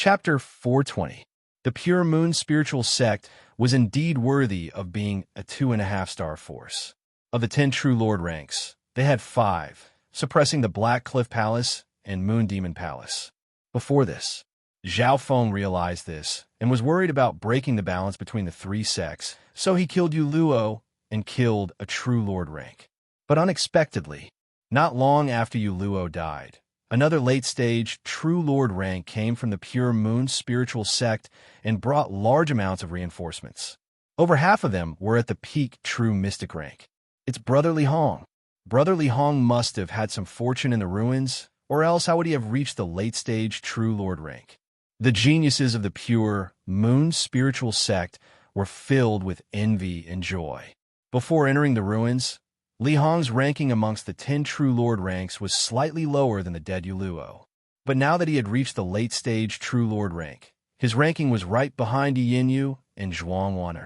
Chapter 420. The Pure Moon Spiritual Sect was indeed worthy of being a 2.5-star force. Of the 10 True Lord ranks, they had 5, suppressing the Black Cliff Palace and Moon Demon Palace. Before this, Zhao Feng realized this and was worried about breaking the balance between the 3 sects, so he killed Yu Luo and killed a True Lord rank. But unexpectedly, not long after Yu Luo died, another late-stage True Lord rank came from the Pure Moon Spiritual Sect and brought large amounts of reinforcements. Over half of them were at the peak True Mystic rank. It's Brother Li Hong. Brother Li Hong must have had some fortune in the ruins, or else how would he have reached the late-stage True Lord rank? The geniuses of the Pure Moon Spiritual Sect were filled with envy and joy. Before entering the ruins, Li Hong's ranking amongst the 10 True Lord ranks was slightly lower than the dead Yu Luo. But now that he had reached the late-stage True Lord rank, his ranking was right behind Yi Yinyu and Zhuang Wan'er.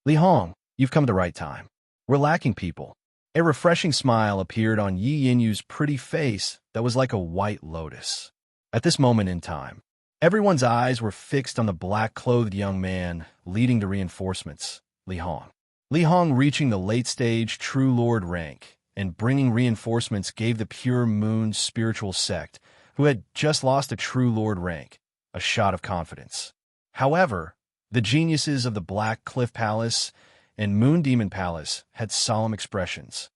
Li Hong, you've come at the right time. We're lacking people. A refreshing smile appeared on Yi Yinyu's pretty face that was like a white lotus. At this moment in time, everyone's eyes were fixed on the black-clothed young man leading the reinforcements, Li Hong. Li Hong reaching the late-stage True Lord rank and bringing reinforcements gave the Pure Moon Spiritual Sect, who had just lost a True Lord rank, a shot of confidence. However, the geniuses of the Black Cliff Palace and Moon Demon Palace had solemn expressions.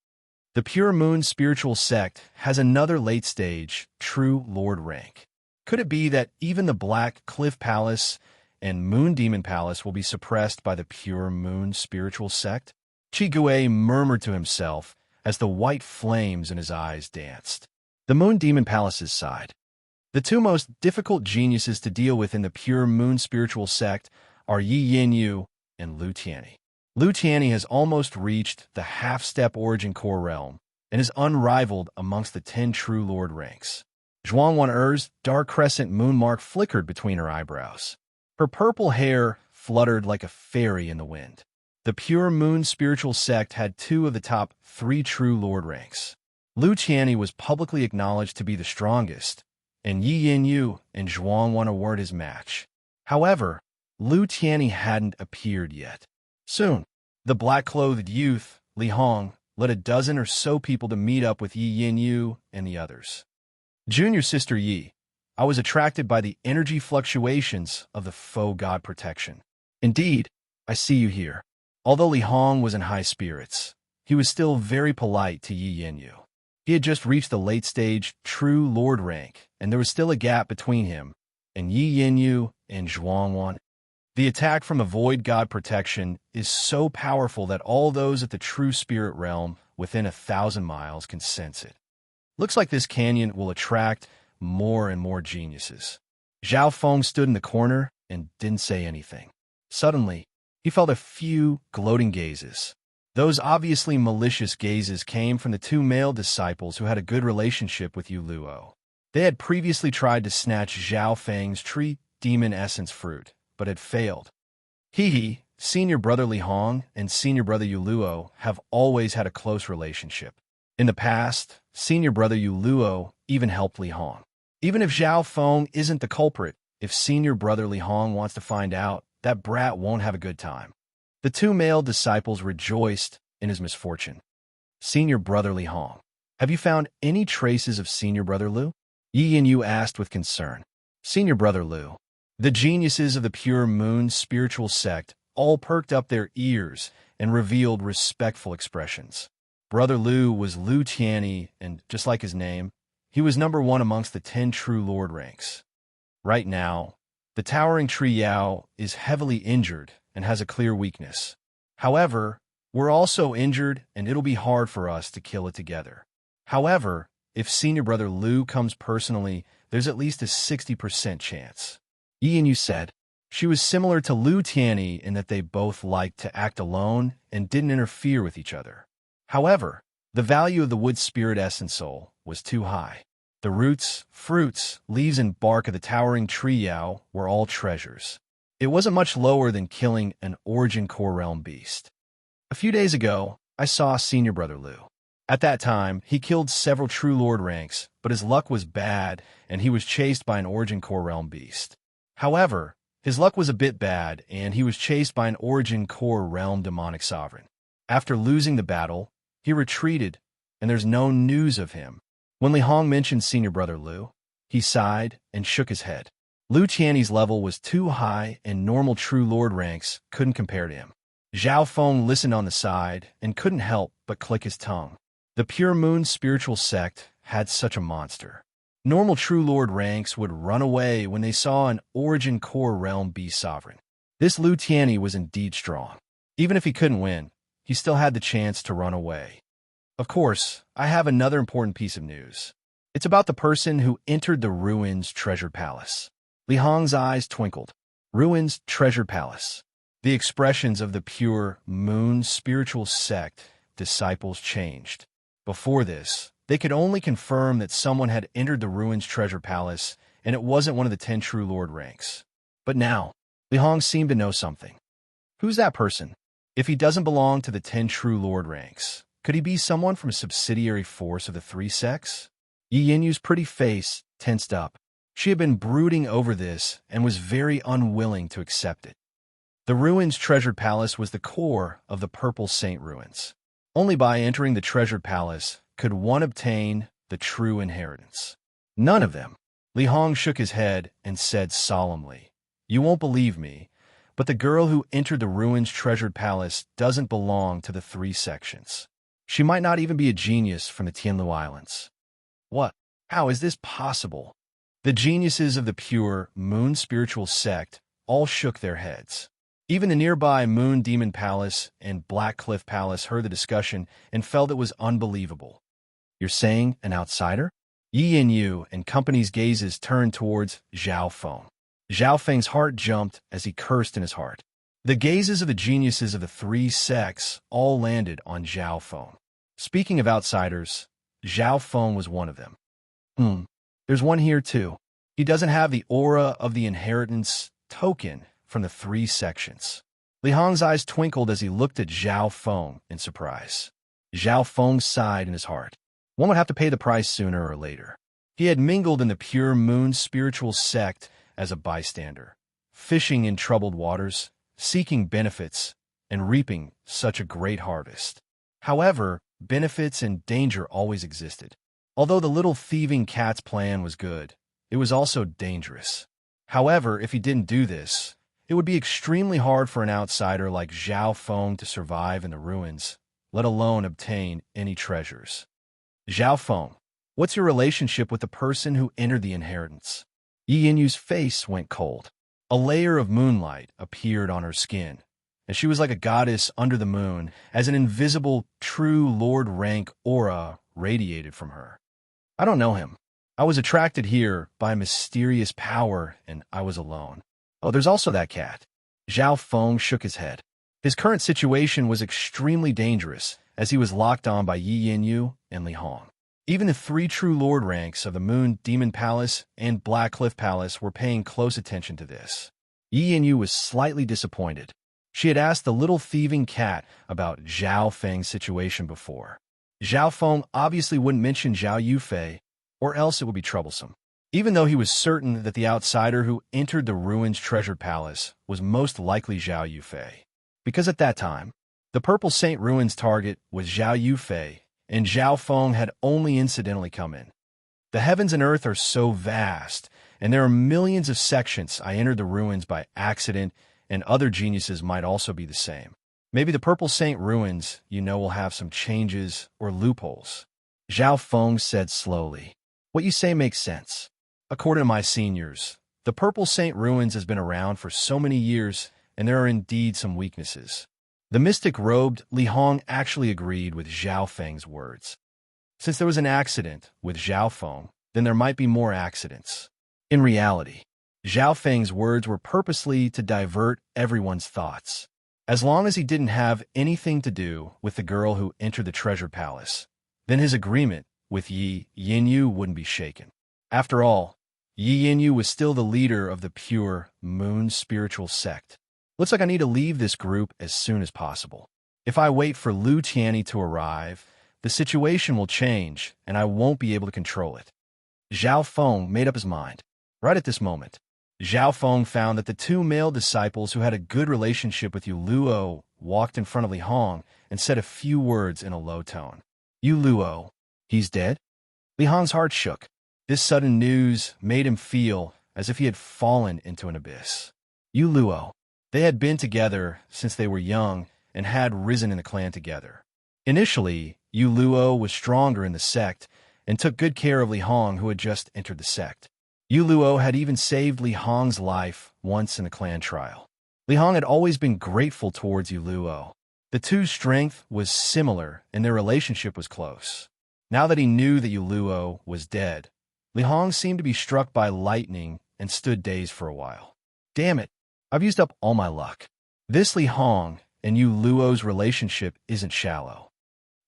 The Pure Moon Spiritual Sect has another late-stage True Lord rank. Could it be that even the Black Cliff Palace and Moon Demon Palace will be suppressed by the Pure Moon Spiritual Sect? Qi Gui murmured to himself as the white flames in his eyes danced. The Moon Demon Palace's side. The 2 most difficult geniuses to deal with in the Pure Moon Spiritual Sect are Yi Yinyu and Lu Tianyi. Lu Tianyi has almost reached the half-step origin core realm and is unrivaled amongst the 10 True Lord ranks. Zhuang Wan'er's dark crescent moon mark flickered between her eyebrows. Her purple hair fluttered like a fairy in the wind. The Pure Moon Spiritual Sect had 2 of the top 3 True Lord ranks. Lu Tianyi was publicly acknowledged to be the strongest, and Yi Yinyu and Zhuang Wan'er weren't his match. However, Lu Tianyi hadn't appeared yet. Soon, the black-clothed youth, Li Hong, led a dozen or so people to meet up with Yi Yinyu and the others. Junior Sister Yi, I was attracted by the energy fluctuations of the faux god protection. Indeed, I see you here. Although Li Hong was in high spirits, he was still very polite to Yi Yinyu. He had just reached the late-stage True Lord rank, and there was still a gap between him and Yi Yinyu and Zhuang Wan'er. The attack from a void god protection is so powerful that all those at the true spirit realm within 1,000 miles can sense it. Looks like this canyon will attract more and more geniuses. Zhao Feng stood in the corner and didn't say anything. Suddenly, he felt a few gloating gazes. Those obviously malicious gazes came from the 2 male disciples who had a good relationship with Yu Luo. They had previously tried to snatch Zhao Feng's tree demon essence fruit, but had failed. He, senior brother Li Hong and senior brother Yu Luo have always had a close relationship. In the past, senior brother Yu Luo even helped Li Hong. Even if Zhao Feng isn't the culprit, if senior brother Li Hong wants to find out, that brat won't have a good time. The 2 male disciples rejoiced in his misfortune. Senior brother Li Hong, have you found any traces of senior brother Lu? Yi Yinyu asked with concern. Senior brother Lu. The geniuses of the Pure Moon Spiritual Sect all perked up their ears and revealed respectful expressions. Brother Lu was Lu Tianyi, and just like his name, he was number 1 amongst the 10 True Lord ranks. Right now, the towering Tree Yao is heavily injured and has a clear weakness. However, we're also injured and it'll be hard for us to kill it together. However, if senior brother Lu comes personally, there's at least a 60% chance. Yi Yinyu said. She was similar to Lu Tianyi in that they both liked to act alone and didn't interfere with each other. However, the value of the wood spirit essence soul was too high. The roots, fruits, leaves, and bark of the towering tree Yao were all treasures. It wasn't much lower than killing an origin core realm beast. A few days ago, I saw senior brother Lu. At that time, he killed several True Lord ranks, but his luck was bad and he was chased by an origin core realm beast. However, his luck was a bit bad, and he was chased by an Origin Core Realm demonic sovereign. After losing the battle, he retreated, and there's no news of him. When Li Hong mentioned senior brother Lu, he sighed and shook his head. Lu Qianni's level was too high, and normal True Lord ranks couldn't compare to him. Zhao Feng listened on the side and couldn't help but click his tongue. The Pure Moon spiritual sect had such a monster. Normal True Lord ranks would run away when they saw an Origin Core Realm be sovereign. This Lu Tianni was indeed strong. Even if he couldn't win, he still had the chance to run away. Of course, I have another important piece of news. It's about the person who entered the Ruins Treasure Palace. Li Hong's eyes twinkled. Ruins Treasure Palace. The expressions of the Pure Moon spiritual sect disciples changed. Before this, they could only confirm that someone had entered the Ruins Treasure Palace, and it wasn't one of the 10 True Lord ranks. But now, Li Hong seemed to know something. Who's that person? If he doesn't belong to the 10 True Lord ranks, could he be someone from a subsidiary force of the 3 sects? Yi Yinyu's pretty face tensed up. She had been brooding over this and was very unwilling to accept it. The Ruins Treasure Palace was the core of the Purple Saint Ruins. Only by entering the Treasure Palace could one obtain the true inheritance. None of them. Li Hong shook his head and said solemnly, "You won't believe me, but the girl who entered the Ruins Treasure Palace doesn't belong to the 3 sections. She might not even be a genius from the Tianlu Islands." What? How is this possible? The geniuses of the Pure Moon spiritual sect all shook their heads. Even the nearby Moon Demon Palace and Black Cliff Palace heard the discussion and felt it was unbelievable. You're saying an outsider? Yi Yinyu and company's gazes turned towards Zhao Feng. Zhao Feng's heart jumped as he cursed in his heart. The gazes of the geniuses of the 3 sects all landed on Zhao Feng. Speaking of outsiders, Zhao Feng was one of them. There's one here too. He doesn't have the aura of the inheritance token from the 3 sections. Li Hong's eyes twinkled as he looked at Zhao Feng in surprise. Zhao Feng sighed in his heart. One would have to pay the price sooner or later. He had mingled in the Pure Moon spiritual sect as a bystander, fishing in troubled waters, seeking benefits, and reaping such a great harvest. However, benefits and danger always existed. Although the little thieving cat's plan was good, it was also dangerous. However, if he didn't do this, it would be extremely hard for an outsider like Zhao Feng to survive in the ruins, let alone obtain any treasures. Zhao Feng, what's your relationship with the person who entered the inheritance? Yi Yinyu's face went cold. A layer of moonlight appeared on her skin, and she was like a goddess under the moon as an invisible true Lord rank aura radiated from her. I don't know him. I was attracted here by a mysterious power, and I was alone. Oh, there's also that cat. Zhao Feng shook his head. His current situation was extremely dangerous, as he was locked on by Yi Yinyu and Li Hong. Even the 3 True Lord ranks of the Moon Demon Palace and Black Cliff Palace were paying close attention to this. Yi Yinyu was slightly disappointed. She had asked the little thieving cat about Zhao Feng's situation before. Zhao Feng obviously wouldn't mention Zhao Yufei, or else it would be troublesome. Even though he was certain that the outsider who entered the Ruins Treasure Palace was most likely Zhao Yufei. Because at that time, the Purple Saint Ruins target was Zhao Yufei, and Zhao Feng had only incidentally come in. The heavens and earth are so vast, and there are millions of sections I entered the ruins by accident, and other geniuses might also be the same. Maybe the Purple Saint Ruins, will have some changes or loopholes. Zhao Feng said slowly. What you say makes sense. According to my seniors, the Purple Saint Ruins has been around for so many years, and there are indeed some weaknesses. The mystic-robed Li Hong actually agreed with Zhao Feng's words. Since there was an accident with Zhao Feng, then there might be more accidents. In reality, Zhao Feng's words were purposely to divert everyone's thoughts. As long as he didn't have anything to do with the girl who entered the treasure palace, then his agreement with Yi Yinyu wouldn't be shaken. After all, Yi Yinyu was still the leader of the Pure Moon spiritual sect. Looks like I need to leave this group as soon as possible. If I wait for Lu Tianni to arrive, the situation will change, and I won't be able to control it. Zhao Feng made up his mind. Right at this moment, Zhao Feng found that the two male disciples who had a good relationship with Yu Luo walked in front of Li Hong and said a few words in a low tone. Yu Luo, he's dead? Li Hong's heart shook. This sudden news made him feel as if he had fallen into an abyss. Yu Luo. They had been together since they were young and had risen in the clan together. Initially, Yu Luo was stronger in the sect and took good care of Li Hong, who had just entered the sect. Yu Luo had even saved Li Hong's life once in a clan trial. Li Hong had always been grateful towards Yu Luo. The two's strength was similar and their relationship was close. Now that he knew that Yu Luo was dead, Li Hong seemed to be struck by lightning and stood dazed for a while. Damn it, I've used up all my luck. This Li Hong and Yu Luo's relationship isn't shallow.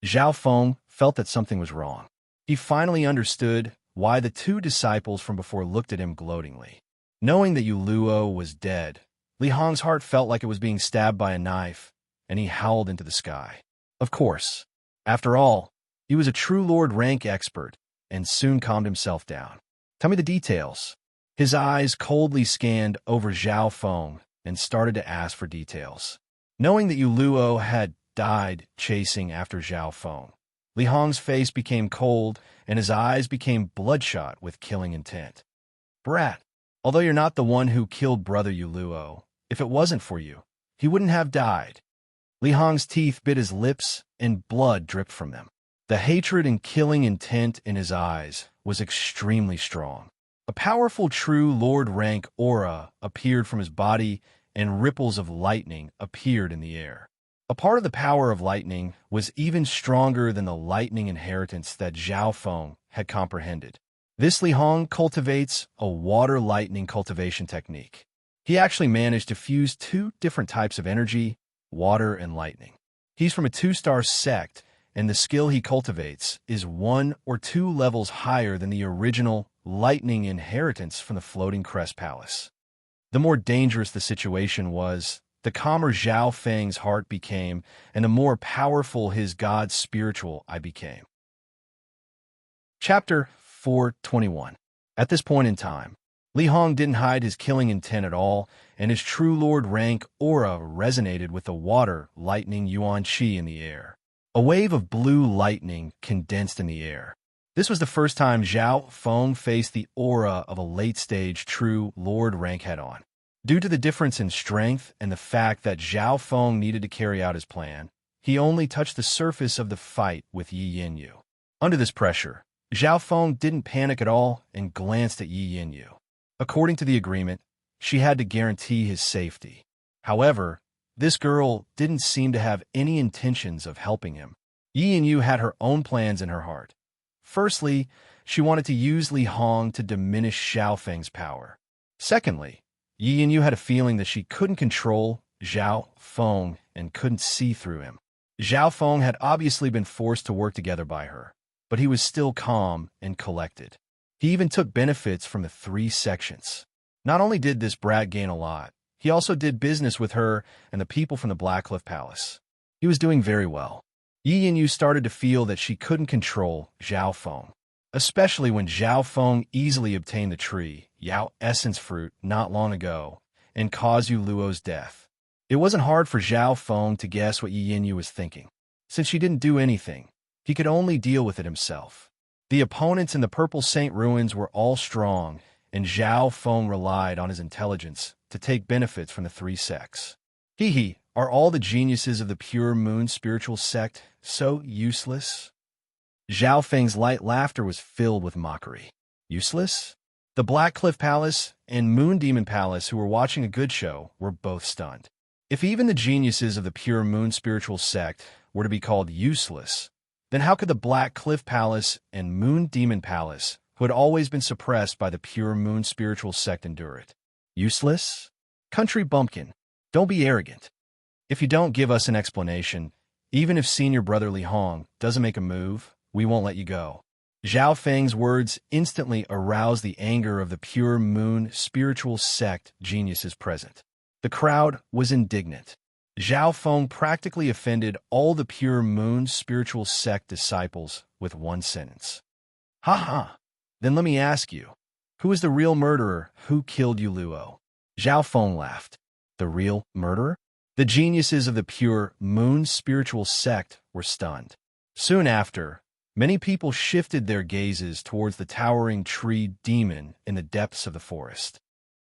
Zhao Feng felt that something was wrong. He finally understood why the two disciples from before looked at him gloatingly. Knowing that Yu Luo was dead, Li Hong's heart felt like it was being stabbed by a knife, and he howled into the sky. Of course. After all, he was a true Lord rank expert, and soon calmed himself down. Tell me the details. His eyes coldly scanned over Zhao Feng and started to ask for details. Knowing that Yu Luo had died chasing after Zhao Feng, Li Hong's face became cold and his eyes became bloodshot with killing intent. Brat, although you're not the one who killed brother Yu Luo, if it wasn't for you, he wouldn't have died. Li Hong's teeth bit his lips and blood dripped from them. The hatred and killing intent in his eyes was extremely strong. A powerful true Lord rank aura appeared from his body and ripples of lightning appeared in the air. A part of the power of lightning was even stronger than the lightning inheritance that Zhao Feng had comprehended. This Li Hong cultivates a water lightning cultivation technique. He actually managed to fuse two different types of energy, water and lightning. He's from a 2-star sect, and the skill he cultivates is 1 or 2 levels higher than the original lightning inheritance from the Floating Crest Palace. The more dangerous the situation was, the calmer Zhao Feng's heart became, and the more powerful his God's spiritual eye became. Chapter 421. At this point in time, Li Hong didn't hide his killing intent at all, and his true Lord rank aura resonated with the water lightning Yuan Qi in the air. A wave of blue lightning condensed in the air. This was the first time Zhao Feng faced the aura of a late-stage true Lord rank head-on. Due to the difference in strength and the fact that Zhao Feng needed to carry out his plan, he only touched the surface of the fight with Yi Yanyu. Under this pressure, Zhao Feng didn't panic at all and glanced at Yi Yanyu. According to the agreement, she had to guarantee his safety. However, this girl didn't seem to have any intentions of helping him. Yi Yanyu had her own plans in her heart. Firstly, she wanted to use Li Hong to diminish Zhao Feng's power. Secondly, Yi Yanyu had a feeling that she couldn't control Zhao Feng and couldn't see through him. Zhao Feng had obviously been forced to work together by her, but he was still calm and collected. He even took benefits from the 3 sections. Not only did this brat gain a lot, he also did business with her and the people from the Blackcliff Palace. He was doing very well. Yi Yanyu started to feel that she couldn't control Zhao Feng, especially when Zhao Feng easily obtained the tree, Yao Essence Fruit, not long ago, and caused Yu Luo's death. It wasn't hard for Zhao Feng to guess what Yi Yanyu was thinking. Since she didn't do anything, he could only deal with it himself. The opponents in the Purple Saint Ruins were all strong, and Zhao Feng relied on his intelligence to take benefits from the 3 sects. Hee, are all the geniuses of the Pure Moon spiritual sect so useless? Zhao Feng's light laughter was filled with mockery. Useless? The Blackcliff Palace and Moon Demon Palace, who were watching a good show, were both stunned. If even the geniuses of the Pure Moon spiritual sect were to be called useless, then how could the Blackcliff Palace and Moon Demon Palace, who had always been suppressed by the Pure Moon spiritual sect, endure it? Useless? Country bumpkin, don't be arrogant. If you don't give us an explanation, even if senior brother Li Hong doesn't make a move, we won't let you go. Zhao Feng's words instantly aroused the anger of the Pure Moon spiritual sect geniuses present. The crowd was indignant. Zhao Feng practically offended all the Pure Moon spiritual sect disciples with one sentence. Ha ha! Then let me ask you, Who is the real murderer? Who killed Yuluo? Zhao Feng laughed. The real murderer? The geniuses of the pure moon spiritual sect were stunned. Soon after, many people shifted their gazes towards the towering tree demon in the depths of the forest.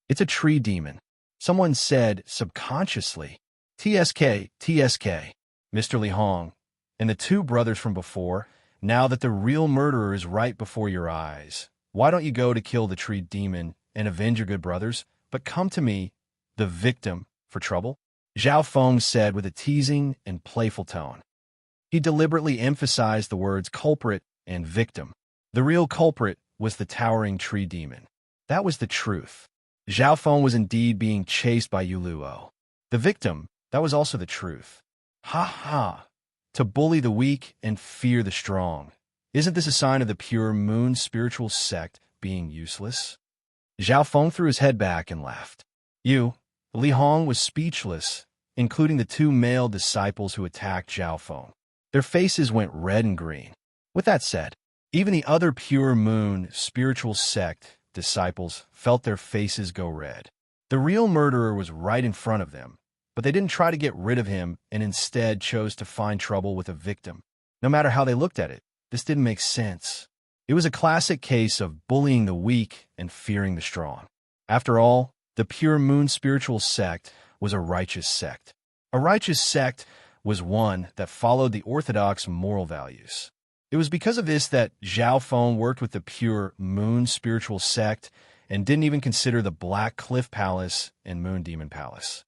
It's a tree demon, someone said subconsciously. TSK, TSK, Mr. Li Hong, and the two brothers from before, now that the real murderer is right before your eyes, why don't you go to kill the tree demon and avenge your good brothers, but come to me, the victim, for trouble? Zhao Feng said with a teasing and playful tone. He deliberately emphasized the words culprit and victim. The real culprit was the towering tree demon. That was the truth. Zhao Feng was indeed being chased by Yuluo. The victim, that was also the truth. Ha ha! To bully the weak and fear the strong. Isn't this a sign of the pure moon spiritual sect being useless? Zhao Feng threw his head back and laughed. Li Hong was speechless, including the two male disciples who attacked Zhao Feng. Their faces went red and green. With that said, even the other pure moon spiritual sect disciples felt their faces go red. The real murderer was right in front of them, but they didn't try to get rid of him and instead chose to find trouble with a victim. No matter how they looked at it, this didn't make sense. It was a classic case of bullying the weak and fearing the strong. After all, the pure moon spiritual sect was a righteous sect. A righteous sect was one that followed the orthodox moral values. It was because of this that Zhao Feng worked with the pure moon spiritual sect and didn't even consider the Black Cliff Palace and Moon Demon Palace.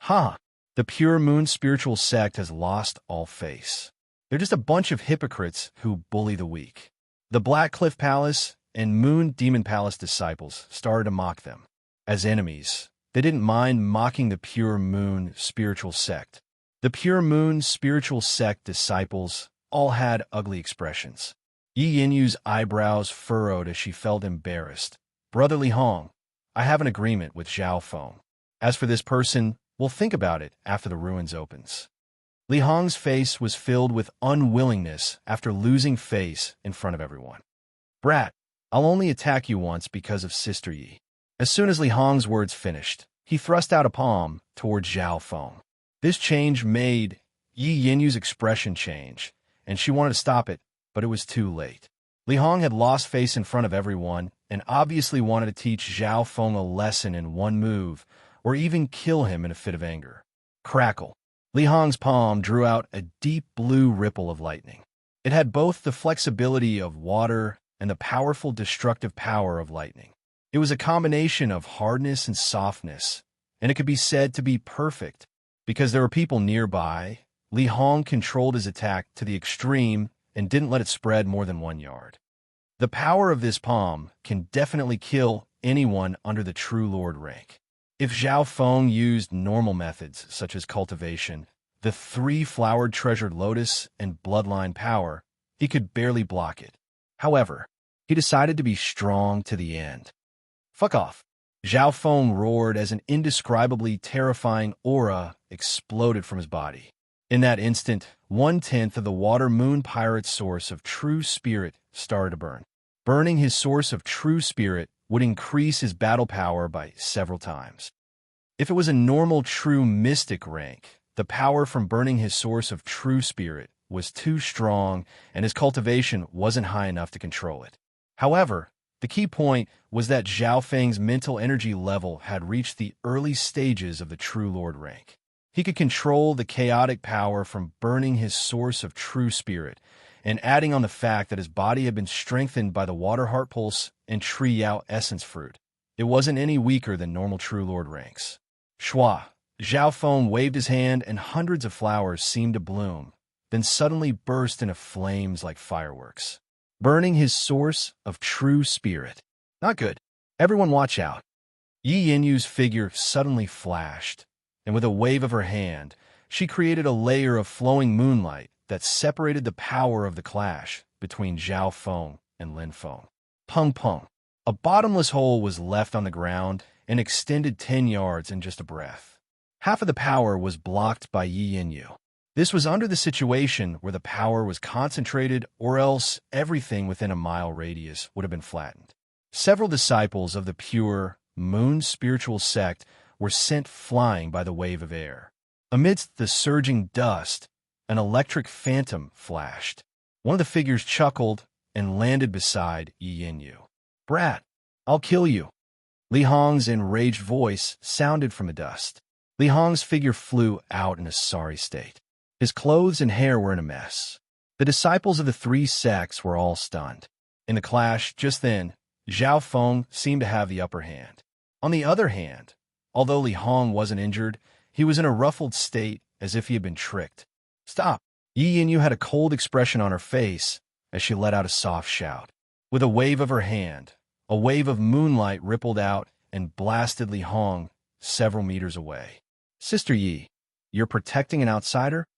The pure moon spiritual sect has lost all face. They're just a bunch of hypocrites who bully the weak. The Black Cliff Palace and Moon Demon Palace disciples started to mock them. As enemies, they didn't mind mocking the pure moon spiritual sect. The pure moon spiritual sect disciples all had ugly expressions. Yi Yinyu's eyebrows furrowed as she felt embarrassed. Brother Li Hong, I have an agreement with Zhao Feng. As for this person, we'll think about it after the ruins opens. Li Hong's face was filled with unwillingness after losing face in front of everyone. Brat, I'll only attack you once because of Sister Yi. As soon as Li Hong's words finished, he thrust out a palm towards Zhao Feng. This change made Yi Yinyu's expression change, and she wanted to stop it, but it was too late. Li Hong had lost face in front of everyone and obviously wanted to teach Zhao Feng a lesson in one move, or even kill him in a fit of anger. Crackle. Li Hong's palm drew out a deep blue ripple of lightning. It had both the flexibility of water and the powerful destructive power of lightning. It was a combination of hardness and softness, and it could be said to be perfect. Because there were people nearby, Li Hong controlled his attack to the extreme and didn't let it spread more than 1 yard. The power of this palm can definitely kill anyone under the True Lord rank. If Zhao Feng used normal methods such as cultivation, the 3-flowered treasured lotus, and bloodline power, he could barely block it. However, he decided to be strong to the end. Fuck off. Zhao Feng roared as an indescribably terrifying aura exploded from his body. In that instant, 1/10 of the water moon pirate's source of true spirit started to burn. Burning his source of true spirit would increase his battle power by several times. If it was a normal true mystic rank, the power from burning his source of true spirit was too strong and his cultivation wasn't high enough to control it. However, the key point was that Zhao Feng's mental energy level had reached the early stages of the True Lord rank. He could control the chaotic power from burning his source of true spirit, and adding on the fact that his body had been strengthened by the Water Heart Pulse and Tree Yao Essence Fruit. It wasn't any weaker than normal True Lord ranks. Shwa! Zhao Feng waved his hand and hundreds of flowers seemed to bloom, then suddenly burst into flames like fireworks. Burning his source of true spirit. Not good. Everyone watch out. Yi Yinyu's figure suddenly flashed, and with a wave of her hand, she created a layer of flowing moonlight that separated the power of the clash between Zhao Feng and Lin Feng. Pung pung. A bottomless hole was left on the ground and extended 10 yards in just a breath. Half of the power was blocked by Yi Yinyu. This was under the situation where the power was concentrated, or else everything within a mile radius would have been flattened. Several disciples of the pure moon spiritual sect were sent flying by the wave of air. Amidst the surging dust, an electric phantom flashed. One of the figures chuckled and landed beside Yi Yin. "Brat, I'll kill you." Li Hong's enraged voice sounded from the dust. Li Hong's figure flew out in a sorry state. His clothes and hair were in a mess. The disciples of the three sects were all stunned. In the clash just then, Zhao Feng seemed to have the upper hand. On the other hand, although Li Hong wasn't injured, he was in a ruffled state as if he had been tricked. "Stop!" Yi Yin had a cold expression on her face as she let out a soft shout. With a wave of her hand, a wave of moonlight rippled out and blasted Li Hong several meters away. "Sister Yi, you're protecting an outsider?"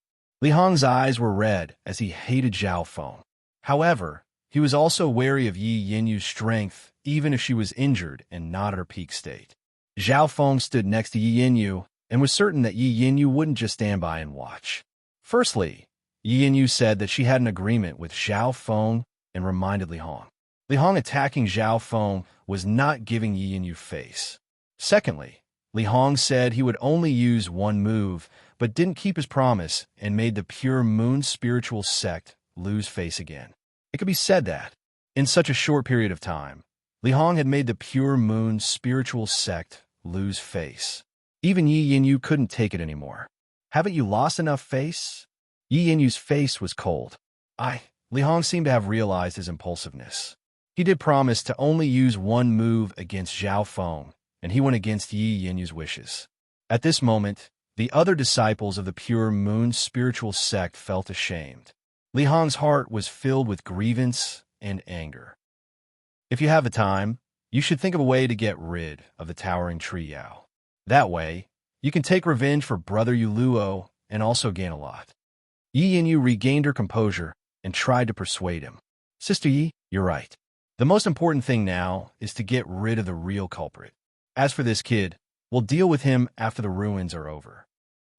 Li Hong's eyes were red as he hated Zhao Feng. However, he was also wary of Yi Yinyu's strength, even if she was injured and not at her peak state. Zhao Feng stood next to Yi Yinyu and was certain that Yi Yinyu wouldn't just stand by and watch. Firstly, Yi Yinyu said that she had an agreement with Zhao Feng and reminded Li Hong. Li Hong attacking Zhao Feng was not giving Yi Yinyu face. Secondly, Li Hong said he would only use one move, but didn't keep his promise and made the pure moon spiritual sect lose face again. It could be said that, in such a short period of time, Li Hong had made the pure moon spiritual sect lose face. Even Yi Yinyu couldn't take it anymore. "Haven't you lost enough face?" Yi Yinyu's face was cold. Li Hong seemed to have realized his impulsiveness. He did promise to only use one move against Zhao Feng, and he went against Yi Yinyu's wishes. At this moment, the other disciples of the pure moon spiritual sect felt ashamed. Li Hong's heart was filled with grievance and anger. If you have the time, you should think of a way to get rid of the towering tree Yao. That way, you can take revenge for Brother Yuluo and also gain a lot. Yi Yinyu regained her composure and tried to persuade him. "Sister Yi, you're right. The most important thing now is to get rid of the real culprit. As for this kid, we'll deal with him after the ruins are over."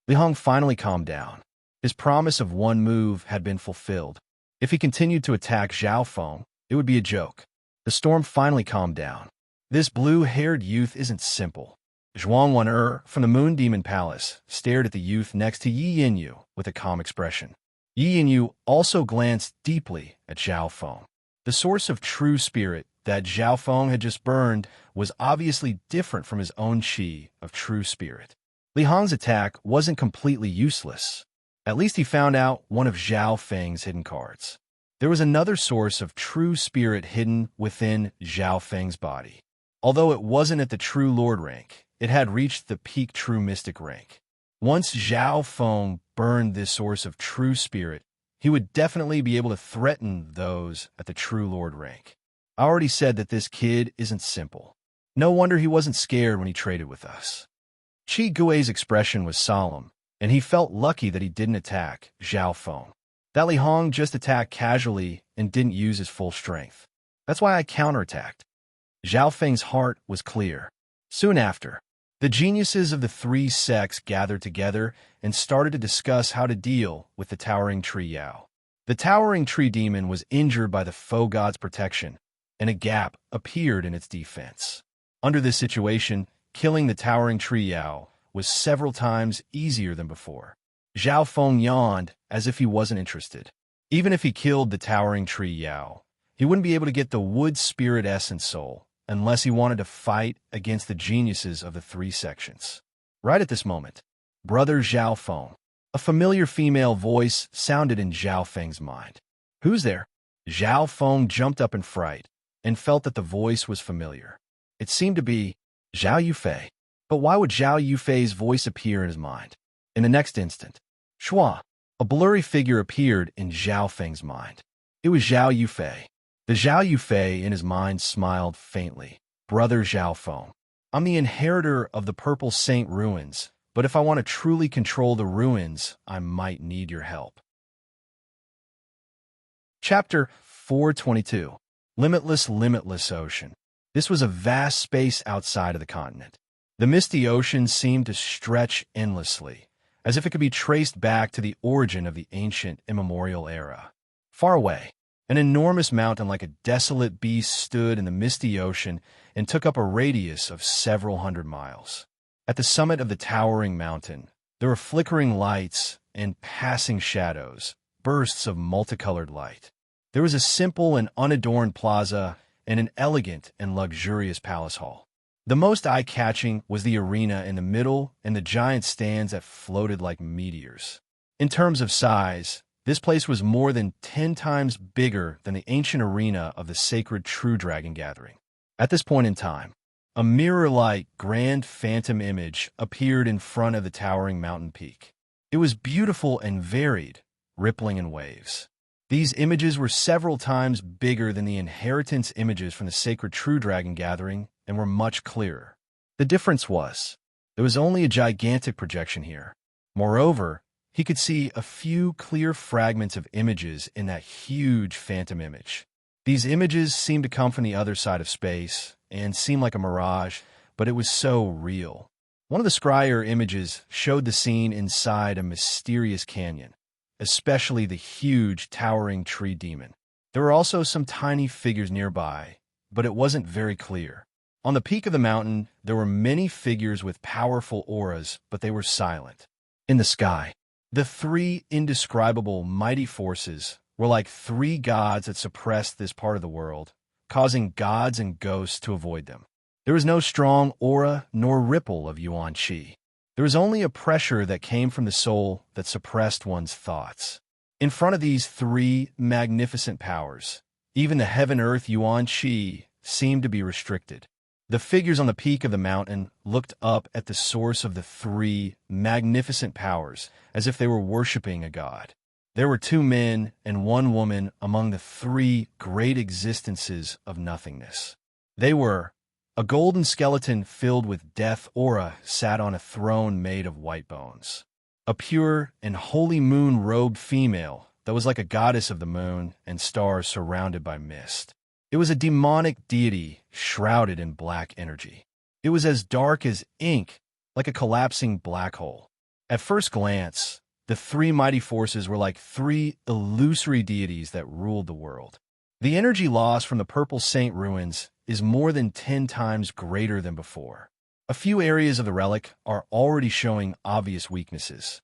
Li Hong finally calmed down. His promise of one move had been fulfilled. If he continued to attack Zhao Feng, it would be a joke. The storm finally calmed down. This blue-haired youth isn't simple. Zhuang Wan from the Moon Demon Palace stared at the youth next to Yi Yinyu with a calm expression. Yi Yinyu also glanced deeply at Zhao Feng. The source of true spirit that Zhao Feng had just burned was obviously different from his own chi of true spirit. Li Hong's attack wasn't completely useless. At least he found out one of Zhao Feng's hidden cards. There was another source of true spirit hidden within Zhao Feng's body. Although it wasn't at the true lord rank, it had reached the peak true mystic rank. Once Zhao Feng burned this source of true spirit, he would definitely be able to threaten those at the true lord rank. I already said that this kid isn't simple. No wonder he wasn't scared when he traded with us. Qi Gui's expression was solemn, and he felt lucky that he didn't attack Zhao Feng. That Li Hong just attacked casually and didn't use his full strength. That's why I counterattacked. Zhao Feng's heart was clear. Soon after, the geniuses of the three sects gathered together and started to discuss how to deal with the towering tree Yao. The towering tree demon was injured by the foe god's protection, and a gap appeared in its defense. Under this situation, killing the towering tree Yao was several times easier than before. Zhao Feng yawned as if he wasn't interested. Even if he killed the towering tree Yao, he wouldn't be able to get the wood spirit essence soul unless he wanted to fight against the geniuses of the three sections. Right at this moment, Brother Zhao Feng, a familiar female voice sounded in Zhao Feng's mind. "Who's there?" Zhao Feng jumped up in fright and felt that the voice was familiar. It seemed to be Zhao Yufei. But why would Zhao Yufei's voice appear in his mind? In the next instant, Shua, a blurry figure appeared in Zhao Feng's mind. It was Zhao Yufei. The Zhao Yufei in his mind smiled faintly. "Brother Zhao Feng, I'm the inheritor of the Purple Saint ruins, but if I want to truly control the ruins, I might need your help." Chapter 422. Limitless Ocean. This was a vast space outside of the continent. The misty ocean seemed to stretch endlessly, as if it could be traced back to the origin of the ancient immemorial era. Far away, An enormous mountain like a desolate beast stood in the misty ocean and took up a radius of several hundred miles. At the summit of the towering mountain, there were flickering lights and passing shadows, bursts of multicolored light. There was a simple and unadorned plaza and an elegant and luxurious palace hall. The most eye-catching was the arena in the middle and the giant stands that floated like meteors. In terms of size, this place was more than 10 times bigger than the ancient arena of the sacred True Dragon Gathering. At this point in time, a mirror-like grand phantom image appeared in front of the towering mountain peak. It was beautiful and varied, rippling in waves. These images were several times bigger than the inheritance images from the sacred True Dragon Gathering and were much clearer. The difference was, there was only a gigantic projection here. Moreover, he could see a few clear fragments of images in that huge phantom image. These images seemed to come from the other side of space and seemed like a mirage, but it was so real. One of the scryer images showed the scene inside a mysterious canyon, especially the huge, towering tree demon. There were also some tiny figures nearby, but it wasn't very clear. On the peak of the mountain, there were many figures with powerful auras, but they were silent. In the sky, the three indescribable mighty forces were like three gods that suppressed this part of the world, causing gods and ghosts to avoid them. There was no strong aura nor ripple of yuan qi. There was only a pressure that came from the soul that suppressed one's thoughts. In front of these three magnificent powers, even the heaven-earth yuan qi seemed to be restricted. The figures on the peak of the mountain looked up at the source of the three magnificent powers as if they were worshipping a god. There were 2 men and 1 woman among the 3 great existences of nothingness. They were a golden skeleton filled with death aura sat on a throne made of white bones. A pure and holy moon-robed female that was like a goddess of the moon and stars surrounded by mist. It was a demonic deity shrouded in black energy. It was as dark as ink, like a collapsing black hole. At first glance, the 3 mighty forces were like 3 illusory deities that ruled the world. The energy loss from the Purple Saint ruins is more than 10 times greater than before. A few areas of the relic are already showing obvious weaknesses.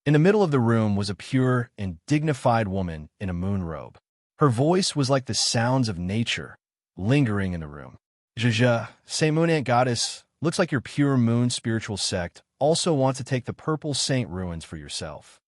In the middle of the room was a pure and dignified woman in a moon robe. Her voice was like the sounds of nature, lingering in the room. Jaja, say Moon Ant Goddess, looks like your pure moon spiritual sect also wants to take the Purple Saint ruins for yourself.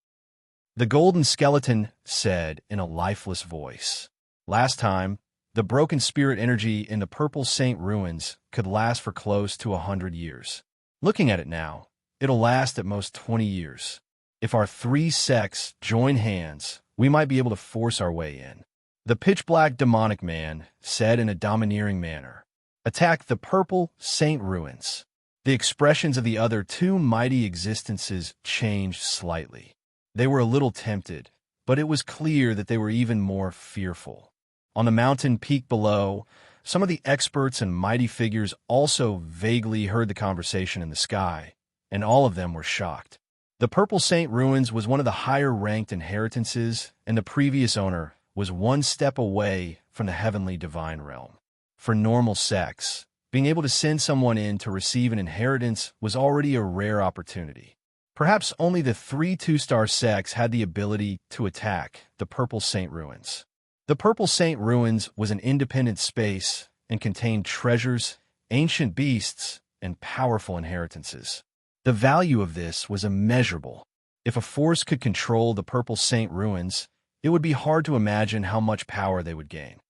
The golden skeleton said in a lifeless voice. Last time, the broken spirit energy in the Purple Saint ruins could last for close to 100 years. Looking at it now, it'll last at most 20 years. If our 3 sects join hands, we might be able to force our way in. The pitch-black demonic man said in a domineering manner, attack the Purple Saint ruins. The expressions of the other 2 mighty existences changed slightly. They were a little tempted, but it was clear that they were even more fearful. On the mountain peak below, some of the experts and mighty figures also vaguely heard the conversation in the sky, and all of them were shocked. The Purple Saint ruins was one of the higher-ranked inheritances, and the previous owner was 1 step away from the heavenly divine realm. For normal sects, being able to send someone in to receive an inheritance was already a rare opportunity. Perhaps only the 3 2-star sects had the ability to attack the Purple Saint ruins. The Purple Saint ruins was an independent space and contained treasures, ancient beasts, and powerful inheritances. The value of this was immeasurable. If a force could control the Purple Saint ruins, it would be hard to imagine how much power they would gain.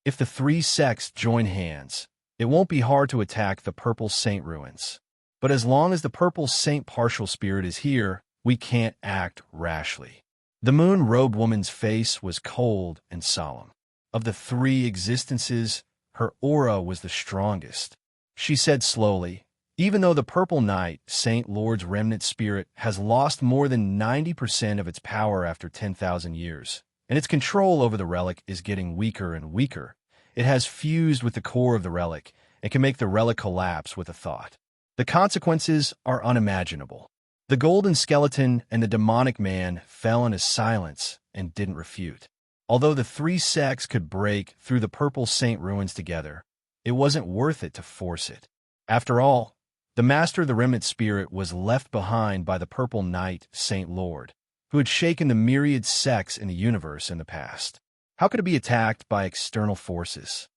If the 3 sects join hands, it won't be hard to attack the Purple Saint ruins. But as long as the Purple Saint partial spirit is here, we can't act rashly. The moon-robed woman's face was cold and solemn. Of the 3 existences, her aura was the strongest. She said slowly, even though the Purple Knight, Saint Lord's remnant spirit, has lost more than 90% of its power after 10,000 years, and its control over the relic is getting weaker and weaker, it has fused with the core of the relic and can make the relic collapse with a thought. The consequences are unimaginable. The golden skeleton and the demonic man fell into silence and didn't refute. Although the three sects could break through the Purple Saint ruins together, it wasn't worth it to force it. After all, the Master of the Remnant Spirit was left behind by the Purple Knight, Saint Lord, who had shaken the myriad sects in the universe in the past. How could it be attacked by external forces?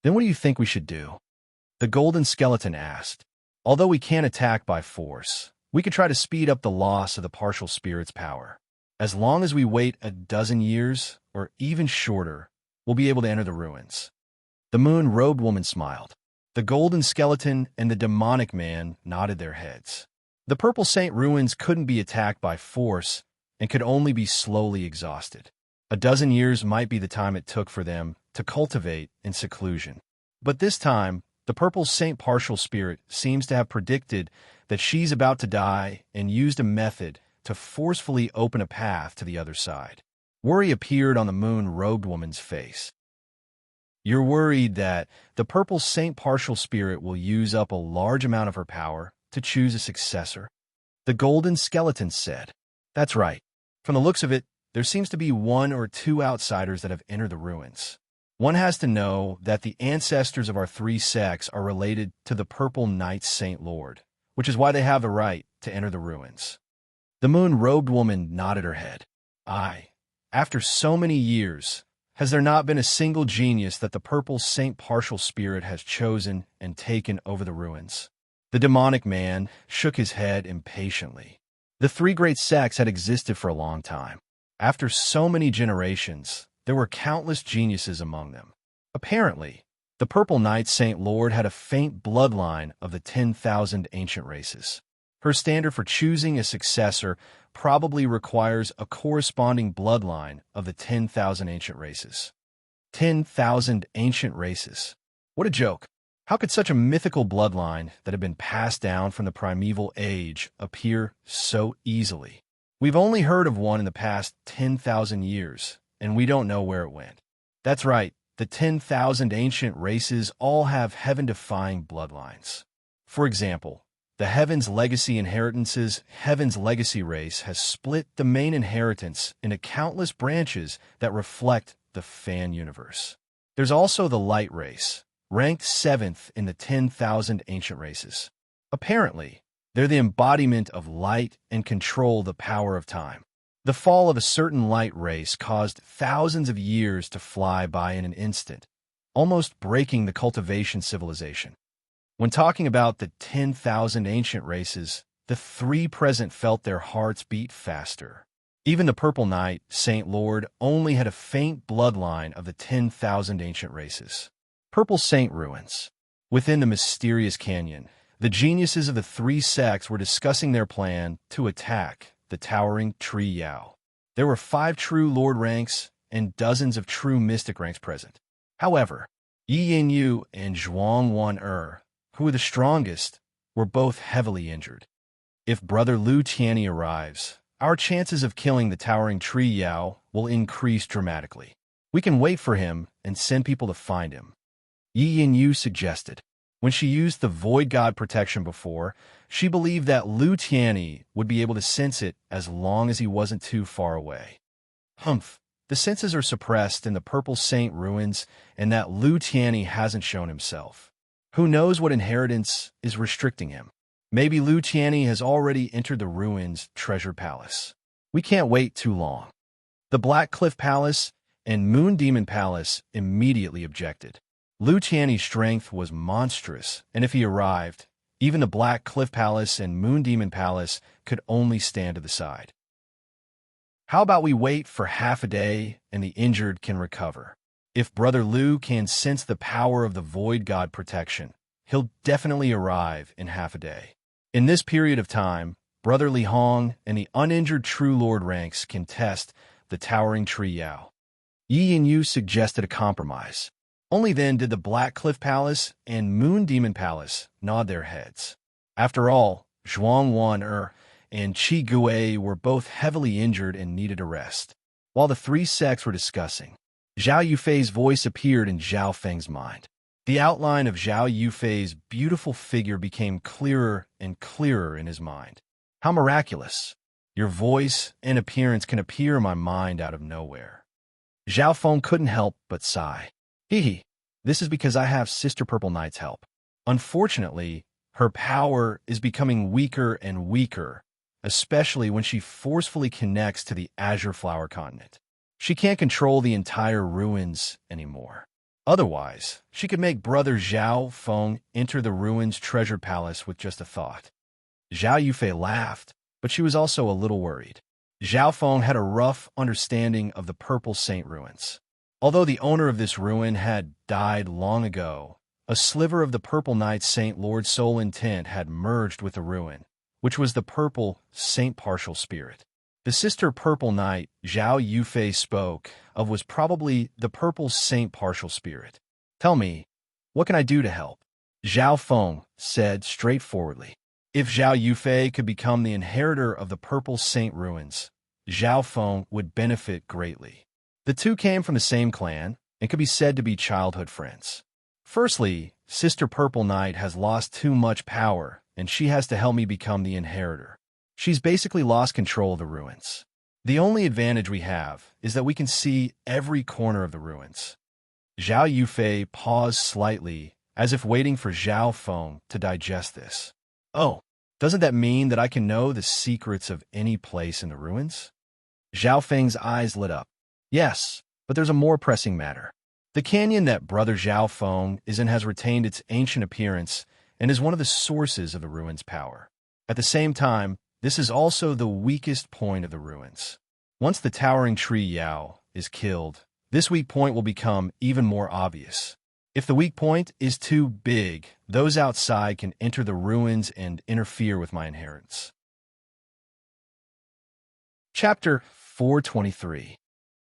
Then what do you think we should do? The Golden Skeleton asked. Although we can't attack by force, we could try to speed up the loss of the partial spirit's power. As long as we wait a dozen years, or even shorter, we'll be able to enter the ruins. The moon-robed woman smiled. The Golden Skeleton and the Demonic Man nodded their heads. The Purple Saint ruins couldn't be attacked by force and could only be slowly exhausted. A dozen years might be the time it took for them to cultivate in seclusion. But this time, the Purple Saint partial spirit seems to have predicted that she's about to die and used a method to forcefully open a path to the other side. Worry appeared on the moon-robed woman's face. You're worried that the Purple Saint partial spirit will use up a large amount of her power to choose a successor? The Golden Skeleton said. That's right. From the looks of it, there seems to be one or two outsiders that have entered the ruins. One has to know that the ancestors of our three sects are related to the Purple Knight Saint Lord, which is why they have the right to enter the ruins. The moon-robed woman nodded her head. Aye, after so many years, has there not been a single genius that the Purple Saint partial spirit has chosen and taken over the ruins? The Demonic Man shook his head impatiently. The three great sects had existed for a long time. After so many generations, there were countless geniuses among them. Apparently, the Purple Knight Saint Lord had a faint bloodline of the 10,000 ancient races. Her standard for choosing a successor probably requires a corresponding bloodline of the 10,000 ancient races. 10,000 ancient races. What a joke. How could such a mythical bloodline that had been passed down from the primeval age appear so easily? We've only heard of one in the past 10,000 years, and we don't know where it went. That's right, the 10,000 ancient races all have heaven-defying bloodlines. For example, the Heaven's Legacy Inheritance's Heaven's Legacy race has split the main inheritance into countless branches that reflect the fan universe. There's also the Light race, ranked 7th in the 10,000 ancient races. Apparently, they're the embodiment of light and control the power of time. The fall of a certain light race caused thousands of years to fly by in an instant, almost breaking the cultivation civilization. When talking about the 10,000 ancient races, the three present felt their hearts beat faster. Even the Purple Knight, Saint Lord, only had a faint bloodline of the 10,000 ancient races. Purple Saint Ruins. Within the mysterious canyon, the geniuses of the three sects were discussing their plan to attack the towering Tree Yao. There were 5 true Lord ranks and dozens of true Mystic ranks present. However, Yi Yin Yu and Zhuang Wan who were the strongest, were both heavily injured. If Brother Lu Tianyi arrives, our chances of killing the towering Tree Yao will increase dramatically. We can wait for him and send people to find him. Yi Yin Yu suggested. When she used the Void God protection before, she believed that Lu Tianyi would be able to sense it as long as he wasn't too far away. Humph, the senses are suppressed in the Purple Saint ruins and that Lu Tianyi hasn't shown himself. Who knows what inheritance is restricting him? Maybe Lu Tianyi has already entered the ruins' treasure palace. We can't wait too long. The Black Cliff Palace and Moon Demon Palace immediately objected. Lu Tianyi's strength was monstrous, and if he arrived, even the Black Cliff Palace and Moon Demon Palace could only stand to the side. How about we wait for half a day and the injured can recover? If Brother Lu can sense the power of the Void God protection, he'll definitely arrive in half a day. In this period of time, Brother Li Hong and the uninjured True Lord ranks can test the towering Tree Yao. Yi Yin Yu suggested a compromise. Only then did the Black Cliff Palace and Moon Demon Palace nod their heads. After all, Zhuang Wan and Qi Gui were both heavily injured and needed a rest. While the three sects were discussing, Zhao Yufei's voice appeared in Zhao Feng's mind. The outline of Zhao Yufei's beautiful figure became clearer and clearer in his mind. How miraculous! Your voice and appearance can appear in my mind out of nowhere. Zhao Feng couldn't help but sigh. Hee. This is because I have Sister Purple Knight's help. Unfortunately, her power is becoming weaker and weaker, especially when she forcefully connects to the Azure Flower Continent. She can't control the entire ruins anymore. Otherwise, she could make Brother Zhao Feng enter the ruins' treasure palace with just a thought. Zhao Yufei laughed, but she was also a little worried. Zhao Feng had a rough understanding of the Purple Saint ruins. Although the owner of this ruin had died long ago, a sliver of the Purple Knight Saint Lord's soul intent had merged with the ruin, which was the Purple Saint Partial Spirit. The sister Purple Knight Zhao Yufei spoke of was probably the Purple Saint Partial Spirit. Tell me, what can I do to help? Zhao Feng said straightforwardly. If Zhao Yufei could become the inheritor of the Purple Saint ruins, Zhao Feng would benefit greatly. The two came from the same clan and could be said to be childhood friends. Firstly, Sister Purple Knight has lost too much power, and she has to help me become the inheritor. She's basically lost control of the ruins. The only advantage we have is that we can see every corner of the ruins. Zhao Yufei paused slightly, as if waiting for Zhao Feng to digest this. Oh, doesn't that mean that I can know the secrets of any place in the ruins? Zhao Feng's eyes lit up. Yes, but there's a more pressing matter. The canyon that Brother Zhao Feng is in has retained its ancient appearance and is one of the sources of the ruins' power. At the same time, this is also the weakest point of the ruins. Once the towering tree Yao is killed, this weak point will become even more obvious. If the weak point is too big, those outside can enter the ruins and interfere with my inheritance. Chapter 423.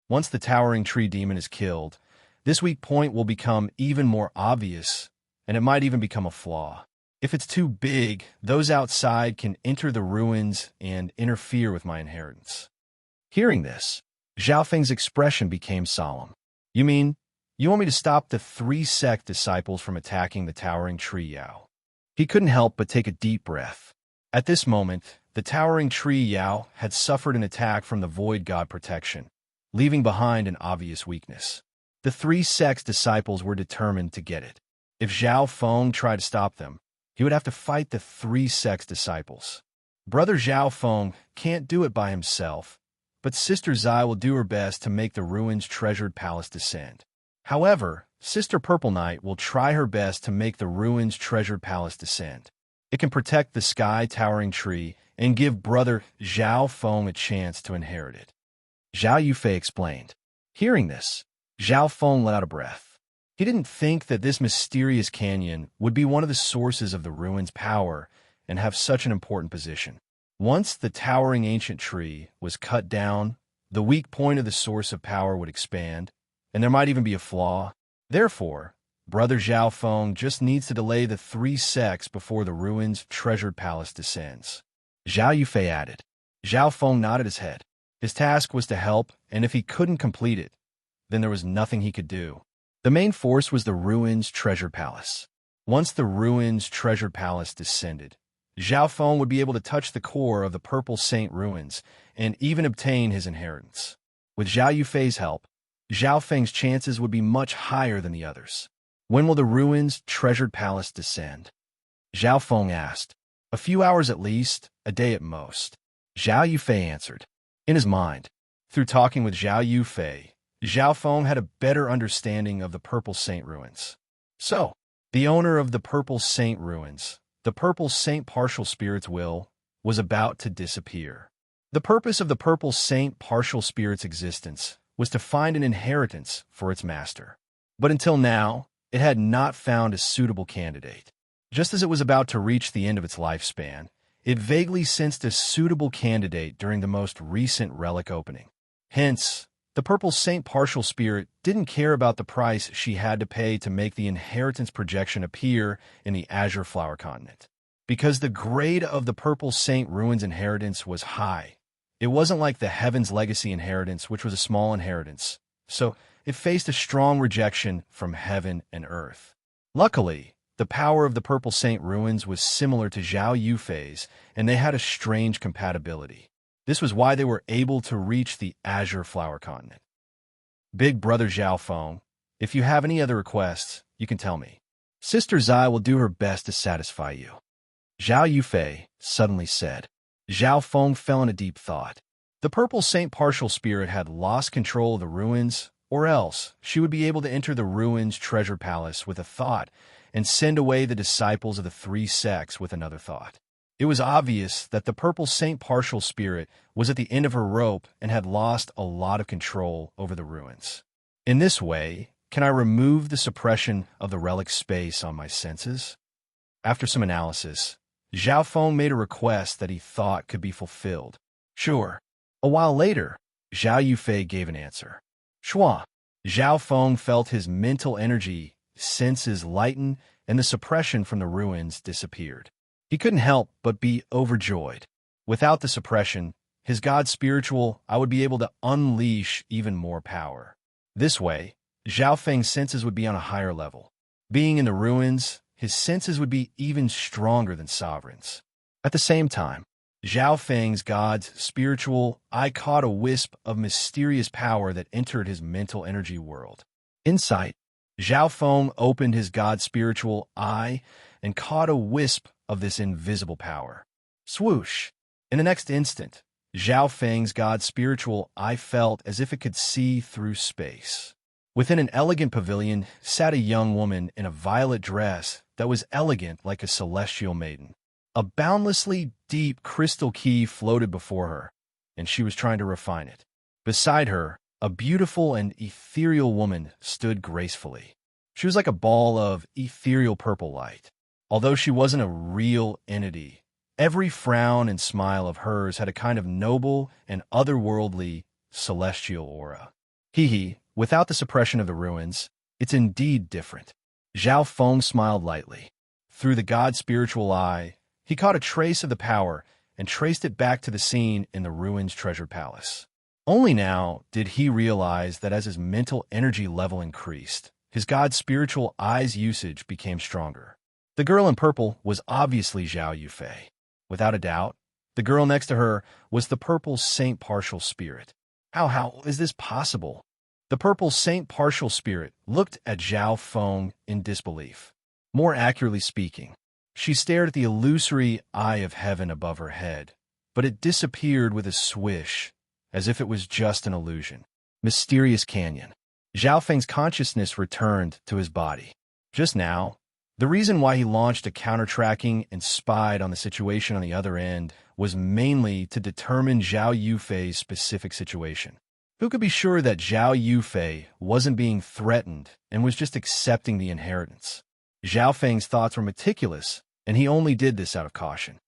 Once the towering tree demon is killed, this weak point will become even more obvious, and it might even become a flaw. If it's too big, those outside can enter the ruins and interfere with my inheritance. Hearing this, Zhao Feng's expression became solemn. You mean, you want me to stop the 3 sect disciples from attacking the towering tree Yao? He couldn't help but take a deep breath. At this moment, the towering tree Yao had suffered an attack from the Void God protection, leaving behind an obvious weakness. The 3 sect's disciples were determined to get it. If Zhao Feng tried to stop them, he would have to fight the 3 sect's disciples. Brother Zhao Feng can't do it by himself, but Sister Zai will do her best to make the ruins' treasured palace descend. However, Sister Purple Knight will try her best to make the ruins' treasured palace descend. It can protect the sky towering tree and give Brother Zhao Feng a chance to inherit it. Zhao Yufei explained. Hearing this, Zhao Feng let out a breath. He didn't think that this mysterious canyon would be one of the sources of the ruins' power and have such an important position. Once the towering ancient tree was cut down, the weak point of the source of power would expand, and there might even be a flaw. Therefore, Brother Zhao Feng just needs to delay the 3 sects before the ruins' treasured palace descends. Zhao Yufei added. Zhao Feng nodded his head. His task was to help, and if he couldn't complete it, then there was nothing he could do. The main force was the ruins' treasure palace. Once the ruins' treasure palace descended, Zhao Feng would be able to touch the core of the Purple Saint ruins and even obtain his inheritance. With Zhao Yufei's help, Zhao Feng's chances would be much higher than the others. When will the ruins' treasured palace descend? Zhao Feng asked. A few hours at least, a day at most. Zhao Yufei answered. In his mind, through talking with Zhao Yufei, Zhao Feng had a better understanding of the Purple Saint ruins. So, the owner of the Purple Saint ruins, the Purple Saint Partial Spirit's will, was about to disappear. The purpose of the Purple Saint Partial Spirit's existence was to find an inheritance for its master. But until now, it had not found a suitable candidate. Just as it was about to reach the end of its lifespan, it vaguely sensed a suitable candidate during the most recent relic opening. Hence, the Purple Saint Partial Spirit didn't care about the price she had to pay to make the inheritance projection appear in the Azure Flower Continent. Because the grade of the Purple Saint Ruins inheritance was high, it wasn't like the Heaven's Legacy inheritance, which was a small inheritance, so it faced a strong rejection from heaven and earth. Luckily, the power of the Purple Saint Ruins was similar to Zhao Yufei's, and they had a strange compatibility. This was why they were able to reach the Azure Flower Continent. Big brother Zhao Feng, if you have any other requests, you can tell me. Sister Zai will do her best to satisfy you. Zhao Yufei suddenly said. Zhao Feng fell in a deep thought. The purple Saint Partial Spirit had lost control of the ruins, or else she would be able to enter the ruins' treasure palace with a thought and send away the disciples of the three sects with another thought. It was obvious that the purple Saint Partial Spirit was at the end of her rope and had lost a lot of control over the ruins. In this way, can I remove the suppression of the relic space on my senses? After some analysis, Zhao Feng made a request that he thought could be fulfilled. Sure. A while later, Zhao Yufei gave an answer. Shua. Zhao Feng felt his mental energy, senses lighten, and the suppression from the ruins disappeared. He couldn't help but be overjoyed. Without the suppression, his god spiritual, I would be able to unleash even more power. This way, Zhao Feng's senses would be on a higher level. Being in the ruins, his senses would be even stronger than Sovereign's. At the same time, Zhao Feng's god's spiritual eye caught a wisp of mysterious power that entered his mental energy world. Insight, Zhao Feng opened his god's spiritual eye and caught a wisp of this invisible power. Swoosh! In the next instant, Zhao Feng's god's spiritual eye felt as if it could see through space. Within an elegant pavilion sat a young woman in a violet dress that was elegant like a celestial maiden. A boundlessly deep crystal key floated before her, and she was trying to refine it. Beside her, a beautiful and ethereal woman stood gracefully. She was like a ball of ethereal purple light. Although she wasn't a real entity, every frown and smile of hers had a kind of noble and otherworldly celestial aura. Hee, without the suppression of the ruins, it's indeed different. Zhao Feng smiled lightly. Through the god's spiritual eye, he caught a trace of the power and traced it back to the scene in the ruins' treasure palace. Only now did he realize that as his mental energy level increased, his god's spiritual eye's usage became stronger. The girl in purple was obviously Zhao Yufei. Without a doubt, the girl next to her was the purple Saint Partial Spirit. How is this possible? The purple Saint Partial Spirit looked at Zhao Feng in disbelief. More accurately speaking, she stared at the illusory eye of heaven above her head, but it disappeared with a swish, as if it was just an illusion. Mysterious canyon. Zhao Feng's consciousness returned to his body. Just now, the reason why he launched a counter-tracking and spied on the situation on the other end was mainly to determine Zhao Yufei's specific situation. Who could be sure that Zhao Yufei wasn't being threatened and was just accepting the inheritance? Zhao Feng's thoughts were meticulous, and he only did this out of caution.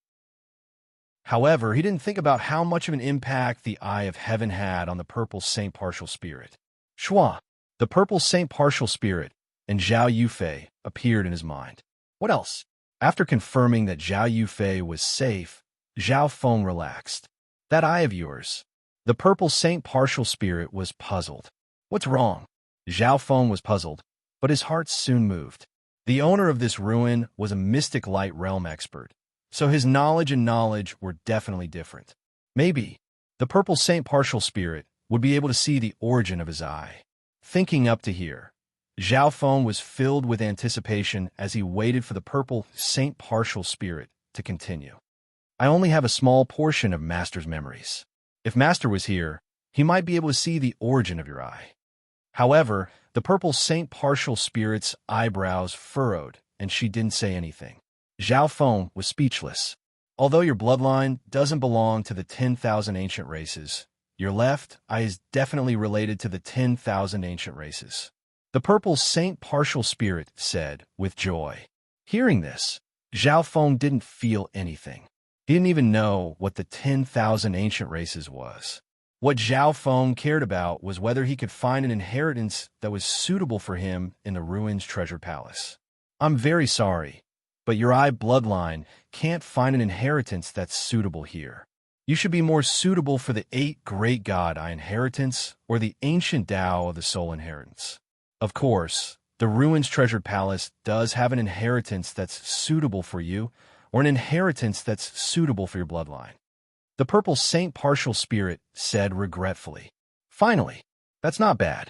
However, he didn't think about how much of an impact the Eye of Heaven had on the purple Saint Partial Spirit. Shua, the purple Saint Partial Spirit, and Zhao Yufei appeared in his mind. What else? After confirming that Zhao Yufei was safe, Zhao Feng relaxed. That eye of yours. The purple Saint Partial Spirit was puzzled. What's wrong? Zhao Feng was puzzled, but his heart soon moved. The owner of this ruin was a mystic light realm expert, so his knowledge and knowledge were definitely different. Maybe the purple Saint Partial Spirit would be able to see the origin of his eye. Thinking up to here, Zhao Feng was filled with anticipation as he waited for the purple Saint Partial Spirit to continue. I only have a small portion of Master's memories. If Master was here, he might be able to see the origin of your eye. However, the purple Saint Partial Spirit's eyebrows furrowed, and she didn't say anything. Zhao Feng was speechless. Although your bloodline doesn't belong to the 10,000 ancient races, your left eye is definitely related to the 10,000 ancient races. The purple Saint Partial Spirit said with joy. Hearing this, Zhao Feng didn't feel anything. He didn't even know what the 10,000 ancient races was. What Zhao Feng cared about was whether he could find an inheritance that was suitable for him in the ruins treasure palace. I'm very sorry, but your eye bloodline can't find an inheritance that's suitable here. You should be more suitable for the 8 great god eye inheritance or the ancient Tao of the soul inheritance. Of course, the ruins treasure palace does have an inheritance that's suitable for you or an inheritance that's suitable for your bloodline. The purple Saint Partial Spirit said regretfully. Finally, that's not bad.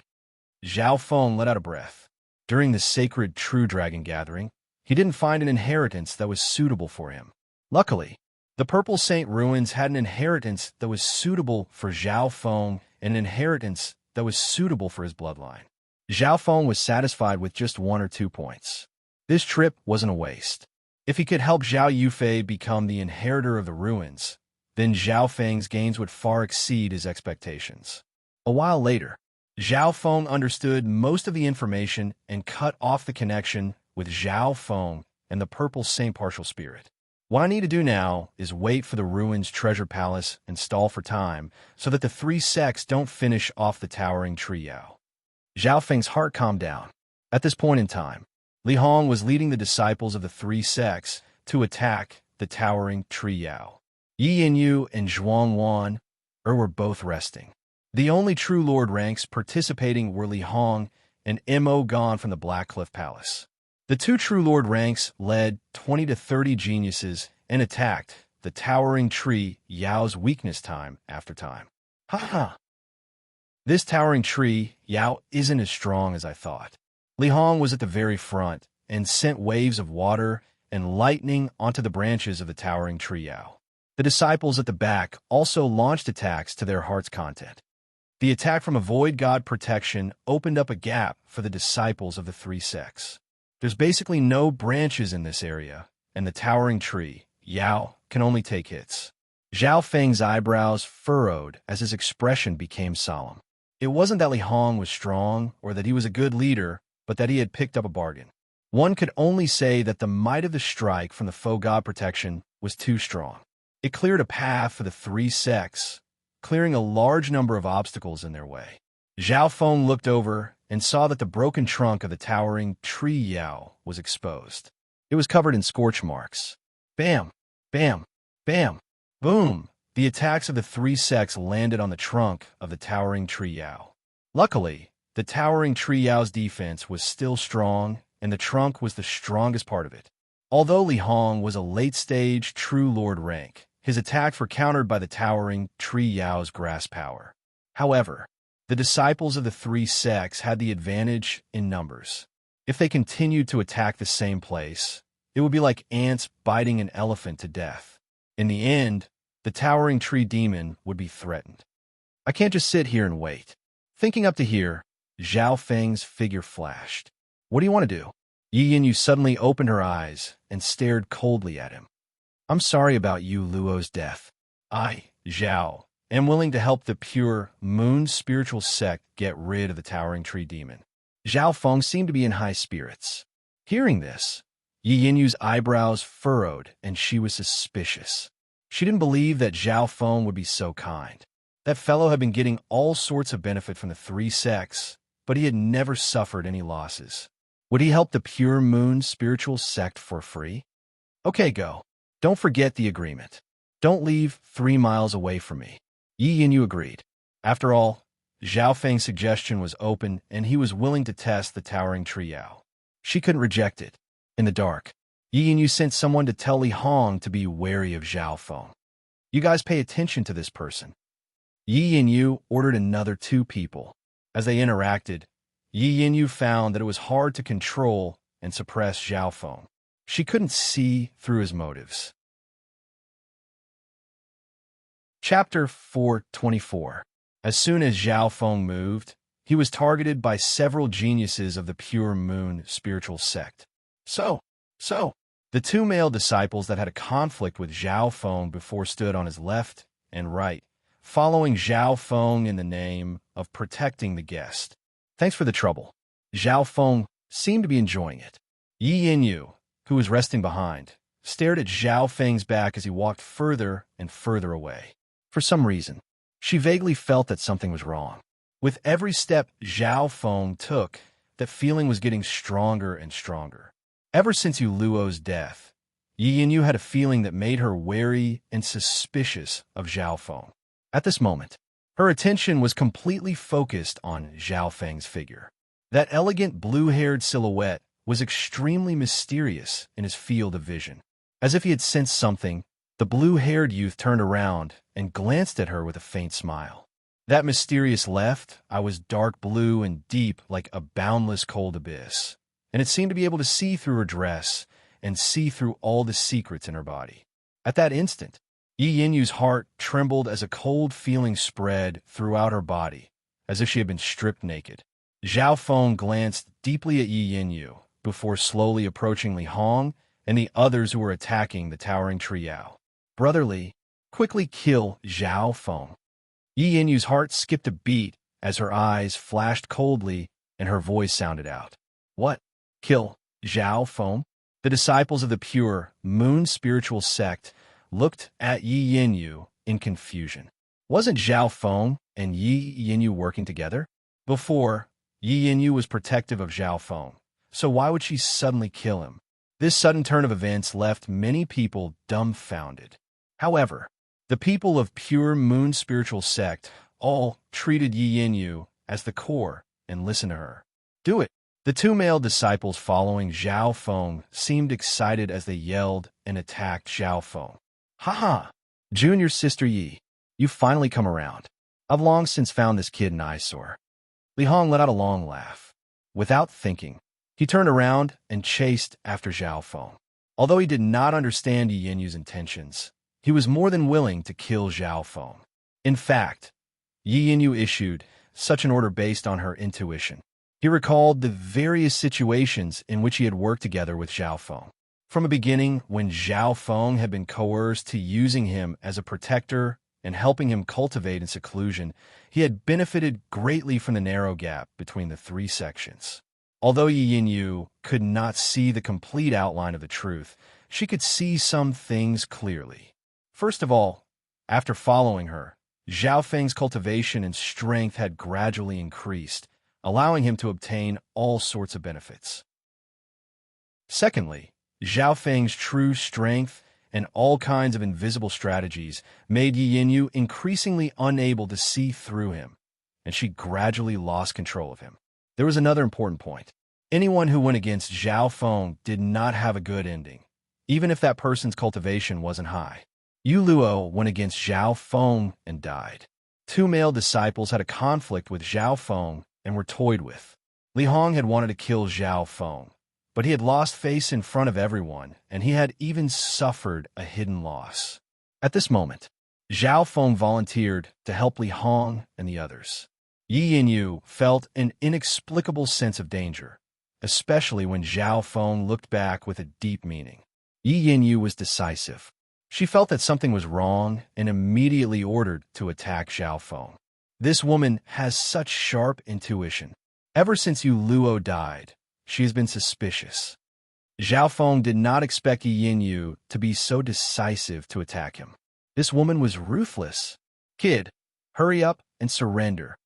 Zhao Feng let out a breath. During the sacred True Dragon gathering, he didn't find an inheritance that was suitable for him. Luckily, the Purple Saint Ruins had an inheritance that was suitable for Zhao Feng and an inheritance that was suitable for his bloodline. Zhao Feng was satisfied with just 1 or 2 points. This trip wasn't a waste. If he could help Zhao Yufei become the inheritor of the ruins, then Zhao Feng's gains would far exceed his expectations. A while later, Zhao Feng understood most of the information and cut off the connection with Zhao Feng and the Purple Saint Partial Spirit. What I need to do now is wait for the ruins treasure palace and stall for time so that the 3 sects don't finish off the towering trio. Zhao Feng's heart calmed down. At this point in time, Li Hong was leading the disciples of the 3 sects to attack the towering trio. Yi Yanyu and Zhuang Wan were both resting. The only true lord ranks participating were Li Hong and Mo Gan from the Black Cliff Palace. The 2 true lord ranks led 20 to 30 geniuses and attacked the towering tree Yao's weakness time after time. Ha! This towering tree, Yao, isn't as strong as I thought. Li Hong was at the very front and sent waves of water and lightning onto the branches of the towering tree Yao. The disciples at the back also launched attacks to their heart's content. The attack from a void god protection opened up a gap for the disciples of the 3 sects. There's basically no branches in this area, and the towering tree, Yao, can only take hits. Zhao Feng's eyebrows furrowed as his expression became solemn. It wasn't that Li Hong was strong or that he was a good leader, but that he had picked up a bargain. One could only say that the might of the strike from the faux god protection was too strong. It cleared a path for the 3 sects, clearing a large number of obstacles in their way. Zhao Feng looked over and saw that the broken trunk of the towering tree Yao was exposed. It was covered in scorch marks. Bam! Bam! Bam! Boom! The attacks of the 3 sects landed on the trunk of the towering tree Yao. Luckily, the towering tree Yao's defense was still strong, and the trunk was the strongest part of it. Although Li Hong was a late-stage true lord rank, his attacks were countered by the towering tree Yao's grass power. However, the disciples of the 3 sects had the advantage in numbers. If they continued to attack the same place, it would be like ants biting an elephant to death. In the end, the towering tree demon would be threatened. I can't just sit here and wait. Thinking up to here, Zhao Feng's figure flashed. What do you want to do? Yi Yanyu suddenly opened her eyes and stared coldly at him. I'm sorry about Yu Luo's death. I, Zhao, am willing to help the pure moon spiritual sect get rid of the towering tree demon. Zhao Feng seemed to be in high spirits. Hearing this, Yi Yanyu's eyebrows furrowed and she was suspicious. She didn't believe that Zhao Feng would be so kind. That fellow had been getting all sorts of benefit from the 3 sects, but he had never suffered any losses. Would he help the pure moon spiritual sect for free? Okay, go. Don't forget the agreement. Don't leave 3 miles away from me. Yi Yanyu agreed. After all, Zhao Feng's suggestion was open and he was willing to test the towering tree Yao. She couldn't reject it. In the dark, Yi Yanyu sent someone to tell Li Hong to be wary of Zhao Feng. You guys pay attention to this person. Yi Yanyu ordered another 2 people. As they interacted, Yi Yanyu found that it was hard to control and suppress Zhao Feng. She couldn't see through his motives. Chapter 424. As soon as Zhao Feng moved, he was targeted by several geniuses of the Pure Moon spiritual sect. So, the 2 male disciples that had a conflict with Zhao Feng before stood on his left and right, following Zhao Feng in the name of protecting the guest. Thanks for the trouble. Zhao Feng seemed to be enjoying it. Yi Yanyu, who was resting behind, stared at Zhao Feng's back as he walked further and further away. For some reason, she vaguely felt that something was wrong. With every step Zhao Feng took, that feeling was getting stronger and stronger. Ever since Yu Luo's death, Yi Yanyu had a feeling that made her wary and suspicious of Zhao Feng. At this moment, her attention was completely focused on Zhao Feng's figure. That elegant blue-haired silhouette was extremely mysterious in his field of vision. As if he had sensed something, the blue-haired youth turned around and glanced at her with a faint smile. That mysterious left, I was dark blue and deep like a boundless cold abyss, and it seemed to be able to see through her dress and see through all the secrets in her body. At that instant, Yi Yinyu's heart trembled as a cold feeling spread throughout her body, as if she had been stripped naked. Zhao Feng glanced deeply at Yi Yinyu before slowly approaching Li Hong and the others who were attacking the towering trio. Brotherly, quickly kill Zhao Feng. Yi Yinyu's heart skipped a beat as her eyes flashed coldly and her voice sounded out. What? Kill Zhao Feng? The disciples of the pure moon spiritual sect looked at Yi Yinyu in confusion. Wasn't Zhao Feng and Yi Yinyu working together? Before, Yi Yinyu was protective of Zhao Feng, so why would she suddenly kill him? This sudden turn of events left many people dumbfounded. However, the people of pure moon spiritual sect all treated Yi Yinyu as the core and listened to her. Do it. The two male disciples following Zhao Feng seemed excited as they yelled and attacked Zhao Feng. Ha! Junior sister Yi, you finally come around. I've long since found this kid an eyesore. Li Hong let out a long laugh. Without thinking, he turned around and chased after Zhao Feng. Although he did not understand Yi Yinyu's intentions, he was more than willing to kill Zhao Feng. In fact, Yi Yinyu issued such an order based on her intuition. He recalled the various situations in which he had worked together with Zhao Feng. From a beginning, when Zhao Feng had been coerced to using him as a protector and helping him cultivate in seclusion, he had benefited greatly from the narrow gap between the three sections. Although Yi Yinyu could not see the complete outline of the truth, she could see some things clearly. First of all, after following her, Zhao Feng's cultivation and strength had gradually increased, allowing him to obtain all sorts of benefits. Secondly, Zhao Feng's true strength and all kinds of invisible strategies made Yi Yinyu increasingly unable to see through him, and she gradually lost control of him. There was another important point. Anyone who went against Zhao Feng did not have a good ending, even if that person's cultivation wasn't high. Yu Luo went against Zhao Feng and died. Two male disciples had a conflict with Zhao Feng and were toyed with. Li Hong had wanted to kill Zhao Feng, but he had lost face in front of everyone, and he had even suffered a hidden loss. At this moment, Zhao Feng volunteered to help Li Hong and the others. Yi Yinyu felt an inexplicable sense of danger, especially when Zhao Feng looked back with a deep meaning. Yi Yinyu was decisive. She felt that something was wrong and immediately ordered to attack Zhao Feng. This woman has such sharp intuition. Ever since Yu Luo died, she has been suspicious. Zhao Feng did not expect Yi Yinyu to be so decisive to attack him. This woman was ruthless. Kid, hurry up and surrender.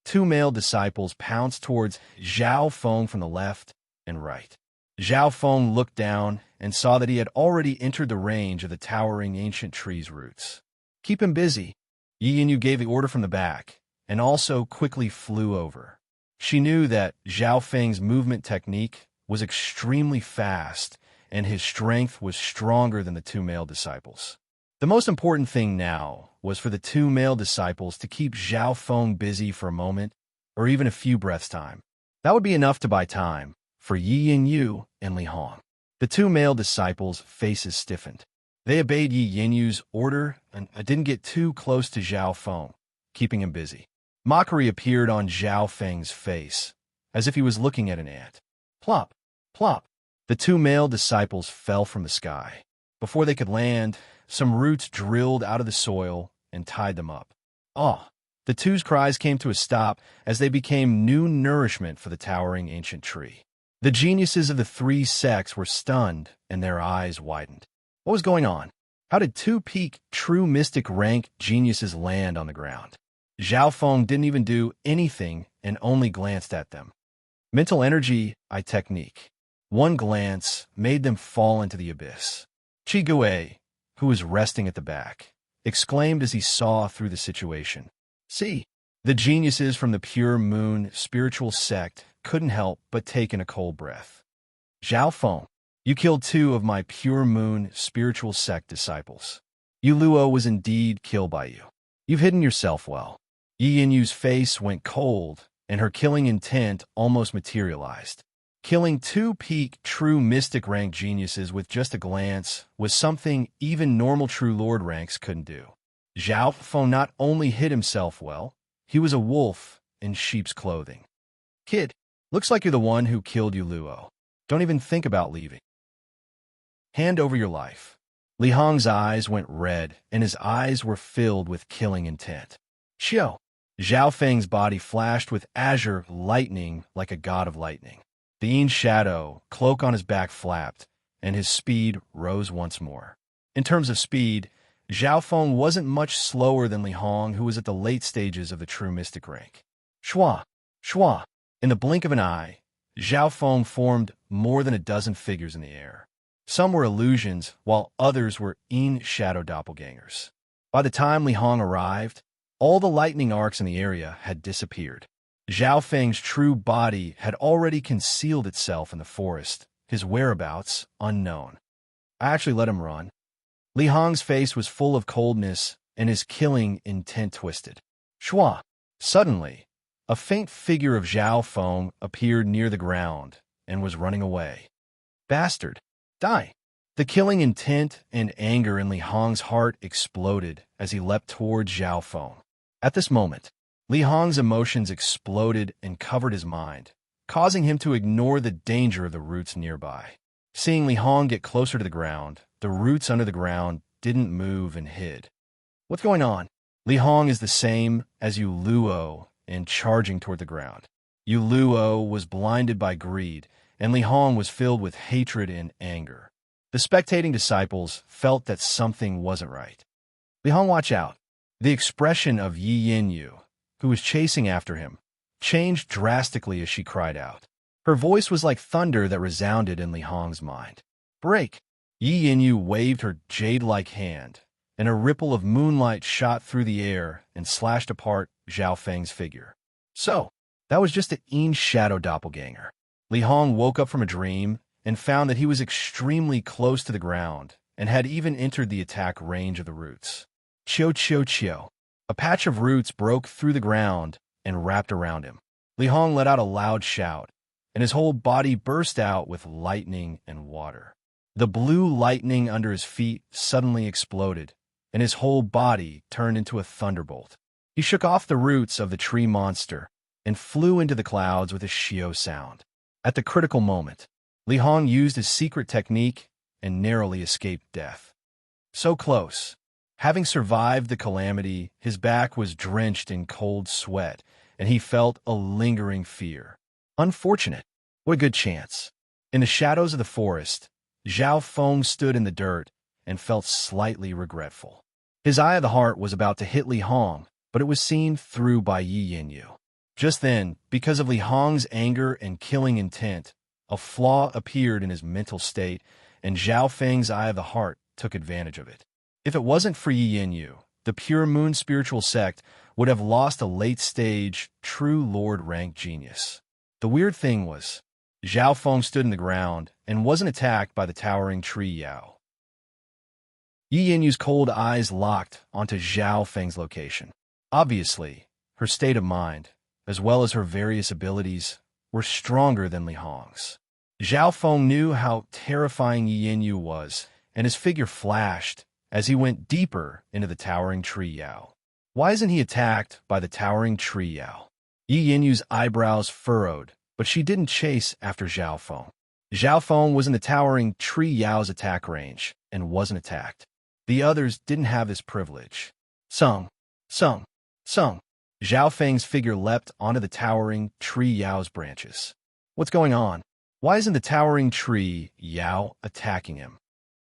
Two male disciples pounced towards Zhao Feng from the left and right. Zhao Feng looked down and saw that he had already entered the range of the towering ancient tree's roots. Keep him busy. Yi Yinyu gave the order from the back, and also quickly flew over. She knew that Zhao Feng's movement technique was extremely fast, and his strength was stronger than the two male disciples. The most important thing now was for the two male disciples to keep Zhao Feng busy for a moment, or even a few breaths' time. That would be enough to buy time for Yi Yinyu and Li Hong. The two male disciples' faces stiffened. They obeyed Yi Yinyu's order and didn't get too close to Zhao Feng, keeping him busy. Mockery appeared on Zhao Feng's face, as if he was looking at an ant. Plop, plop. The two male disciples fell from the sky. Before they could land, some roots drilled out of the soil and tied them up. Ah! The two's cries came to a stop as they became new nourishment for the towering ancient tree. The geniuses of the three sects were stunned and their eyes widened. What was going on? How did two peak, true mystic rank geniuses land on the ground? Zhao Feng didn't even do anything and only glanced at them. Mental energy, I technique. One glance made them fall into the abyss. Qi Gui, who was resting at the back, exclaimed as he saw through the situation. See, the geniuses from the pure moon spiritual sect couldn't help but take in a cold breath. Zhao Feng, you killed two of my pure moon spiritual sect disciples. Yu Luo was indeed killed by you. You've hidden yourself well. Yi Yinyu's face went cold, and her killing intent almost materialized. Killing two peak true mystic rank geniuses with just a glance was something even normal true lord ranks couldn't do. Zhao Feng not only hid himself well, he was a wolf in sheep's clothing. Kid, looks like you're the one who killed Yu Luo. Don't even think about leaving. Hand over your life. Li Hong's eyes went red, and his eyes were filled with killing intent. Xiao. Zhao Feng's body flashed with azure lightning like a god of lightning. The Yin shadow cloak on his back flapped, and his speed rose once more. In terms of speed, Zhao Feng wasn't much slower than Li Hong, who was at the late stages of the true mystic rank. Shua! Shua! In the blink of an eye, Zhao Feng formed more than a dozen figures in the air. Some were illusions, while others were Yin shadow doppelgangers. By the time Li Hong arrived, all the lightning arcs in the area had disappeared. Zhao Feng's true body had already concealed itself in the forest, his whereabouts unknown. I actually let him run. Li Hong's face was full of coldness, and his killing intent twisted. Shua! Suddenly, a faint figure of Zhao Feng appeared near the ground and was running away. Bastard! Die! The killing intent and anger in Li Hong's heart exploded as he leapt towards Zhao Feng. At this moment, Li Hong's emotions exploded and covered his mind, causing him to ignore the danger of the roots nearby. Seeing Li Hong get closer to the ground, the roots under the ground didn't move and hid. What's going on? Li Hong is the same as Yu Luo and charging toward the ground. Yu Luo was blinded by greed, and Li Hong was filled with hatred and anger. The spectating disciples felt that something wasn't right. Li Hong, watch out. The expression of Yi Yinyu, who was chasing after him, changed drastically as she cried out. Her voice was like thunder that resounded in Li Hong's mind. Break! Yi Yinyu waved her jade-like hand, and a ripple of moonlight shot through the air and slashed apart Zhao Feng's figure. So, that was just an Yin shadow doppelganger. Li Hong woke up from a dream and found that he was extremely close to the ground and had even entered the attack range of the roots. Chio chio chio. A patch of roots broke through the ground and wrapped around him. Li Hong let out a loud shout, and his whole body burst out with lightning and water. The blue lightning under his feet suddenly exploded, and his whole body turned into a thunderbolt. He shook off the roots of the tree monster and flew into the clouds with a shio sound. At the critical moment, Li Hong used his secret technique and narrowly escaped death. So close. Having survived the calamity, his back was drenched in cold sweat, and he felt a lingering fear. Unfortunate. What a good chance. In the shadows of the forest, Zhao Feng stood in the dirt and felt slightly regretful. His eye of the heart was about to hit Li Hong, but it was seen through by Yi Yinyu. Just then, because of Li Hong's anger and killing intent, a flaw appeared in his mental state, and Zhao Feng's eye of the heart took advantage of it. If it wasn't for Yi Yinyu, the pure moon spiritual sect would have lost a late-stage, true lord rank genius. The weird thing was, Zhao Feng stood in the ground and wasn't attacked by the towering tree Yao. Yi Yinyu's cold eyes locked onto Zhao Feng's location. Obviously, her state of mind, as well as her various abilities, were stronger than Li Hong's. Zhao Feng knew how terrifying Yi Yinyu was, and his figure flashed as he went deeper into the towering tree Yao. Why isn't he attacked by the towering tree Yao? Yi Yinyu's eyebrows furrowed, but she didn't chase after Zhao Feng. Zhao Feng was in the towering tree Yao's attack range and wasn't attacked. The others didn't have this privilege. Sung. Zhao Feng's figure leapt onto the towering tree Yao's branches. What's going on? Why isn't the towering tree Yao attacking him?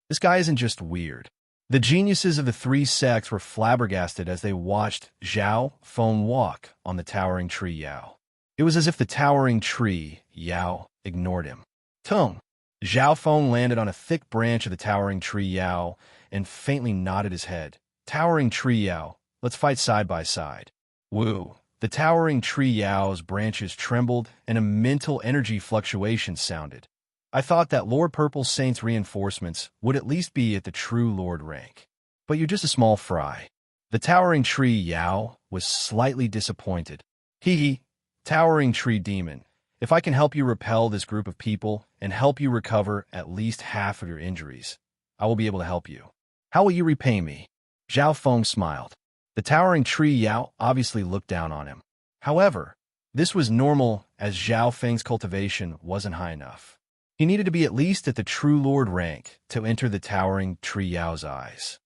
This guy isn't just weird. The geniuses of the three sects were flabbergasted as they watched Zhao Feng walk on the towering tree Yao. It was as if the towering tree Yao ignored him. Tung! Zhao Feng landed on a thick branch of the towering tree Yao and faintly nodded his head. Towering tree Yao, let's fight side by side. Woo! The towering tree Yao's branches trembled and a mental energy fluctuation sounded. I thought that Lord Purple Saint's reinforcements would at least be at the true Lord rank. But you're just a small fry. The towering tree Yao was slightly disappointed. Hee, towering tree demon. If I can help you repel this group of people and help you recover at least half of your injuries, I will be able to help you. How will you repay me? Zhao Feng smiled. The towering tree Yao obviously looked down on him. However, this was normal as Zhao Feng's cultivation wasn't high enough. He needed to be at least at the true lord rank to enter the towering tree Yao's eyes.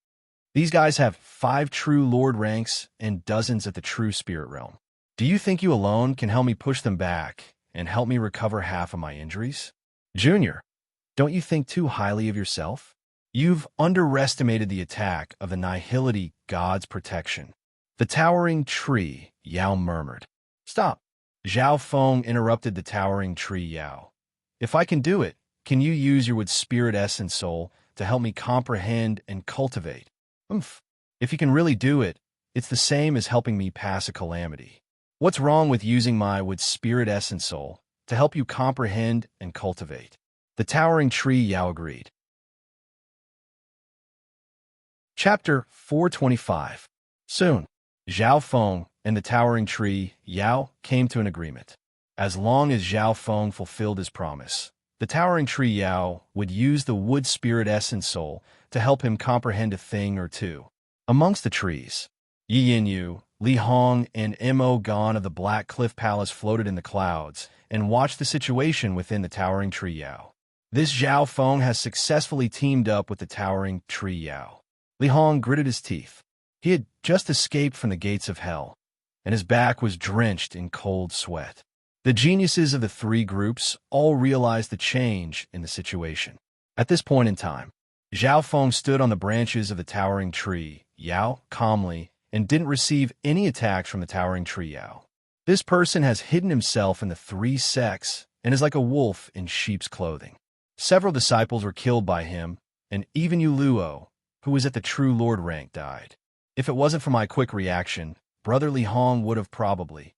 These guys have 5 true lord ranks and dozens at the true spirit realm. Do you think you alone can help me push them back and help me recover half of my injuries? Junior, don't you think too highly of yourself? You've underestimated the attack of the Nihility God's protection. The towering tree, Yao murmured. Stop. Zhao Feng interrupted the towering tree Yao. If I can do it, can you use your wood spirit essence soul to help me comprehend and cultivate? If you can really do it, it's the same as helping me pass a calamity. What's wrong with using my wood spirit essence soul to help you comprehend and cultivate? The towering tree Yao agreed. Chapter 425. Soon, Zhao Feng and the towering tree Yao came to an agreement. As long as Zhao Feng fulfilled his promise, the towering tree Yao would use the wood spirit essence soul to help him comprehend a thing or two. Amongst the trees, Yi Yinyu, Li Hong, and Mo Gan of the Black Cliff Palace floated in the clouds and watched the situation within the towering tree Yao. This Zhao Feng has successfully teamed up with the towering tree Yao. Li Hong gritted his teeth. He had just escaped from the gates of hell, and his back was drenched in cold sweat. The geniuses of the 3 groups all realized the change in the situation. At this point in time, Zhao Feng stood on the branches of the towering tree Yao calmly and didn't receive any attacks from the towering tree Yao. This person has hidden himself in the 3 sects and is like a wolf in sheep's clothing. Several disciples were killed by him, and even Yu Luo, who was at the true lord rank, died. If it wasn't for my quick reaction, Brother Li Hong would have probably.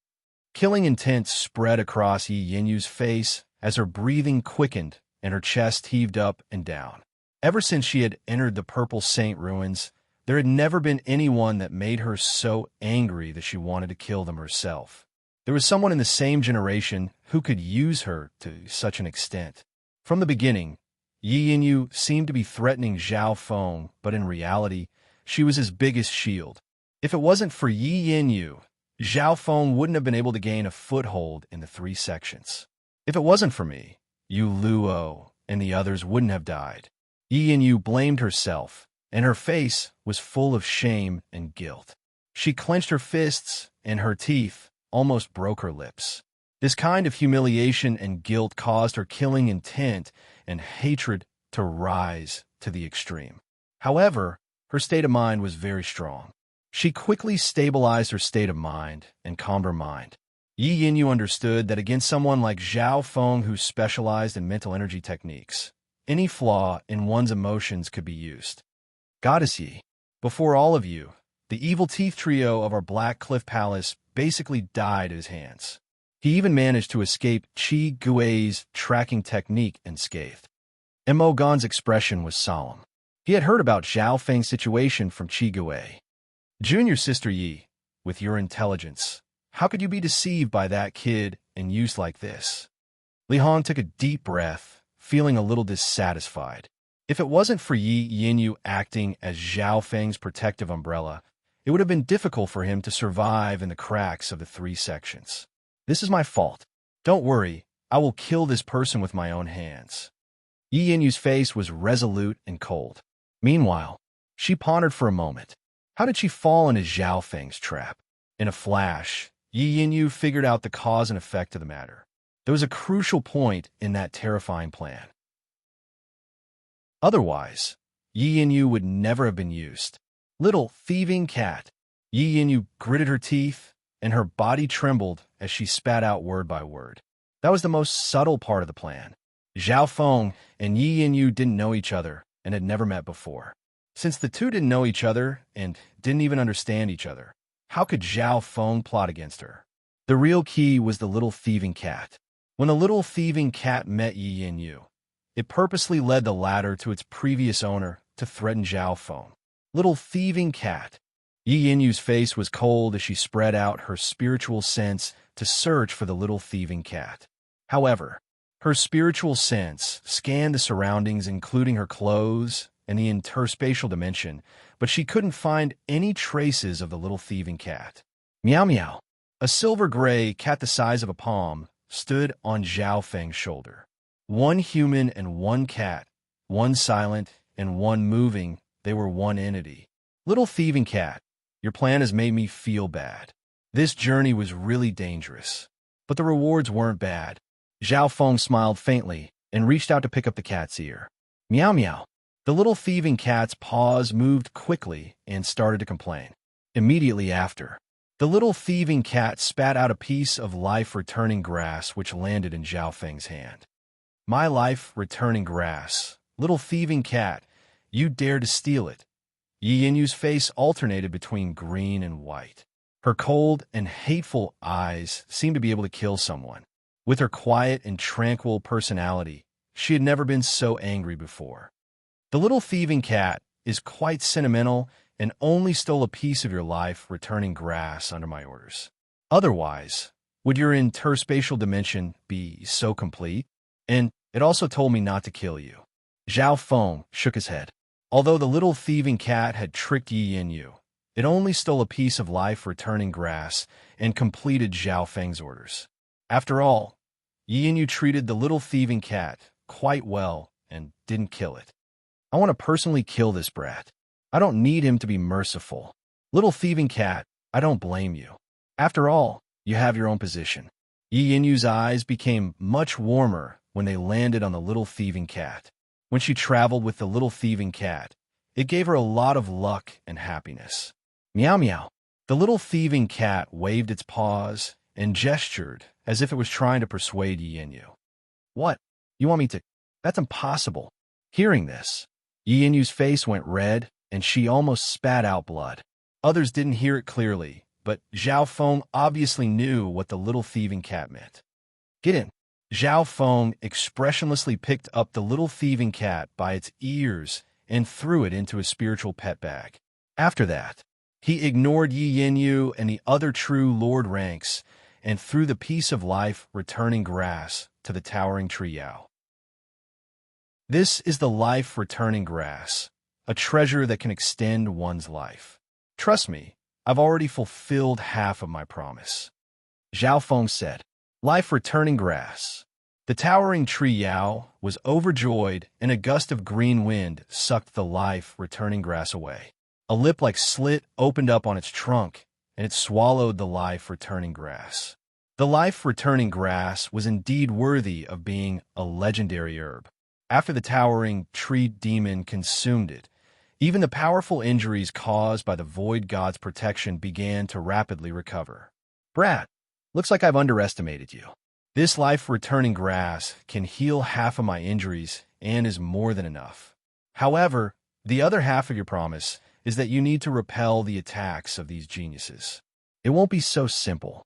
Killing intent spread across Yi Yinyu's face as her breathing quickened and her chest heaved up and down. Ever since she had entered the Purple Saint ruins, there had never been anyone that made her so angry that she wanted to kill them herself. There was someone in the same generation who could use her to such an extent. From the beginning, Yi Yinyu seemed to be threatening Zhao Feng, but in reality, she was his biggest shield. If it wasn't for Yi Yinyu, Zhao Feng wouldn't have been able to gain a foothold in the 3 sections. If it wasn't for me, Yu Luo and the others wouldn't have died. Yi Yinyu blamed herself, and her face was full of shame and guilt. She clenched her fists, and her teeth almost broke her lips. This kind of humiliation and guilt caused her killing intent and hatred to rise to the extreme. However, her state of mind was very strong. She quickly stabilized her state of mind and calmed her mind. Yi Yinyu understood that against someone like Zhao Feng who specialized in mental energy techniques, any flaw in one's emotions could be used. Goddess Yi, before all of you, the evil teeth trio of our Black Cliff Palace basically died at his hands. He even managed to escape Qi Gui's tracking technique unscathed. Mo Gan's expression was solemn. He had heard about Zhao Feng's situation from Qi Gui. Junior Sister Yi, with your intelligence, how could you be deceived by that kid and used like this? Li Hong took a deep breath, feeling a little dissatisfied. If it wasn't for Yi Yinyu acting as Zhao Feng's protective umbrella, it would have been difficult for him to survive in the cracks of the 3 sections. This is my fault. Don't worry, I will kill this person with my own hands. Yi Yinyu's face was resolute and cold. Meanwhile, she pondered for a moment. How did she fall into Zhao Feng's trap? In a flash, Yi Yinyu figured out the cause and effect of the matter. There was a crucial point in that terrifying plan. Otherwise, Yi Yinyu would never have been used. Little thieving cat. Yi Yinyu gritted her teeth, and her body trembled as she spat out word by word. That was the most subtle part of the plan. Zhao Feng and Yi Yinyu didn't know each other and had never met before. Since the two didn't know each other and didn't even understand each other, how could Zhao Feng plot against her? The real key was the little thieving cat. When the little thieving cat met Yi Yinyu, it purposely led the latter to its previous owner to threaten Zhao Feng. Little thieving cat. Yi Yinyu's face was cold as she spread out her spiritual sense to search for the little thieving cat. However, her spiritual sense scanned the surroundings, including her clothes and the interspatial dimension, but she couldn't find any traces of the little thieving cat. Meow meow. A silver-gray cat the size of a palm stood on Zhao Feng's shoulder. One human and one cat, one silent and one moving, they were one entity. Little thieving cat, your plan has made me feel bad. This journey was really dangerous, but the rewards weren't bad. Zhao Feng smiled faintly and reached out to pick up the cat's ear. Meow meow. The little thieving cat's paws moved quickly and started to complain. Immediately after, the little thieving cat spat out a piece of life-returning grass which landed in Zhao Feng's hand. My life-returning grass. Little thieving cat, you dare to steal it. Yi Yinyu's face alternated between green and white. Her cold and hateful eyes seemed to be able to kill someone. With her quiet and tranquil personality, she had never been so angry before. The little thieving cat is quite sentimental and only stole a piece of your life returning grass under my orders. Otherwise, would your interspatial dimension be so complete? And it also told me not to kill you. Zhao Feng shook his head. Although the little thieving cat had tricked Yi Yinyu, it only stole a piece of life returning grass and completed Zhao Feng's orders. After all, Yi Yinyu treated the little thieving cat quite well and didn't kill it. I want to personally kill this brat. I don't need him to be merciful. Little thieving cat, I don't blame you. After all, you have your own position. Yi Yinyu's eyes became much warmer when they landed on the little thieving cat. When she traveled with the little thieving cat, it gave her a lot of luck and happiness. Meow meow. The little thieving cat waved its paws and gestured as if it was trying to persuade Yi Yinyu. What? You want me to? That's impossible. Hearing this, Yi Yinyu's face went red and she almost spat out blood. Others didn't hear it clearly, but Zhao Feng obviously knew what the little thieving cat meant. Get in. Zhao Feng expressionlessly picked up the little thieving cat by its ears and threw it into his spiritual pet bag. After that, he ignored Yi Yinyu and the other true lord ranks and threw the piece of life returning grass to the towering tree Yao. This is the life returning grass, a treasure that can extend one's life. Trust me, I've already fulfilled half of my promise. Zhao Feng said, life returning grass. The towering tree Yao was overjoyed and a gust of green wind sucked the life returning grass away. A lip-like slit opened up on its trunk and it swallowed the life returning grass. The life returning grass was indeed worthy of being a legendary herb. After the towering tree demon consumed it, even the powerful injuries caused by the void god's protection began to rapidly recover. Brat, looks like I've underestimated you. This life-returning grass can heal half of my injuries and is more than enough. However, the other half of your promise is that you need to repel the attacks of these geniuses. It won't be so simple.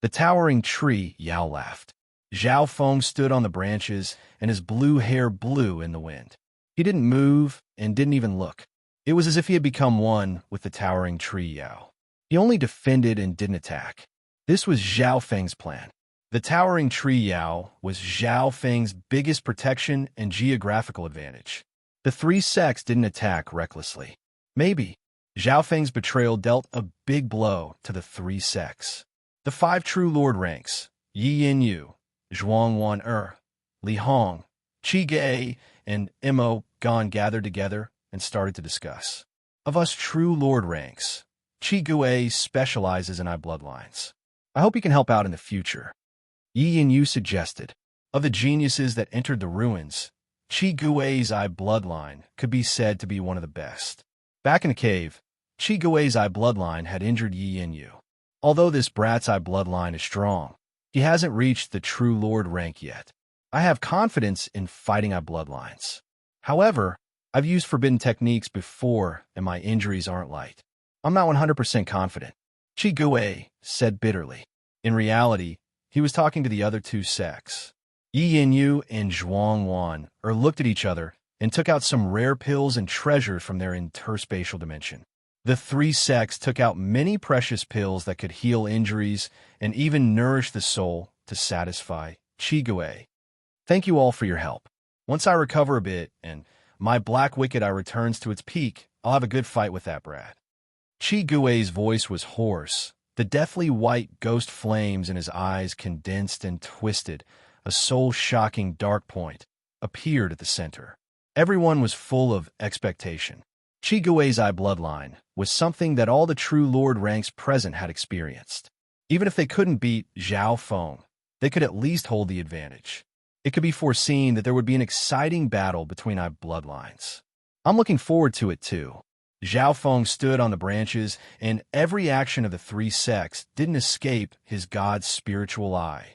The towering tree Yao laughed. Zhao Feng stood on the branches and his blue hair blew in the wind. He didn't move and didn't even look. It was as if he had become one with the towering tree Yao. He only defended and didn't attack. This was Zhao Feng's plan. The towering tree Yao was Zhao Feng's biggest protection and geographical advantage. The three sects didn't attack recklessly. Maybe Zhao Feng's betrayal dealt a big blow to the three sects. The five true lord ranks, Yi Yinyu, Zhuang Wan Li Hong, Qi Ge, and Mo Gan gathered together and started to discuss. Of us true lord ranks, Qi Gue specializes in eye bloodlines. I hope he can help out in the future. Yi Yinyu suggested. Of the geniuses that entered the ruins, Qi Gui's eye bloodline could be said to be one of the best. Back in the cave, Qi Gui's eye bloodline had injured Yi Yinyu. Although this brat's eye bloodline is strong, he hasn't reached the true lord rank yet. I have confidence in fighting eye bloodlines. However, I've used forbidden techniques before and my injuries aren't light. I'm not 100% confident. Qi Gue said bitterly. In reality, he was talking to the other two sects. Yi Yinyu and Zhuang Wan looked at each other and took out some rare pills and treasures from their interspatial dimension. The three sects took out many precious pills that could heal injuries and even nourish the soul to satisfy Qi Gui. Thank you all for your help. Once I recover a bit and my black wicked eye returns to its peak, I'll have a good fight with that brat. Qi Gui's voice was hoarse. The deathly white ghost flames in his eyes condensed and twisted. A soul-shocking dark point appeared at the center. Everyone was full of expectation. Qi Gui's eye bloodline was something that all the true Lord ranks present had experienced. Even if they couldn't beat Zhao Feng, they could at least hold the advantage. It could be foreseen that there would be an exciting battle between eye bloodlines. I'm looking forward to it too. Zhao Feng stood on the branches, and every action of the three sects didn't escape his god's spiritual eye.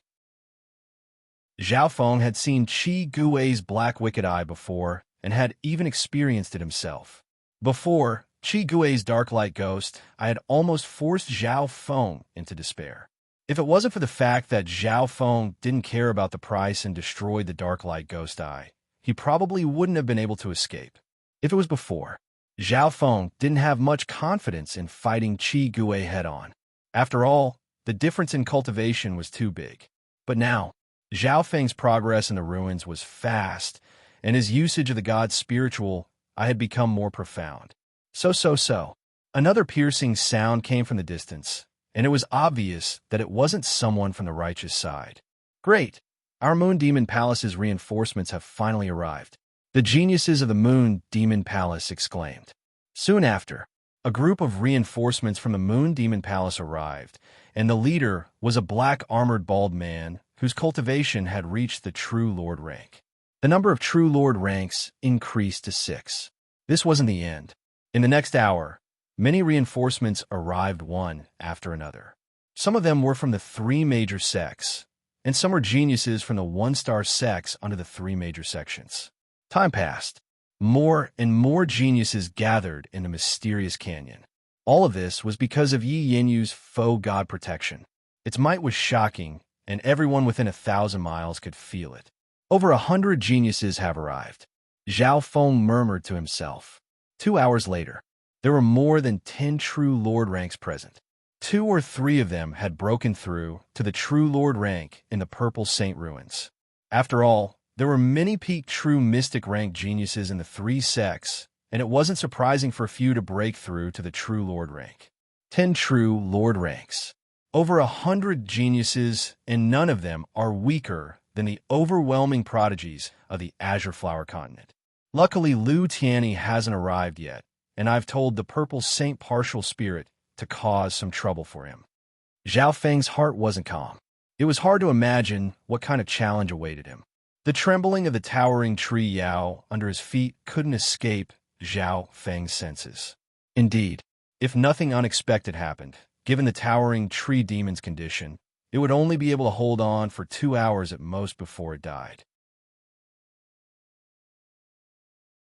Zhao Feng had seen Qi Gui's black wicked eye before and had even experienced it himself. Before Qi Gui's dark light ghost, I had almost forced Zhao Feng into despair. If it wasn't for the fact that Zhao Feng didn't care about the price and destroyed the dark light ghost eye, he probably wouldn't have been able to escape. If it was before, Zhao Feng didn't have much confidence in fighting Qi Gui head-on. After all, the difference in cultivation was too big. But now, Zhao Feng's progress in the ruins was fast, and his usage of the god's spiritual eye had become more profound. So. Another piercing sound came from the distance, and it was obvious that it wasn't someone from the righteous side. Great! Our Moon Demon Palace's reinforcements have finally arrived. The geniuses of the Moon Demon Palace exclaimed. Soon after, a group of reinforcements from the Moon Demon Palace arrived, and the leader was a black armored bald man whose cultivation had reached the True Lord rank. The number of True Lord ranks increased to 6. This wasn't the end. In the next hour, many reinforcements arrived one after another. Some of them were from the 3 major sects, and some were geniuses from the 1-star sects under the 3 major sections. Time passed. More and more geniuses gathered in the mysterious canyon. All of this was because of Yi Yinyu's faux god protection. Its might was shocking, and everyone within 1,000 miles could feel it. Over 100 geniuses have arrived. Zhao Feng murmured to himself. 2 hours later, there were more than 10 True Lord ranks present. 2 or 3 of them had broken through to the True Lord rank in the Purple Saint Ruins. After all, there were many peak True Mystic rank geniuses in the 3 sects, and it wasn't surprising for a few to break through to the True Lord rank. 10 True Lord ranks. Over 100 geniuses, and none of them are weaker than the overwhelming prodigies of the Azure Flower Continent. Luckily, Lu Tianyi hasn't arrived yet, and I've told the Purple Saint Partial Spirit to cause some trouble for him. Zhao Feng's heart wasn't calm. It was hard to imagine what kind of challenge awaited him. The trembling of the towering tree Yao under his feet couldn't escape Zhao Feng's senses. Indeed, if nothing unexpected happened, given the towering tree demon's condition, it would only be able to hold on for 2 hours at most before it died.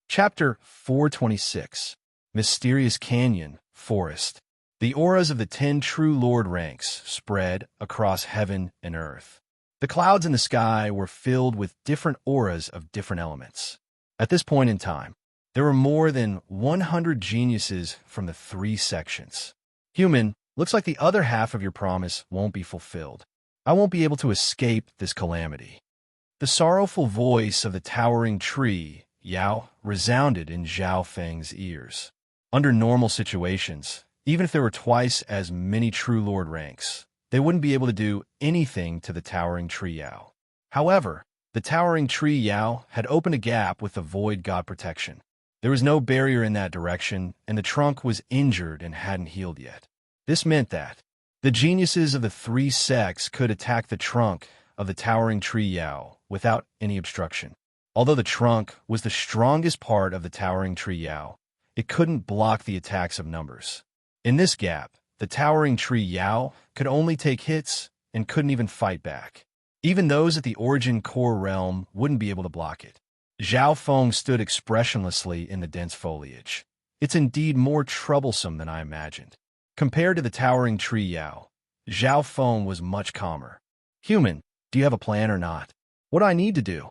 Chapter 426. Mysterious Canyon, Forest. The auras of the 10 True Lord ranks spread across heaven and earth. The clouds in the sky were filled with different auras of different elements. At this point in time, there were more than 100 geniuses from the 3 sections. Human, looks like the other half of your promise won't be fulfilled. I won't be able to escape this calamity. The sorrowful voice of the towering tree, Yao, resounded in Zhao Feng's ears. Under normal situations, even if there were twice as many True Lord ranks, they wouldn't be able to do anything to the towering tree Yao. However, the towering tree Yao had opened a gap with the void god protection. There was no barrier in that direction, and the trunk was injured and hadn't healed yet. This meant that the geniuses of the 3 sects could attack the trunk of the towering tree Yao without any obstruction. Although the trunk was the strongest part of the towering tree Yao, it couldn't block the attacks of numbers. In this gap, the towering tree Yao could only take hits and couldn't even fight back. Even those at the origin core realm wouldn't be able to block it. Zhao Feng stood expressionlessly in the dense foliage. It's indeed more troublesome than I imagined. Compared to the towering tree Yao, Zhao Feng was much calmer. Human, do you have a plan or not? What do I need to do?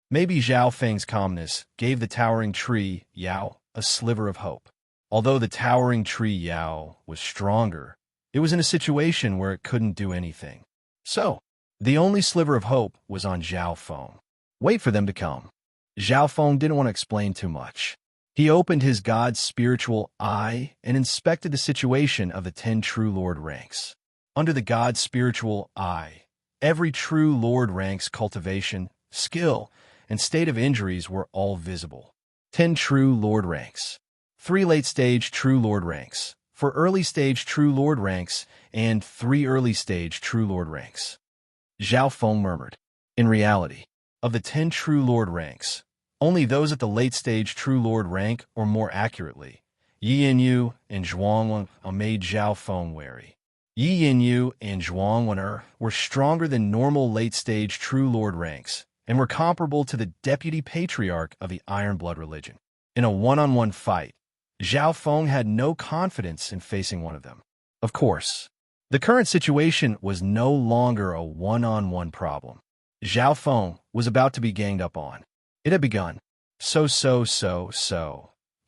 Maybe Zhao Feng's calmness gave the towering tree Yao a sliver of hope. Although the towering tree Yao was stronger, it was in a situation where it couldn't do anything. So, the only sliver of hope was on Zhao Feng. Wait for them to come. Zhao Feng didn't want to explain too much. He opened his god's spiritual eye and inspected the situation of the 10 true lord ranks. Under the god's spiritual eye, every true lord rank's cultivation, skill, and state of injuries were all visible. 10 true lord ranks. 3 late-stage true lord ranks, 4 early-stage true lord ranks, and 3 early-stage true lord ranks. Zhao Feng murmured. In reality, of the 10 true lord ranks, only those at the late-stage true lord rank, or more accurately, Yi Yinyu and Zhuang Wen made Zhao Feng wary. Yi Yinyu and Zhuang Wen were stronger than normal late-stage true lord ranks, and were comparable to the deputy patriarch of the Iron Blood religion. In a one-on-one fight, Zhao Feng had no confidence in facing one of them. Of course, the current situation was no longer a one-on-one problem. Zhao Feng was about to be ganged up on. It had begun. So.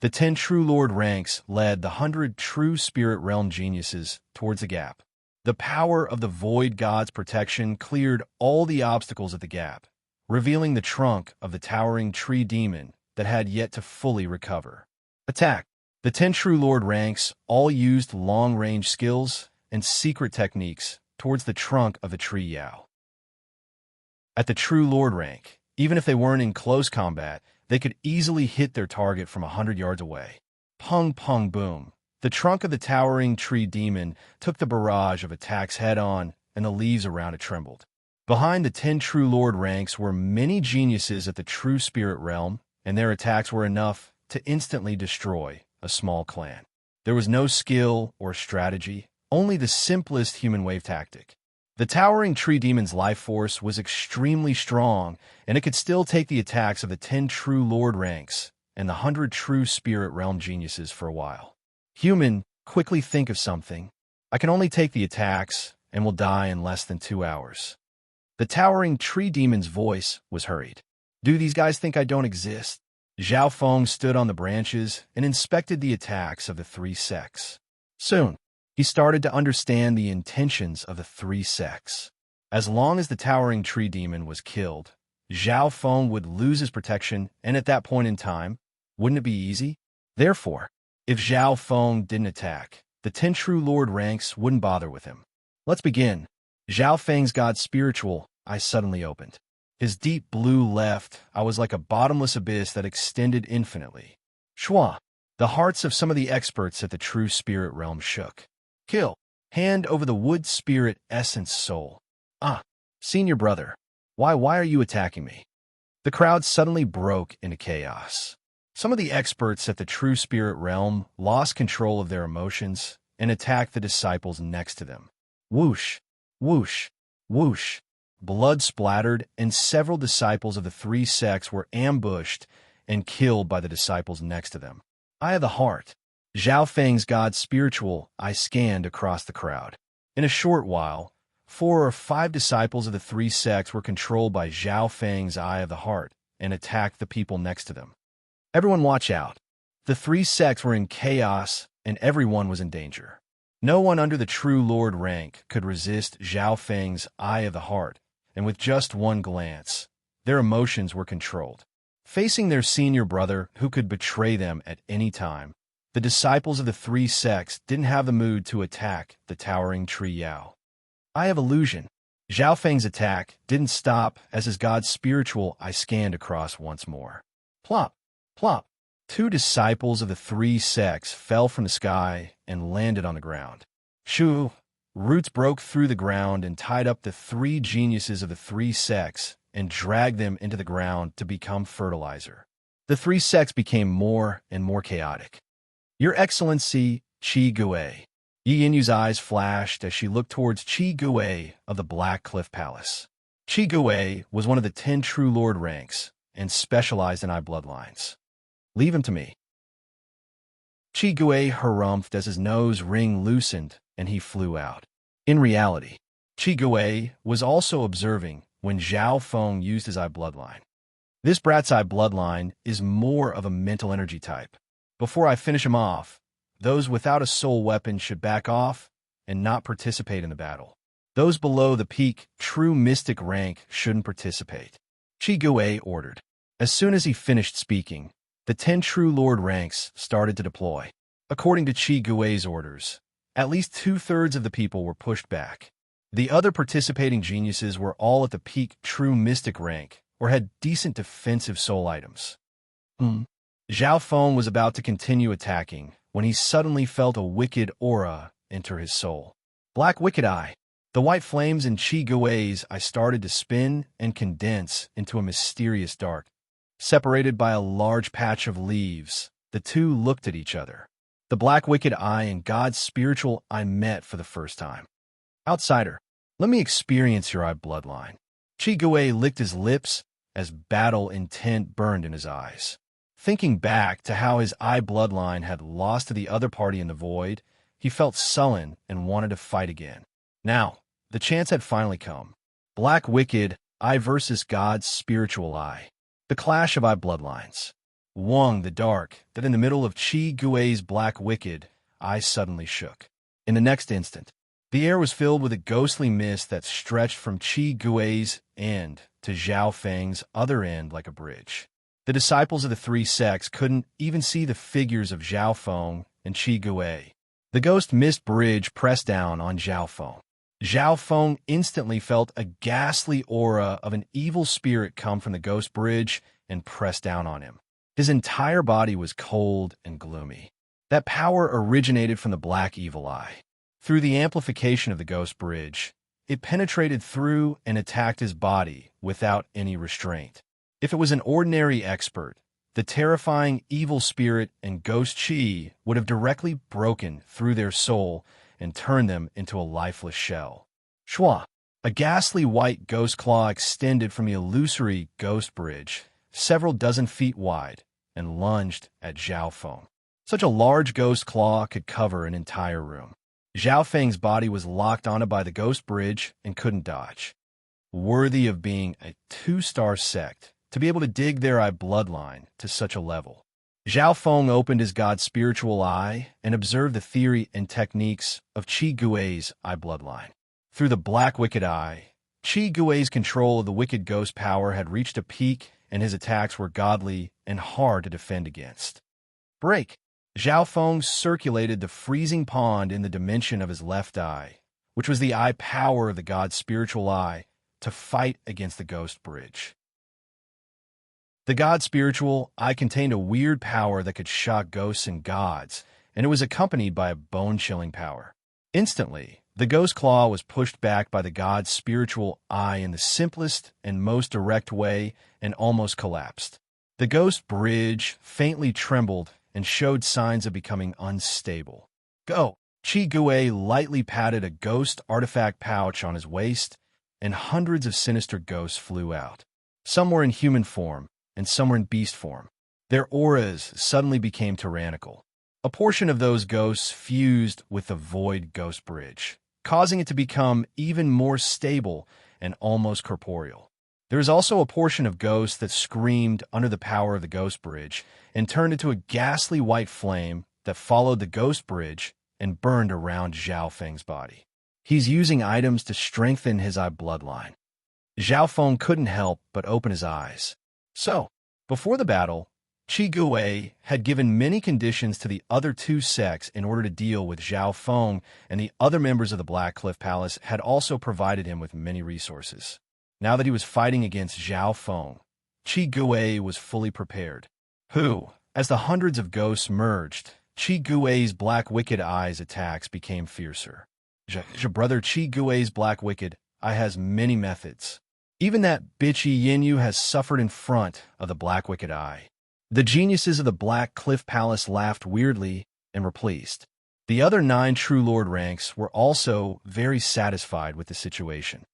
The 10 true lord ranks led the 100 true spirit realm geniuses towards the gap. The power of the void god's protection cleared all the obstacles at the gap, revealing the trunk of the towering tree demon that had yet to fully recover. Attack! The 10 true lord ranks all used long-range skills and secret techniques towards the trunk of the tree Yao. At the true lord rank, even if they weren't in close combat, they could easily hit their target from 100 yards away. Pung pung boom. The trunk of the towering tree demon took the barrage of attacks head-on, and the leaves around it trembled. Behind the 10 true lord ranks were many geniuses at the true spirit realm, and their attacks were enough to instantly destroy a small clan. There was no skill or strategy, only the simplest human wave tactic. The towering tree demon's life force was extremely strong, and it could still take the attacks of the 10 true lord ranks and the 100 true spirit realm geniuses for a while. Human, quickly think of something. I can only take the attacks and will die in less than 2 hours. The towering tree demon's voice was hurried. Do these guys think I don't exist? Zhao Feng stood on the branches and inspected the attacks of the 3 sects. Soon, he started to understand the intentions of the 3 sects. As long as the towering tree demon was killed, Zhao Feng would lose his protection, and at that point in time, wouldn't it be easy? Therefore, if Zhao Feng didn't attack, the 10 true lord ranks wouldn't bother with him. Let's begin. Zhao Feng's god's spiritual eye suddenly opened. His deep blue left eye was like a bottomless abyss that extended infinitely. Shua! The hearts of some of the experts at the true spirit realm shook. Kill. Hand over the wood spirit essence soul. Ah, senior brother. Why are you attacking me? The crowd suddenly broke into chaos. Some of the experts at the true spirit realm lost control of their emotions and attacked the disciples next to them. Whoosh, whoosh, whoosh. Blood splattered, and several disciples of the 3 sects were ambushed and killed by the disciples next to them. Eye of the heart. Zhao Feng's god's spiritual eye scanned across the crowd. In a short while, 4 or 5 disciples of the 3 sects were controlled by Zhao Feng's eye of the heart and attacked the people next to them. Everyone watch out. The 3 sects were in chaos, and everyone was in danger. No one under the true lord rank could resist Zhao Feng's eye of the heart, and with just one glance, their emotions were controlled. Facing their senior brother who could betray them at any time, the disciples of the 3 sects didn't have the mood to attack the towering tree Yao. Eye of illusion. Zhao Feng's attack didn't stop as his god's spiritual eye scanned across once more. Plop, plop. 2 disciples of the 3 sects fell from the sky and landed on the ground. Shoo! Roots broke through the ground and tied up the 3 geniuses of the 3 sects and dragged them into the ground to become fertilizer. The 3 sects became more and more chaotic. Your Excellency, Qi Gui. Yi Yinyu's eyes flashed as she looked towards Qi Gui of the Black Cliff Palace. Qi Gui was one of the 10 true lord ranks and specialized in eye bloodlines. Leave him to me. Qi Gui harumphed as his nose ring loosened and he flew out. In reality, Qi Gui was also observing when Zhao Feng used his eye bloodline. This brat's eye bloodline is more of a mental energy type. Before I finish him off, Those without a soul weapon should back off and not participate in the battle. Those below the peak true mystic rank shouldn't participate. Chi Gui ordered. As soon as he finished speaking, the 10 true lord ranks started to deploy. According to Chi Gui's orders, at least 2/3 of the people were pushed back. The other participating geniuses were all at the peak true mystic rank or had decent defensive soul items. Zhao Feng was about to continue attacking when he suddenly felt a wicked aura enter his soul. Black wicked eye. The white flames in Chi Gui's eye started to spin and condense into a mysterious dark. Separated by a large patch of leaves, the two looked at each other. The black wicked eye and God's spiritual eye met for the first time. Outsider, let me experience your eye bloodline. Chi Gui licked his lips as battle intent burned in his eyes. Thinking back to how his eye bloodline had lost to the other party in the void, he felt sullen and wanted to fight again. Now, the chance had finally come. Black wicked eye versus God's spiritual eye. The clash of eye bloodlines. Wong the dark, that in the middle of Chi Gui's black wicked eye suddenly shook. In the next instant, the air was filled with a ghostly mist that stretched from Chi Gui's end to Zhao Feng's other end like a bridge. The disciples of the three sects couldn't even see the figures of Zhao Feng and Chi Gui. The ghost mist bridge pressed down on Zhao Feng. Zhao Feng instantly felt a ghastly aura of an evil spirit come from the ghost bridge and press down on him. His entire body was cold and gloomy. That power originated from the black evil eye. Through the amplification of the ghost bridge, it penetrated through and attacked his body without any restraint. If it was an ordinary expert, the terrifying evil spirit and ghost chi would have directly broken through their soul and turned them into a lifeless shell. Shua, a ghastly white ghost claw extended from the illusory ghost bridge, several dozen feet wide, and lunged at Zhao Feng. Such a large ghost claw could cover an entire room. Zhao Feng's body was locked onto by the ghost bridge and couldn't dodge. Worthy of being a 2-star sect, to be able to dig their eye bloodline to such a level. Zhao Feng opened his God's spiritual eye and observed the theory and techniques of Chi Gui's eye bloodline. Through the black wicked eye, Chi Gui's control of the wicked ghost power had reached a peak and his attacks were godly and hard to defend against. Break! Zhao Feng circulated the freezing pond in the dimension of his left eye, which was the eye power of the God's spiritual eye, to fight against the ghost bridge. The God's spiritual eye contained a weird power that could shock ghosts and gods, and it was accompanied by a bone-chilling power. Instantly, the ghost claw was pushed back by the God's spiritual eye in the simplest and most direct way and almost collapsed. The ghost bridge faintly trembled and showed signs of becoming unstable. Go! Chi Gui lightly patted a ghost artifact pouch on his waist, and hundreds of sinister ghosts flew out. Some were in human form, and some were in beast form. Their auras suddenly became tyrannical. A portion of those ghosts fused with the void ghost bridge, causing it to become even more stable and almost corporeal. There is also a portion of ghosts that screamed under the power of the ghost bridge and turned into a ghastly white flame that followed the ghost bridge and burned around Zhao Feng's body. He's using items to strengthen his eye bloodline. Zhao Feng couldn't help but open his eyes. So, before the battle, Chi Gui had given many conditions to the other two sects in order to deal with Zhao Feng, and the other members of the Black Cliff Palace had also provided him with many resources. Now that he was fighting against Zhao Feng, Chi Gui was fully prepared. As the hundreds of ghosts merged, Chi Gui's black wicked eye's attacks became fiercer. Brother Chi Gui's black wicked eye has many methods. Even that bitchy Yinyu has suffered in front of the black wicked eye. The geniuses of the Black Cliff Palace laughed weirdly and were pleased. The other 9 True Lord ranks were also very satisfied with the situation.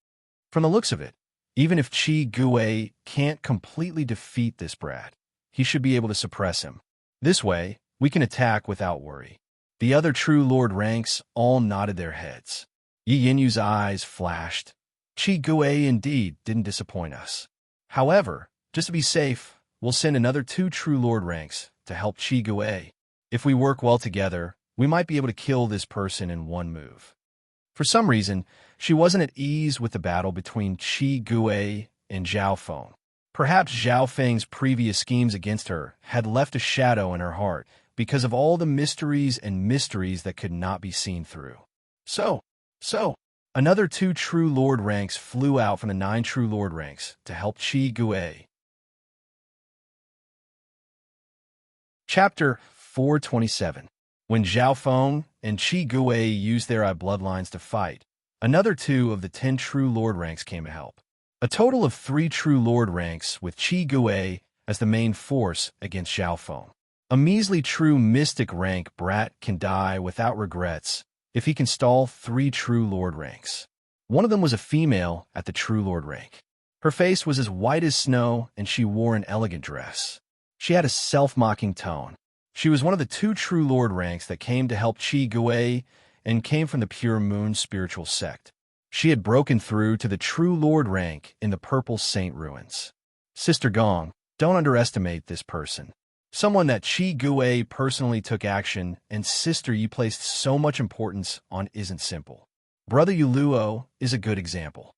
From the looks of it, even if Chi Gui can't completely defeat this brat, he should be able to suppress him. This way, we can attack without worry. The other True Lord ranks all nodded their heads. Yi Yinyu's eyes flashed. Chi Gui indeed didn't disappoint us. However, just to be safe, we'll send another 2 True Lord ranks to help Chi Gui. If we work well together, We might be able to kill this person in one move. For some reason, she wasn't at ease with the battle between Qi Gui and Zhao Feng. Perhaps Zhao Feng's previous schemes against her had left a shadow in her heart because of all the mysteries and mysteries that could not be seen through. So, another 2 True Lord ranks flew out from the 9 True Lord ranks to help Qi Gui. Chapter 427. When Zhao Feng and Qi Gui used their eye bloodlines to fight, another 2 of the 10 True Lord ranks came to help. A total of 3 True Lord ranks with Qi Gui as the main force against Zhao Feng. A measly true mystic rank brat can die without regrets if he can stall 3 True Lord ranks. One of them was a female at the True Lord rank. Her face was as white as snow, and she wore an elegant dress. She had a self-mocking tone. She was one of the 2 True Lord ranks that came to help Qi Gui and came from the Pure Moon spiritual sect. She had broken through to the True Lord rank in the Purple Saint Ruins. Sister Gong, don't underestimate this person. Someone that Qi Gui personally took action, and sister you placed so much importance on isn't simple. Brother Yuluo is a good example.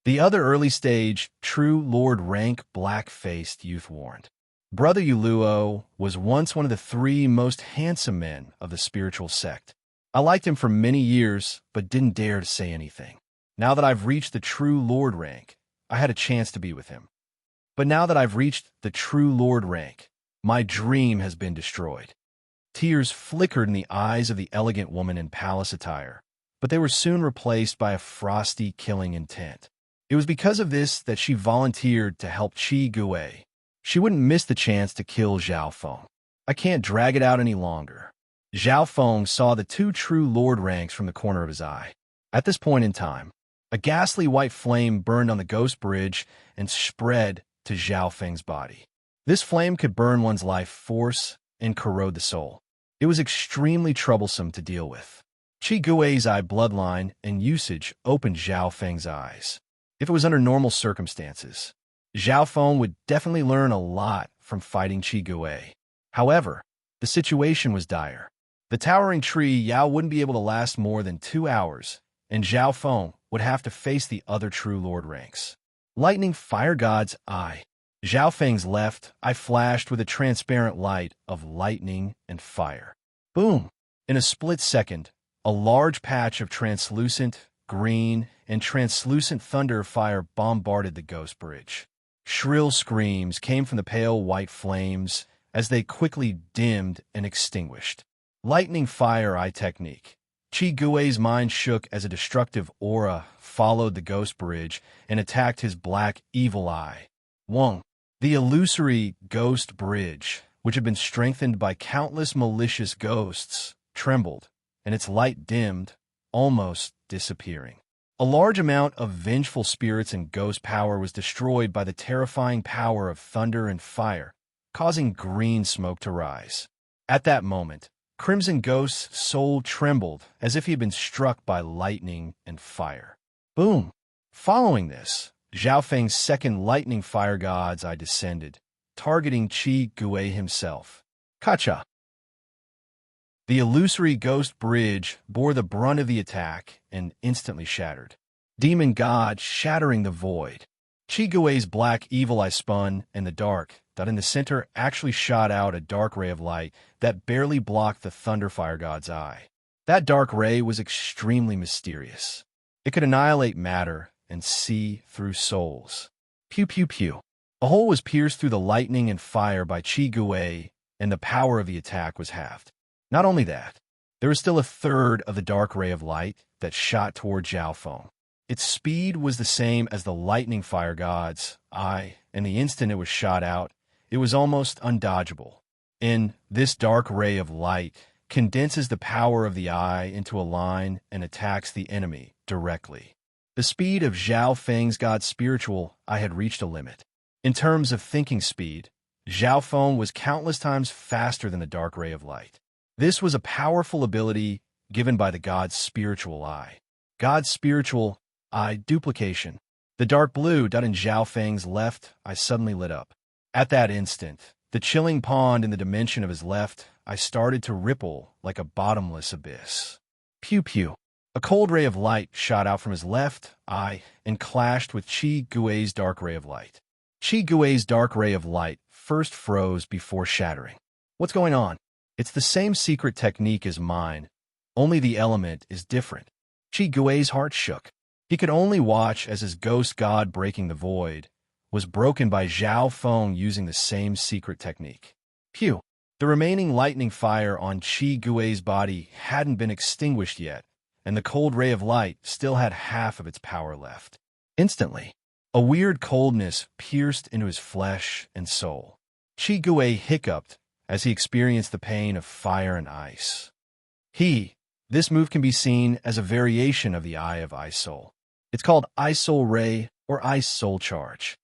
The other early-stage, True Lord rank black-faced youth warned. Brother Yuluo was once one of the 3 most handsome men of the spiritual sect. I liked him for many years, but didn't dare to say anything. Now that I've reached the True Lord rank, I had a chance to be with him. But now that I've reached the True Lord rank, my dream has been destroyed. Tears flickered in the eyes of the elegant woman in palace attire, but they were soon replaced by a frosty, killing intent. It was because of this that she volunteered to help Qi Gui. She wouldn't miss the chance to kill Zhao Feng. I can't drag it out any longer. Zhao Feng saw the 2 True Lord ranks from the corner of his eye. At this point in time, a ghastly white flame burned on the ghost bridge and spread to Zhao Feng's body. This flame could burn one's life force and corrode the soul. It was extremely troublesome to deal with. Qi Gui's eye bloodline and usage opened Zhao Feng's eyes. If it was under normal circumstances, Zhao Feng would definitely learn a lot from fighting Qi Gui. However, the situation was dire. The towering tree Yao wouldn't be able to last more than 2 hours, and Zhao Feng would have to face the other True Lord ranks. Lightning Fire God's eye. Zhao Feng's left eye flashed with a transparent light of lightning and fire. Boom! In a split second, a large patch of translucent, green, and translucent thunder fire bombarded the ghost bridge. Shrill screams came from the pale white flames as they quickly dimmed and extinguished. Lightning Fire Eye technique. Qi Gui's mind shook as a destructive aura followed the ghost bridge and attacked his black, evil eye. Wong. The illusory ghost bridge, which had been strengthened by countless malicious ghosts, trembled, and its light dimmed, almost disappearing. A large amount of vengeful spirits and ghost power was destroyed by the terrifying power of thunder and fire, causing green smoke to rise. At that moment, Crimson Ghost's soul trembled as if he had been struck by lightning and fire. Boom! Following this, Zhao Feng's second Lightning Fire God's eye descended, targeting Qi Gui himself. Kacha! The illusory ghost bridge bore the brunt of the attack and instantly shattered. Demon God shattering the void. Qi Gui's black evil eye spun in the dark, that in the center actually shot out a dark ray of light that barely blocked the Thunderfire God's eye. That dark ray was extremely mysterious. It could annihilate matter and see through souls. Pew pew pew. A hole was pierced through the lightning and fire by Qi Gui, and the power of the attack was halved. Not only that, there was still a third of the dark ray of light that shot toward Zhao Feng. Its speed was the same as the Lightning Fire God's eye, and the instant it was shot out, it was almost undodgeable. In this dark ray of light condenses the power of the eye into a line and attacks the enemy directly. The speed of Zhao Feng's God spiritual eye had reached a limit. In terms of thinking speed, Zhao Feng was countless times faster than the dark ray of light. This was a powerful ability given by the God's spiritual eye. God's spiritual eye duplication. The dark blue dot in Zhao Feng's left eye suddenly lit up. At that instant, The chilling pond in the dimension of his left eye started to ripple like a bottomless abyss. Pew pew. A cold ray of light shot out from his left eye and clashed with Chi Gui's dark ray of light. Chi Gui's dark ray of light first froze before shattering. What's going on? It's the same secret technique as mine, only the element is different. Chi Gui's heart shook. He could only watch as his ghost god breaking the void was broken by Zhao Feng using the same secret technique. Pew! The remaining lightning fire on Chi Gui's body hadn't been extinguished yet, and the cold ray of light still had half of its power left. Instantly, a weird coldness pierced into his flesh and soul. Chi Gui hiccuped as he experienced the pain of fire and ice. This move can be seen as a variation of the Eye of Ice Soul. It's called Ice Soul Ray or Ice Soul Charge.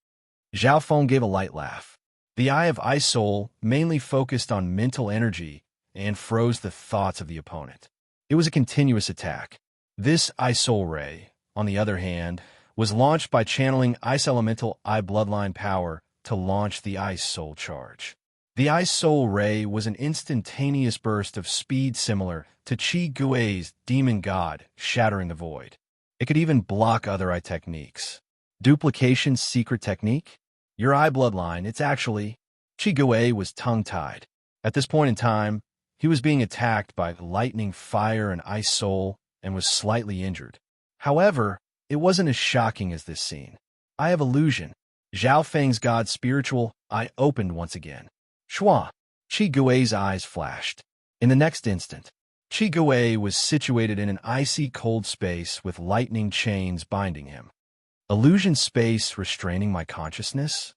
Zhao Feng gave a light laugh. The Eye of Ice Soul mainly focused on mental energy and froze the thoughts of the opponent. It was a continuous attack. This Ice Soul Ray, on the other hand, was launched by channeling Ice Elemental Eye Bloodline power to launch the Ice Soul Charge. The Ice Soul Ray was an instantaneous burst of speed similar to Chi Gui's Demon God shattering the void. It could even block other eye techniques. Duplication's secret technique? Your eye bloodline, it's actually... Chi Gui was tongue-tied. At this point in time, he was being attacked by lightning, fire, and ice soul and was slightly injured. However, it wasn't as shocking as this scene. Eye of Illusion. Zhao Feng's god's spiritual eye opened once again. Shua! Chi Gui's eyes flashed. In the next instant, Chi Gui was situated in an icy cold space with lightning chains binding him. Illusion space restraining my consciousness?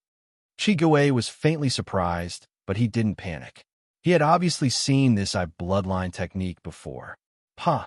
Chi Gui was faintly surprised, but he didn't panic. He had obviously seen this eye bloodline technique before. Pa!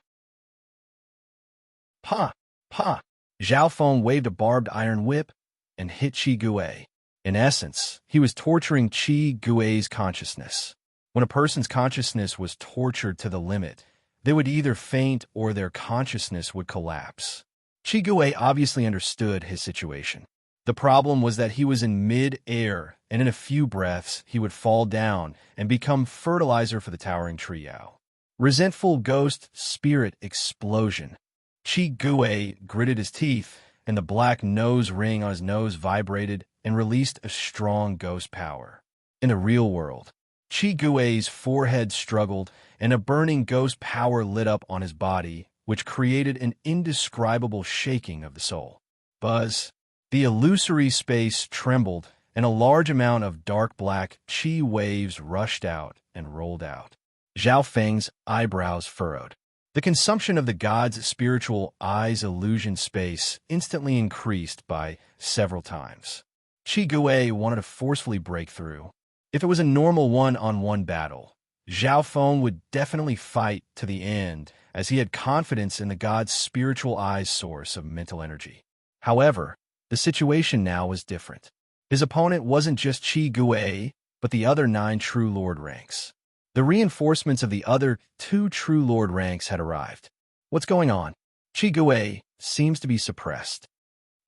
Pa! Pa! Zhao Feng waved a barbed iron whip and hit Chi Gui. In essence, he was torturing Chi Gui's consciousness. When a person's consciousness was tortured to the limit, they would either faint or their consciousness would collapse. Chi Gui obviously understood his situation. The problem was that he was in mid-air, and in a few breaths, he would fall down and become fertilizer for the towering trio. Resentful ghost spirit explosion. Chi Gui gritted his teeth, and the black nose ring on his nose vibrated and released a strong ghost power. In the real world, Chi Gui's forehead struggled, and a burning ghost power lit up on his body, which created an indescribable shaking of the soul. Buzz. The illusory space trembled, and a large amount of dark black chi waves rushed out and rolled out. Zhao Feng's eyebrows furrowed. The consumption of the god's spiritual eye's illusion space instantly increased by several times. Chi Gui wanted to forcefully break through. If it was a normal one-on-one battle, Zhao Feng would definitely fight to the end, as he had confidence in the god's spiritual eye's source of mental energy. However, the situation now was different. His opponent wasn't just Chi Gui, but the other 9 True Lord ranks. The reinforcements of the other 2 True Lord ranks had arrived. What's going on? Chi Gui seems to be suppressed.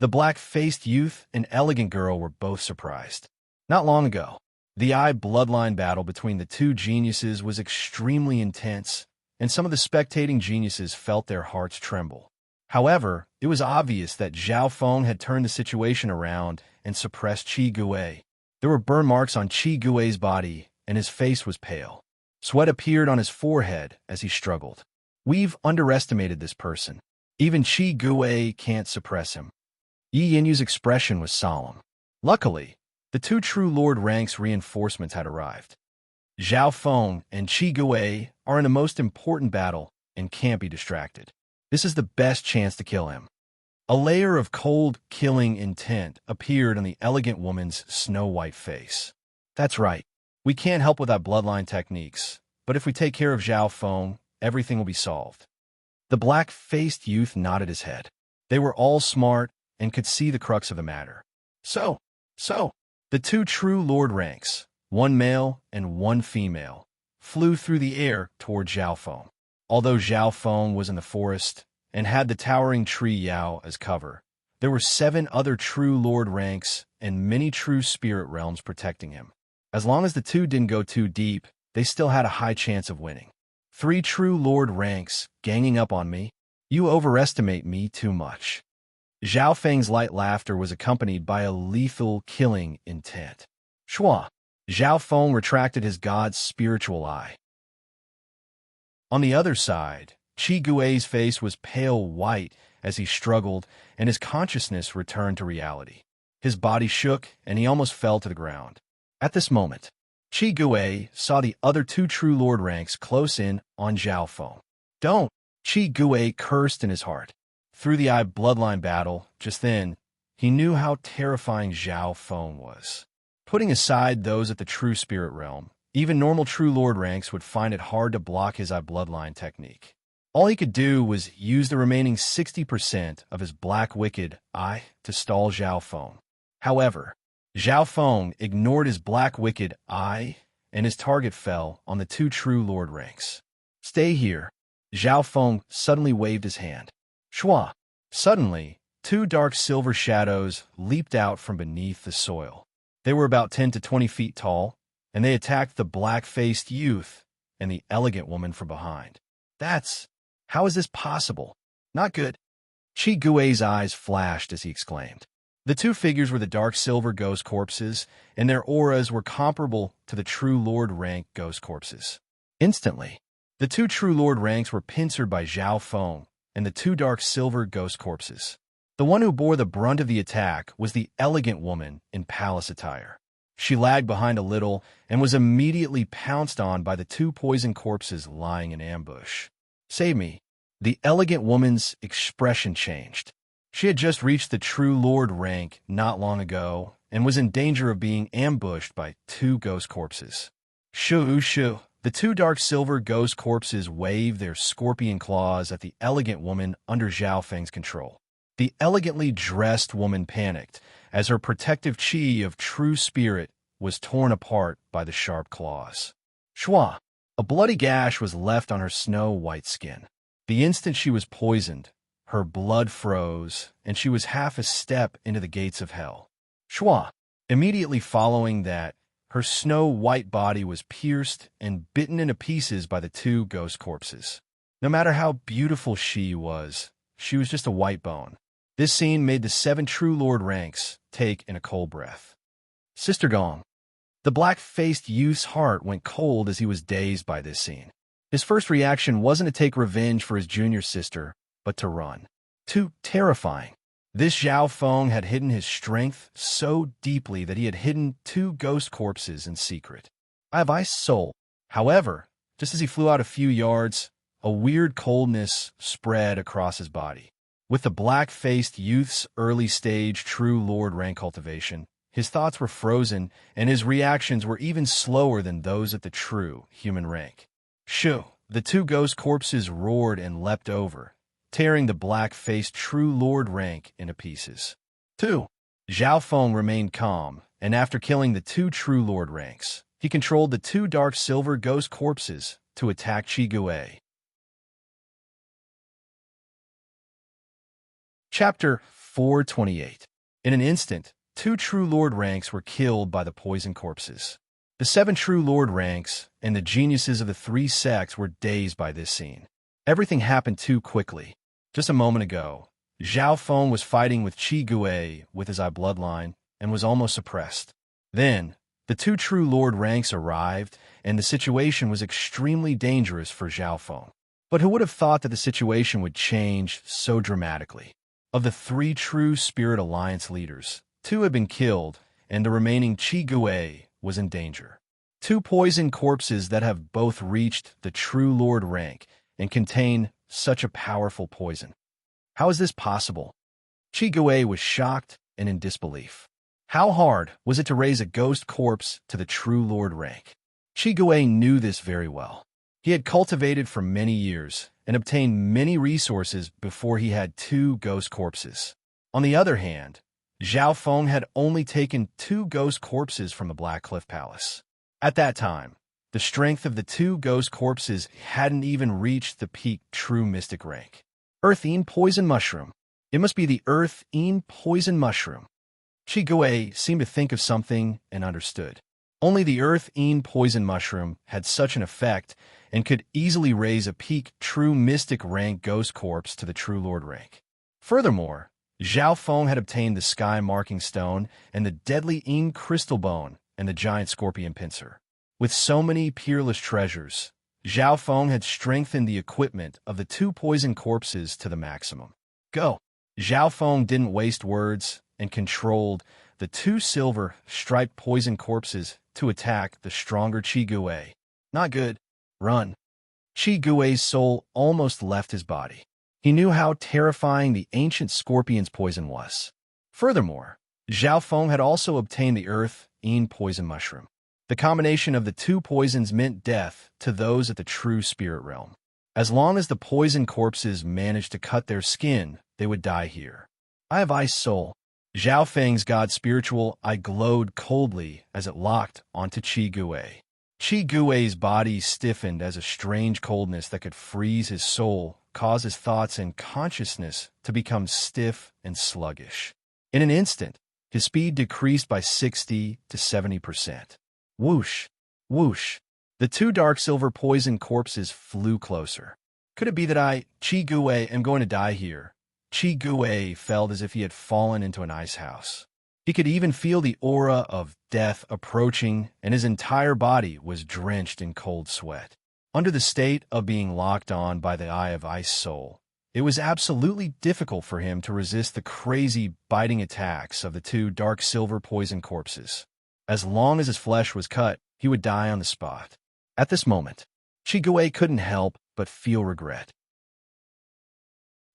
The black-faced youth and elegant girl were both surprised. Not long ago, the eye bloodline battle between the 2 geniuses was extremely intense, and some of the spectating geniuses felt their hearts tremble. However, it was obvious that Zhao Feng had turned the situation around and suppressed Chi Gui. There were burn marks on Chi Gui's body, and his face was pale. Sweat appeared on his forehead as he struggled. We've underestimated this person. Even Chi Gui can't suppress him. Yi Yinyu's expression was solemn. Luckily, the 2 True Lord ranks reinforcements had arrived. Zhao Feng and Chi Gui are in the most important battle and can't be distracted. This is the best chance to kill him. A layer of cold, killing intent appeared on the elegant woman's snow-white face. That's right. We can't help with our bloodline techniques, but if we take care of Zhao Feng, everything will be solved. The black-faced youth nodded his head. They were all smart and could see the crux of the matter. So, the 2 True Lord ranks, 1 male and 1 female, flew through the air toward Zhao Feng. Although Zhao Feng was in the forest and had the towering tree Yao as cover, there were 7 other True Lord ranks and many true spirit realms protecting him. As long as the two didn't go too deep, they still had a high chance of winning. 3 true lord ranks ganging up on me? You overestimate me too much. Zhao Feng's light laughter was accompanied by a lethal killing intent. Shua. Zhao Feng retracted his god's spiritual eye. On the other side, Qi Gui's face was pale white as he struggled, and his consciousness returned to reality. His body shook, and he almost fell to the ground. At this moment, Qi Gui saw the other 2 true lord ranks close in on Zhao Feng. Don't! Qi Gui cursed in his heart. Through the eye bloodline battle, just then, he knew how terrifying Zhao Feng was. Putting aside those at the true spirit realm, even normal true lord ranks would find it hard to block his eye bloodline technique. All he could do was use the remaining 60% of his black wicked eye to stall Zhao Feng. However, Zhao Feng ignored his black wicked eye, and his target fell on the 2 true lord ranks. Stay here. Zhao Feng suddenly waved his hand. Shua. Suddenly, 2 dark silver shadows leaped out from beneath the soil. They were about 10 to 20 feet tall, and they attacked the black-faced youth and the elegant woman from behind. How is this possible? Not good. Qi Gui's eyes flashed as he exclaimed. The 2 figures were the dark silver ghost corpses, and their auras were comparable to the true lord rank ghost corpses. Instantly, the 2 true lord ranks were pincered by Zhao Feng and the 2 dark silver ghost corpses. The one who bore the brunt of the attack was the elegant woman in palace attire. She lagged behind a little and was immediately pounced on by the 2 poison corpses lying in ambush. Save me. The elegant woman's expression changed. She had just reached the true lord rank not long ago and was in danger of being ambushed by 2 ghost corpses. Shoo. The 2 dark silver ghost corpses waved their scorpion claws at the elegant woman under Zhao Feng's control. The elegantly dressed woman panicked as her protective qi of true spirit was torn apart by the sharp claws. Shua! A bloody gash was left on her snow-white skin. The instant she was poisoned, her blood froze, and she was half a step into the gates of hell. Shua! Immediately following that, her snow-white body was pierced and bitten into pieces by the 2 ghost corpses. No matter how beautiful she was just a white bone. This scene made the 7 true lord ranks take in a cold breath. Sister Gong. The black-faced youth's heart went cold as he was dazed by this scene. His first reaction wasn't to take revenge for his junior sister, but to run. Too terrifying. This Zhao Feng had hidden his strength so deeply that he had hidden 2 ghost corpses in secret. I have ice soul. However, just as he flew out a few yards, a weird coldness spread across his body. With the black-faced youth's early-stage true lord rank cultivation, his thoughts were frozen, and his reactions were even slower than those at the true human rank. Shoo! The 2 ghost corpses roared and leapt over, tearing the black-faced true lord rank into pieces. 2. Zhao Feng remained calm, and after killing the 2 true lord ranks, he controlled the 2 dark silver ghost corpses to attack Qi Gui. Chapter 428. In an instant, 2 true lord ranks were killed by the poison corpses. The 7 true lord ranks and the geniuses of the 3 sects were dazed by this scene. Everything happened too quickly. Just a moment ago, Zhao Feng was fighting with Qi Gui with his eye bloodline and was almost suppressed. Then, the 2 true lord ranks arrived, and the situation was extremely dangerous for Zhao Feng. But who would have thought that the situation would change so dramatically? Of the 3 true Spirit Alliance leaders, 2 had been killed, and the remaining Qi Gui was in danger. 2 poison corpses that have both reached the true lord rank and contain such a powerful poison. How is this possible? Qi Gui was shocked and in disbelief. How hard was it to raise a ghost corpse to the true lord rank? Qi Gui knew this very well. He had cultivated for many years and obtained many resources before he had 2 ghost corpses. On the other hand, Zhao Feng had only taken 2 ghost corpses from the Black Cliff Palace. At that time, the strength of the 2 ghost corpses hadn't even reached the peak true mystic rank. Earthine poison mushroom. It must be the Earthine poison mushroom. Qi Gui seemed to think of something and understood. Only the earth-ean poison mushroom had such an effect and could easily raise a peak true mystic rank ghost corpse to the true lord rank. Furthermore, Zhao Feng had obtained the sky marking stone and the deadly Ing crystal bone and the giant scorpion pincer. With so many peerless treasures, Zhao Feng had strengthened the equipment of the two poison corpses to the maximum. Go! Zhao Feng didn't waste words and controlled the two silver, striped poison corpses to attack the stronger Qi Gui. Not good. Run. Qi Gui's soul almost left his body. He knew how terrifying the ancient scorpion's poison was. Furthermore, Zhao Feng had also obtained the earth-ean poison mushroom. The combination of the two poisons meant death to those at the true spirit realm. As long as the poison corpses managed to cut their skin, they would die here. I have ice soul. Zhao Feng's god spiritual eye glowed coldly as it locked onto Qi Gui. Qi Gui's body stiffened as a strange coldness that could freeze his soul, cause his thoughts and consciousness to become stiff and sluggish. In an instant, his speed decreased by 60 to 70%. Whoosh! Whoosh! The two dark silver poison corpses flew closer. Could it be that Qi Gui, am going to die here? Qi Gui felt as if he had fallen into an ice house. He could even feel the aura of death approaching, and his entire body was drenched in cold sweat. Under the state of being locked on by the eye of ice soul, it was absolutely difficult for him to resist the crazy, biting attacks of the two dark silver poison corpses. As long as his flesh was cut, he would die on the spot. At this moment, Qi Gui couldn't help but feel regret.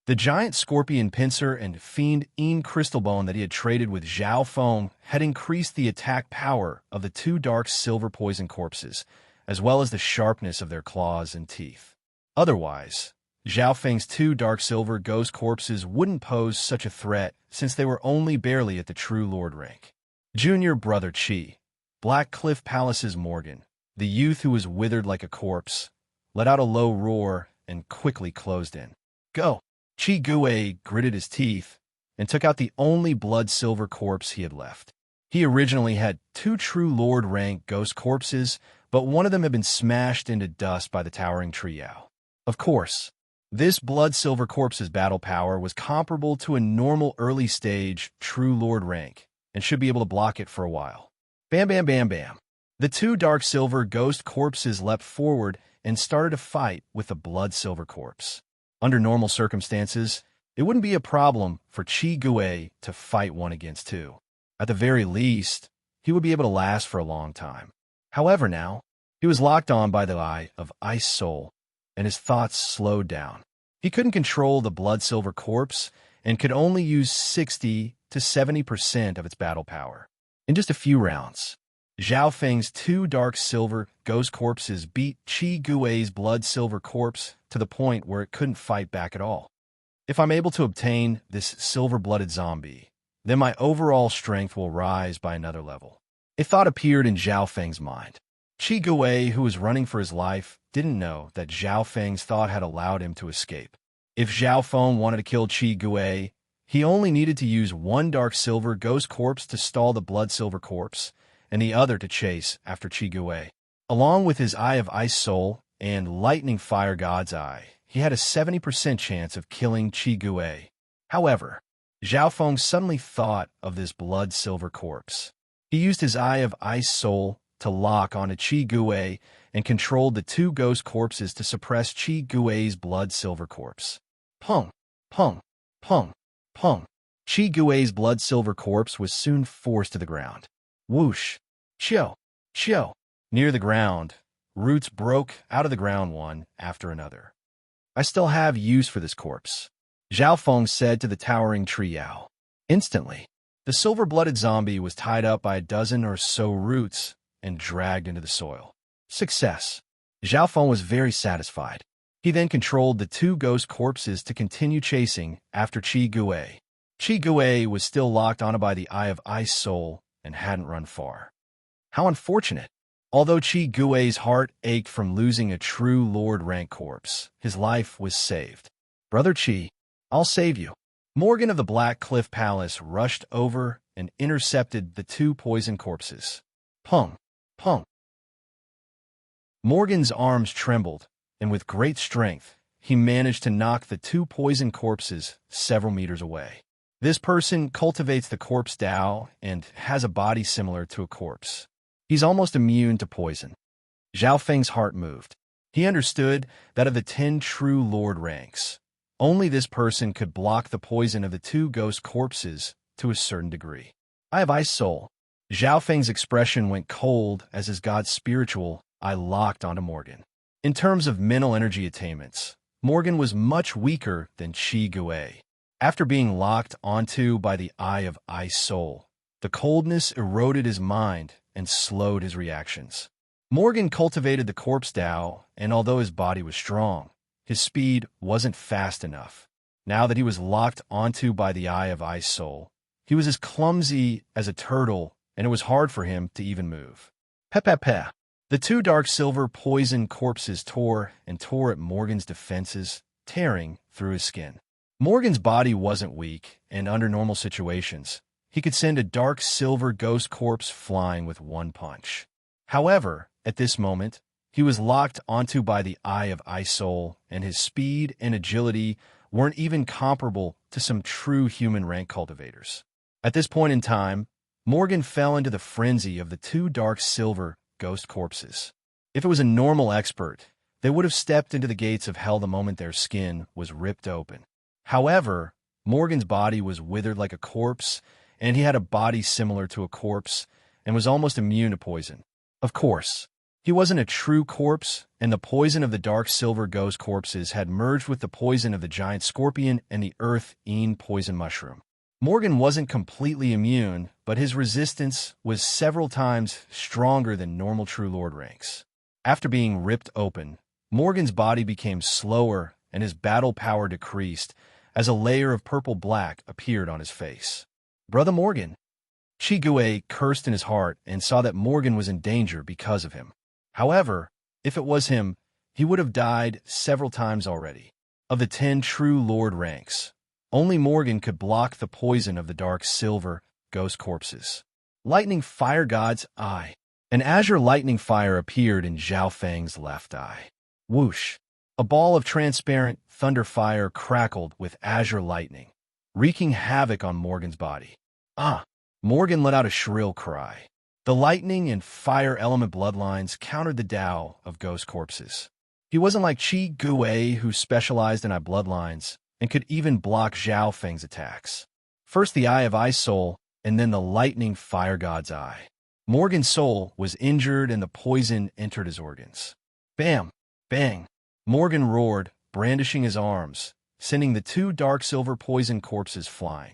The giant scorpion pincer and fiend Ing crystal bone that he had traded with Zhao Feng had increased the attack power of the two dark silver poison corpses, as well as the sharpness of their claws and teeth. Otherwise, Zhao Feng's two dark silver ghost corpses wouldn't pose such a threat since they were only barely at the true lord rank. Junior brother Qi, Black Cliff Palace's Morgan, the youth who was withered like a corpse, let out a low roar and quickly closed in. Go! Qi Gui gritted his teeth and took out the only blood-silver corpse he had left. He originally had two true lord rank ghost corpses, but one of them had been smashed into dust by the towering trio. Of course, this blood-silver corpse's battle power was comparable to a normal early-stage true lord rank and should be able to block it for a while. Bam, bam, bam, bam. The two dark silver ghost corpses leapt forward and started to fight with the blood-silver corpse. Under normal circumstances, it wouldn't be a problem for Qi Gui to fight one against two. At the very least, he would be able to last for a long time. However now, he was locked on by the eye of ice soul, and his thoughts slowed down. He couldn't control the blood-silver corpse and could only use 60 to 70% of its battle power. In just a few rounds, Zhao Feng's two dark silver ghost corpses beat Qi Gui's blood-silver corpse to the point where it couldn't fight back at all. If I'm able to obtain this silver-blooded zombie, then my overall strength will rise by another level. A thought appeared in Zhao Feng's mind. Qi Gui, who was running for his life, didn't know that Zhao Feng's thought had allowed him to escape. If Zhao Feng wanted to kill Qi Gui, he only needed to use one dark silver ghost corpse to stall the blood-silver corpse, and the other to chase after Qi Gui. Along with his Eye of Ice Soul and Lightning Fire God's Eye, he had a 70% chance of killing Qi Gui. However, Zhao Feng suddenly thought of this blood-silver corpse. He used his Eye of Ice Soul to lock onto Qi Gui and controlled the two ghost corpses to suppress Qi Gui's blood-silver corpse. Pung! Pung! Pung! Pung! Qi Gui's blood-silver corpse was soon forced to the ground. Whoosh! Chiu! Chiu! Near the ground, roots broke out of the ground one after another. I still have use for this corpse, Zhao Feng said to the towering trio. Instantly, the silver-blooded zombie was tied up by a dozen or so roots and dragged into the soil. Success! Zhao Feng was very satisfied. He then controlled the two ghost corpses to continue chasing after Qi Gui. Qi Gui was still locked onto by the Eye of Ice Soul and hadn't run far. How unfortunate! Although Qi Gui's heart ached from losing a true Lord rank corpse, his life was saved. Brother Qi, I'll save you. Morgan of the Black Cliff Palace rushed over and intercepted the two poison corpses. Pung! Punk. Morgan's arms trembled, and with great strength, he managed to knock the two poisoned corpses several meters away. This person cultivates the corpse Tao and has a body similar to a corpse. He's almost immune to poison. Zhao Feng's heart moved. He understood that of the 10 true Lord ranks, only this person could block the poison of the two ghost corpses to a certain degree. I have ice soul. Zhao Feng's expression went cold as his god's spiritual eye locked onto Morgan. In terms of mental energy attainments, Morgan was much weaker than Qi Gui. After being locked onto by the eye of ice soul, the coldness eroded his mind and slowed his reactions. Morgan cultivated the corpse Tao, and although his body was strong, his speed wasn't fast enough. Now that he was locked onto by the eye of ice soul, he was as clumsy as a turtle, and it was hard for him to even move. Peh. The two dark silver poisoned corpses tore and tore at Morgan's defenses, tearing through his skin. Morgan's body wasn't weak, and under normal situations, he could send a dark silver ghost corpse flying with one punch. However, at this moment, he was locked onto by the eye of ice soul, and his speed and agility weren't even comparable to some true human rank cultivators. At this point in time, Morgan fell into the frenzy of the two dark silver ghost corpses. If it was a normal expert, they would have stepped into the gates of hell the moment their skin was ripped open. However, Morgan's body was withered like a corpse, and he had a body similar to a corpse, and was almost immune to poison. Of course, he wasn't a true corpse, and the poison of the dark silver ghost corpses had merged with the poison of the giant scorpion and the earth-ean poison mushroom. Morgan wasn't completely immune, but his resistance was several times stronger than normal True Lord ranks. After being ripped open, Morgan's body became slower and his battle power decreased as a layer of purple-black appeared on his face. Brother Morgan. Qi Gui cursed in his heart and saw that Morgan was in danger because of him. However, if it was him, he would have died several times already. Of the 10 true Lord ranks, only Morgan could block the poison of the dark silver ghost corpses. Lightning Fire God's eye. An azure lightning fire appeared in Zhao Feng's left eye. Whoosh! A ball of transparent thunder fire crackled with azure lightning, wreaking havoc on Morgan's body. Morgan let out a shrill cry. The lightning and fire element bloodlines countered the Tao of ghost corpses. He wasn't like Qi Gui, who specialized in eye bloodlines and could even block Zhao Feng's attacks. First the eye of ice soul, and then the lightning fire god's eye. Morgan's soul was injured and the poison entered his organs. Bam! Bang! Morgan roared, brandishing his arms, sending the two dark silver poison corpses flying.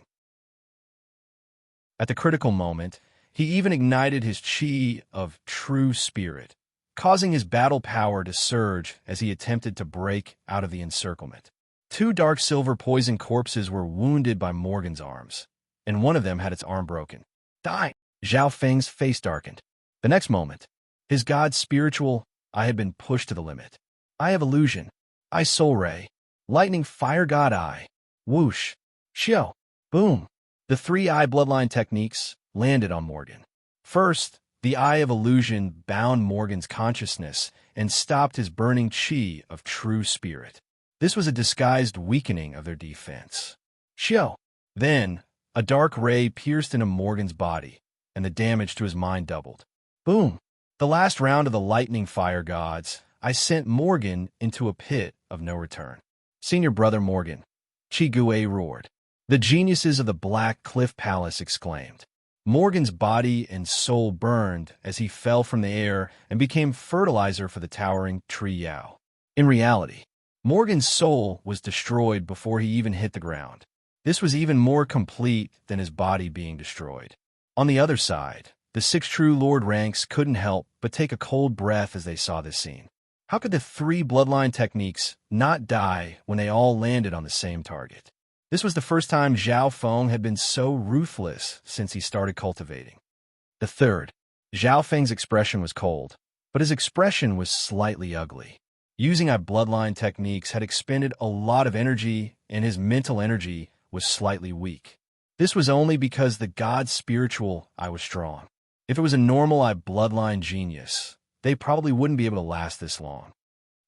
At the critical moment, he even ignited his chi of true spirit, causing his battle power to surge as he attempted to break out of the encirclement. Two dark silver poison corpses were wounded by Morgan's arms, and one of them had its arm broken. Die! Zhao Feng's face darkened. The next moment, his god's spiritual eye had been pushed to the limit. Eye of illusion, eye soul ray, lightning fire god eye, whoosh, shio, boom. The 3-eye bloodline techniques landed on Morgan. First, the eye of illusion bound Morgan's consciousness and stopped his burning chi of true spirit. This was a disguised weakening of their defense. Shio. Then, a dark ray pierced into Morgan's body, and the damage to his mind doubled. Boom! The last round of the lightning fire gods, I sent Morgan into a pit of no return. Senior brother Morgan. Qi Gui roared. The geniuses of the Black Cliff Palace exclaimed. Morgan's body and soul burned as he fell from the air and became fertilizer for the towering tree Yao. In reality, Morgan's soul was destroyed before he even hit the ground. This was even more complete than his body being destroyed. On the other side, the 6 true Lord ranks couldn't help but take a cold breath as they saw this scene. How could the 3 bloodline techniques not die when they all landed on the same target? This was the first time Zhao Feng had been so ruthless since he started cultivating. The third, Zhao Feng's expression was cold, but his expression was slightly ugly. Using eye bloodline techniques had expended a lot of energy, and his mental energy was slightly weak. This was only because the god's spiritual eye was strong. If it was a normal eye bloodline genius, they probably wouldn't be able to last this long.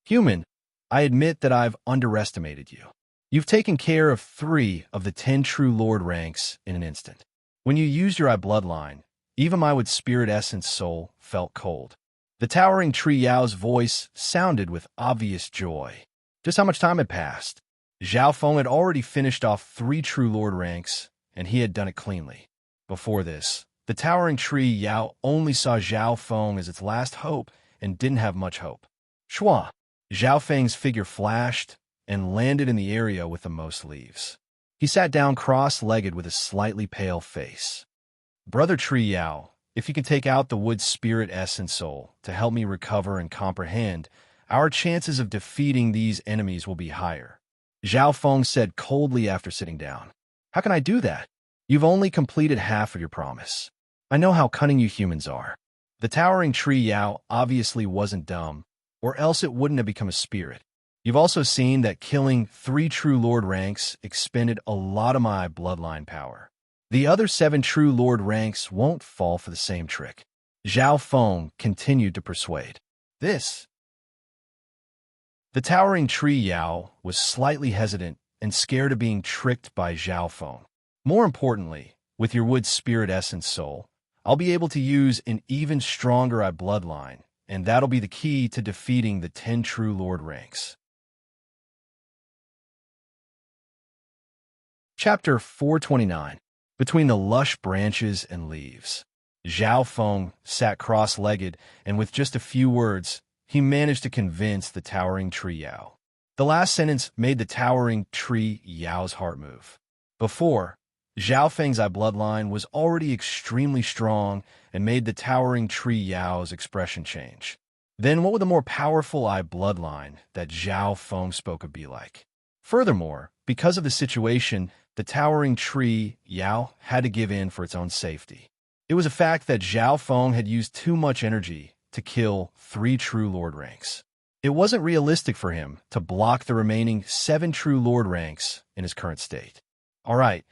Human, I admit that I've underestimated you. You've taken care of 3 of the 10 true Lord ranks in an instant. When you used your eye bloodline, even my wood spirit essence soul felt cold. The towering tree Yao's voice sounded with obvious joy. Just how much time had passed? Zhao Feng had already finished off 3 true Lord ranks, and he had done it cleanly. Before this, the towering tree Yao only saw Zhao Feng as its last hope and didn't have much hope. Shua! Zhao Feng's figure flashed and landed in the area with the most leaves. He sat down cross-legged with a slightly pale face. Brother Tree Yao, if you can take out the wood spirit essence soul to help me recover and comprehend, our chances of defeating these enemies will be higher. Zhao Feng said coldly after sitting down. How can I do that? You've only completed half of your promise. I know how cunning you humans are. The towering tree Yao obviously wasn't dumb, or else it wouldn't have become a spirit. You've also seen that killing 3 true Lord ranks expended a lot of my bloodline power. The other 7 true Lord ranks won't fall for the same trick. Zhao Feng continued to persuade. The towering tree Yao was slightly hesitant and scared of being tricked by Zhao Feng. More importantly, with your wood spirit essence soul, I'll be able to use an even stronger eye bloodline, and that'll be the key to defeating the 10 true Lord ranks. Chapter 429. Between the lush branches and leaves. Zhao Feng sat cross-legged, and with just a few words, he managed to convince the towering tree Yao. The last sentence made the towering tree Yao's heart move. Before, Zhao Feng's eye bloodline was already extremely strong and made the towering tree Yao's expression change. Then what would the more powerful eye bloodline that Zhao Feng spoke of be like? Furthermore, because of the situation, the towering tree Yao had to give in for its own safety. It was a fact that Zhao Feng had used too much energy to kill 3 true Lord ranks. It wasn't realistic for him to block the remaining 7 true Lord ranks in his current state. All right,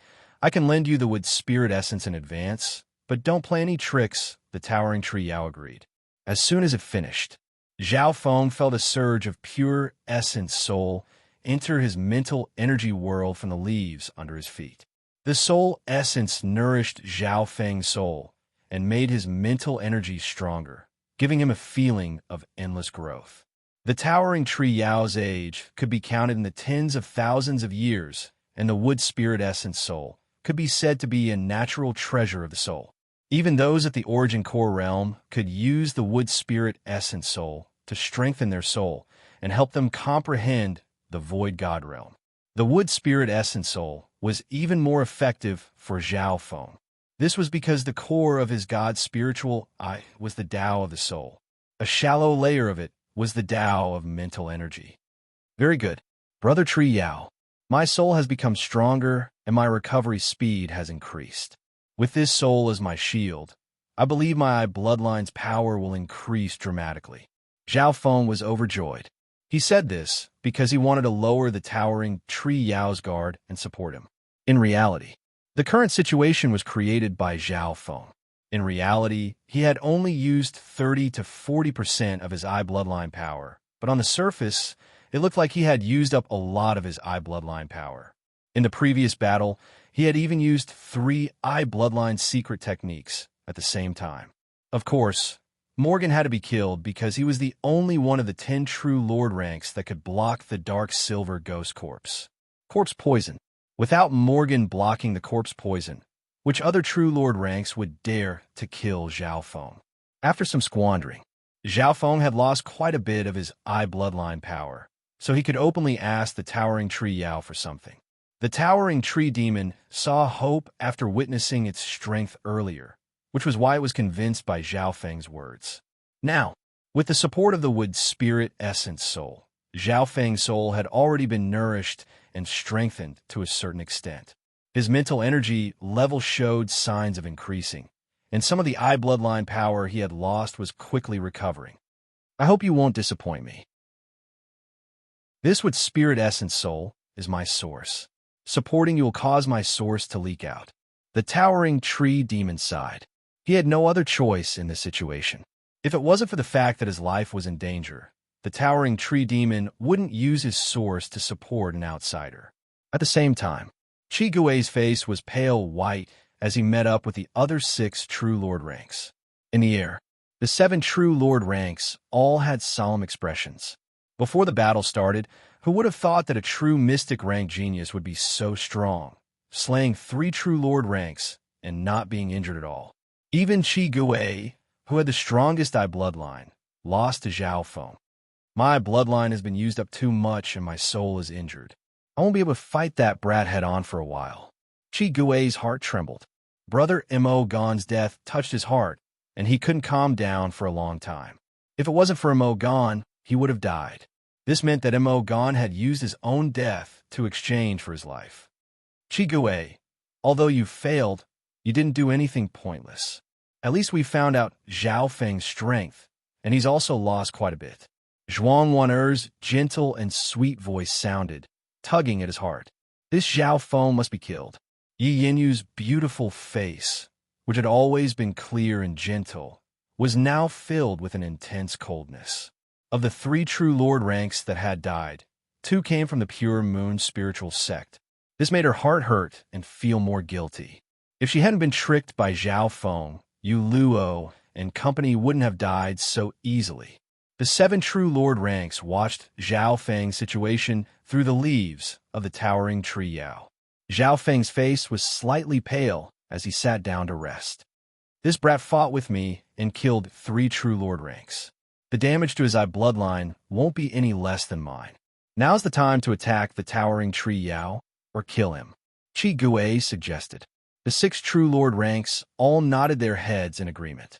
I can lend you the wood spirit essence in advance, but don't play any tricks, the towering tree Yao agreed. As soon as it finished, Zhao Feng felt a surge of pure essence soul enter his mental energy world from the leaves under his feet. The soul essence nourished Zhao Feng's soul and made his mental energy stronger, giving him a feeling of endless growth. The towering tree Yao's age could be counted in the tens of thousands of years, and the wood spirit essence soul could be said to be a natural treasure of the soul. Even those at the origin core realm could use the wood spirit essence soul to strengthen their soul and help them comprehend the void god realm. The wood spirit essence soul was even more effective for Zhao Feng. This was because the core of his god's spiritual eye was the Tao of the soul. A shallow layer of it was the Tao of mental energy. Very good. Brother Tree Yao, my soul has become stronger and my recovery speed has increased. With this soul as my shield, I believe my bloodline's power will increase dramatically. Zhao Feng was overjoyed. He said this because he wanted to lower the towering tree Yao's guard and support him. In reality, the current situation was created by Zhao Feng. In reality, he had only used 30 to 40% of his eye bloodline power, but on the surface, it looked like he had used up a lot of his eye bloodline power. In the previous battle, he had even used 3 eye bloodline secret techniques at the same time. Of course, Morgan had to be killed because he was the only one of the 10 true Lord ranks that could block the dark silver ghost corpse. Corpse poison. Without Morgan blocking the corpse poison, which other true Lord ranks would dare to kill Zhao Feng? After some squandering, Zhao Feng had lost quite a bit of his eye bloodline power, so he could openly ask the towering tree Yao for something. The towering tree demon saw hope after witnessing its strength earlier, which was why it was convinced by Zhao Feng's words. Now, with the support of the wood spirit essence soul, Zhao Feng's soul had already been nourished and strengthened to a certain extent. His mental energy level showed signs of increasing, and some of the eye bloodline power he had lost was quickly recovering. I hope you won't disappoint me. This wood spirit essence soul is my source. Supporting you will cause my source to leak out. The towering tree demon sighed. He had no other choice in this situation. If it wasn't for the fact that his life was in danger, the towering tree demon wouldn't use his source to support an outsider. At the same time, Chi Gui's face was pale white as he met up with the other 6 True Lord ranks. In the air, the 7 True Lord ranks all had solemn expressions. Before the battle started, who would have thought that a true mystic rank genius would be so strong, slaying 3 True Lord ranks and not being injured at all? Even Chi Gui, who had the strongest eye bloodline, lost to Zhao Feng. My bloodline has been used up too much and my soul is injured. I won't be able to fight that brat head-on for a while. Chi Gui's heart trembled. Brother Mo Gon's death touched his heart, and he couldn't calm down for a long time. If it wasn't for Mo Gon, he would have died. This meant that Mo Gon had used his own death to exchange for his life. Chi Gui, although you failed, you didn't do anything pointless. At least we found out Zhao Feng's strength, and he's also lost quite a bit. Zhuang Wan'er's gentle and sweet voice sounded, tugging at his heart. This Zhao Feng must be killed. Yi Yinyu's beautiful face, which had always been clear and gentle, was now filled with an intense coldness. Of the 3 True Lord ranks that had died, 2 came from the Pure Moon spiritual sect. This made her heart hurt and feel more guilty. If she hadn't been tricked by Zhao Feng, Yu Luo and company wouldn't have died so easily. The 7 True Lord ranks watched Zhao Feng's situation through the leaves of the towering tree Yao. Zhao Feng's face was slightly pale as he sat down to rest. This brat fought with me and killed 3 True Lord ranks. The damage to his eye bloodline won't be any less than mine. Now's the time to attack the towering tree Yao or kill him, Chi Gui suggested. The 6 True Lord ranks all nodded their heads in agreement.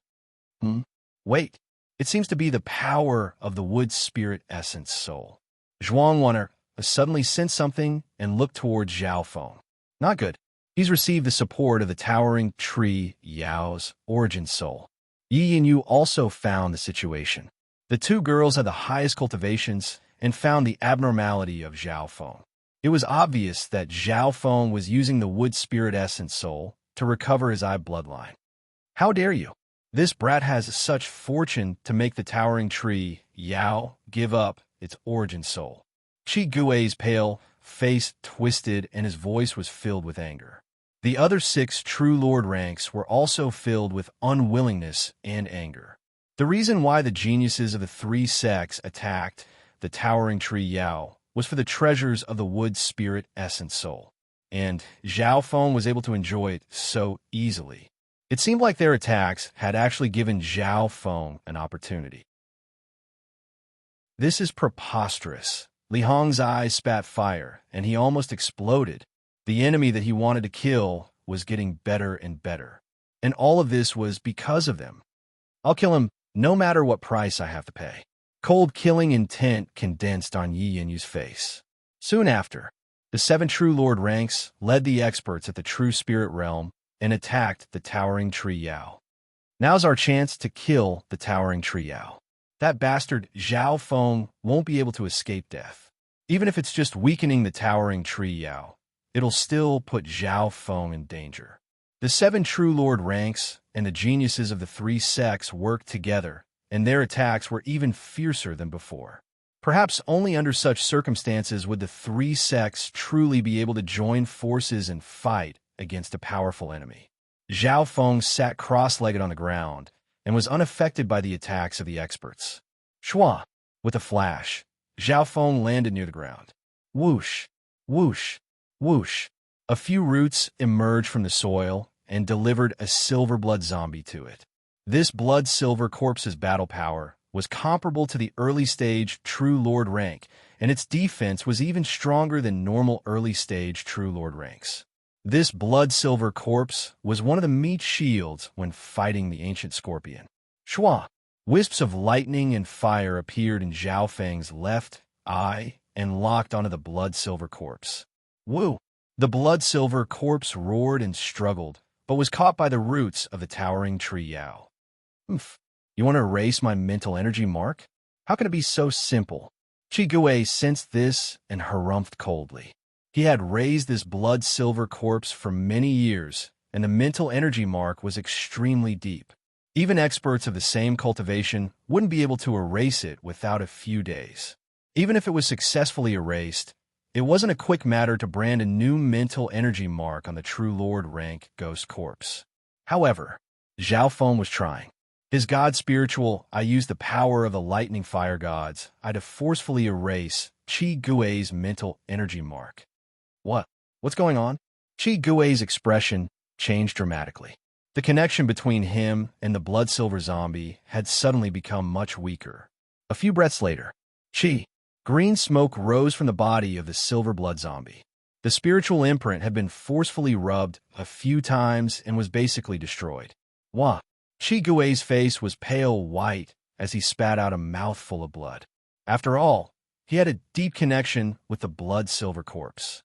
Wait. It seems to be the power of the wood spirit essence soul. Zhuang Wan'er suddenly sensed something and looked towards Zhao Feng. Not good. He's received the support of the towering tree Yao's origin soul. Yi Yinyu also found the situation. The 2 girls had the highest cultivations and found the abnormality of Zhao Feng. It was obvious that Zhao Feng was using the wood spirit essence soul to recover his eye bloodline. How dare you? This brat has such fortune to make the towering tree Yao give up its origin soul. Chi Gui's pale face twisted and his voice was filled with anger. The other 6 True Lord ranks were also filled with unwillingness and anger. The reason why the geniuses of the 3 sects attacked the towering tree Yao was for the treasures of the wood spirit essence soul, and Zhao Feng was able to enjoy it so easily. It seemed like their attacks had actually given Zhao Feng an opportunity. This is preposterous. Li Hong's eyes spat fire, and he almost exploded. The enemy that he wanted to kill was getting better and better. And all of this was because of them. I'll kill him no matter what price I have to pay. Cold killing intent condensed on Yi Yinyu's face. Soon after, the 7 True Lord ranks led the experts at the True Spirit Realm and attacked the towering tree Yao. Now's our chance to kill the towering tree Yao. That bastard Zhao Feng won't be able to escape death. Even if it's just weakening the towering tree Yao, it'll still put Zhao Feng in danger. The 7 True Lord ranks and the geniuses of the 3 sects worked together, and their attacks were even fiercer than before. Perhaps only under such circumstances would the 3 sects truly be able to join forces and fight against a powerful enemy. Zhao Feng sat cross-legged on the ground and was unaffected by the attacks of the experts. Shua! With a flash, Zhao Feng landed near the ground. Whoosh! Whoosh! Whoosh! A few roots emerged from the soil and delivered a silver blood zombie to it. This blood silver corpse's battle power was comparable to the early stage True Lord rank, and its defense was even stronger than normal early stage True Lord ranks. This blood silver corpse was one of the meat shields when fighting the ancient scorpion. Shua! Wisps of lightning and fire appeared in Zhao Feng's left eye and locked onto the blood silver corpse. Woo! The blood silver corpse roared and struggled, but was caught by the roots of the towering tree Yao. Oof. You want to erase my mental energy, Mark? How can it be so simple? Chi Gui sensed this and harumphed coldly. He had raised this blood silver corpse for many years and the mental energy mark was extremely deep. Even experts of the same cultivation wouldn't be able to erase it without a few days. Even if it was successfully erased, it wasn't a quick matter to brand a new mental energy mark on the True Lord rank ghost corpse. However, Zhao Feng was trying. His god spiritual, I used the power of the lightning fire gods, to forcefully erase Qi Gui's mental energy mark. What? What's going on? Qi Gui's expression changed dramatically. The connection between him and the blood silver zombie had suddenly become much weaker. A few breaths later, green smoke rose from the body of the silver blood zombie. The spiritual imprint had been forcefully rubbed a few times and was basically destroyed. Wah! Qi Gui's face was pale white as he spat out a mouthful of blood. After all, he had a deep connection with the blood silver corpse.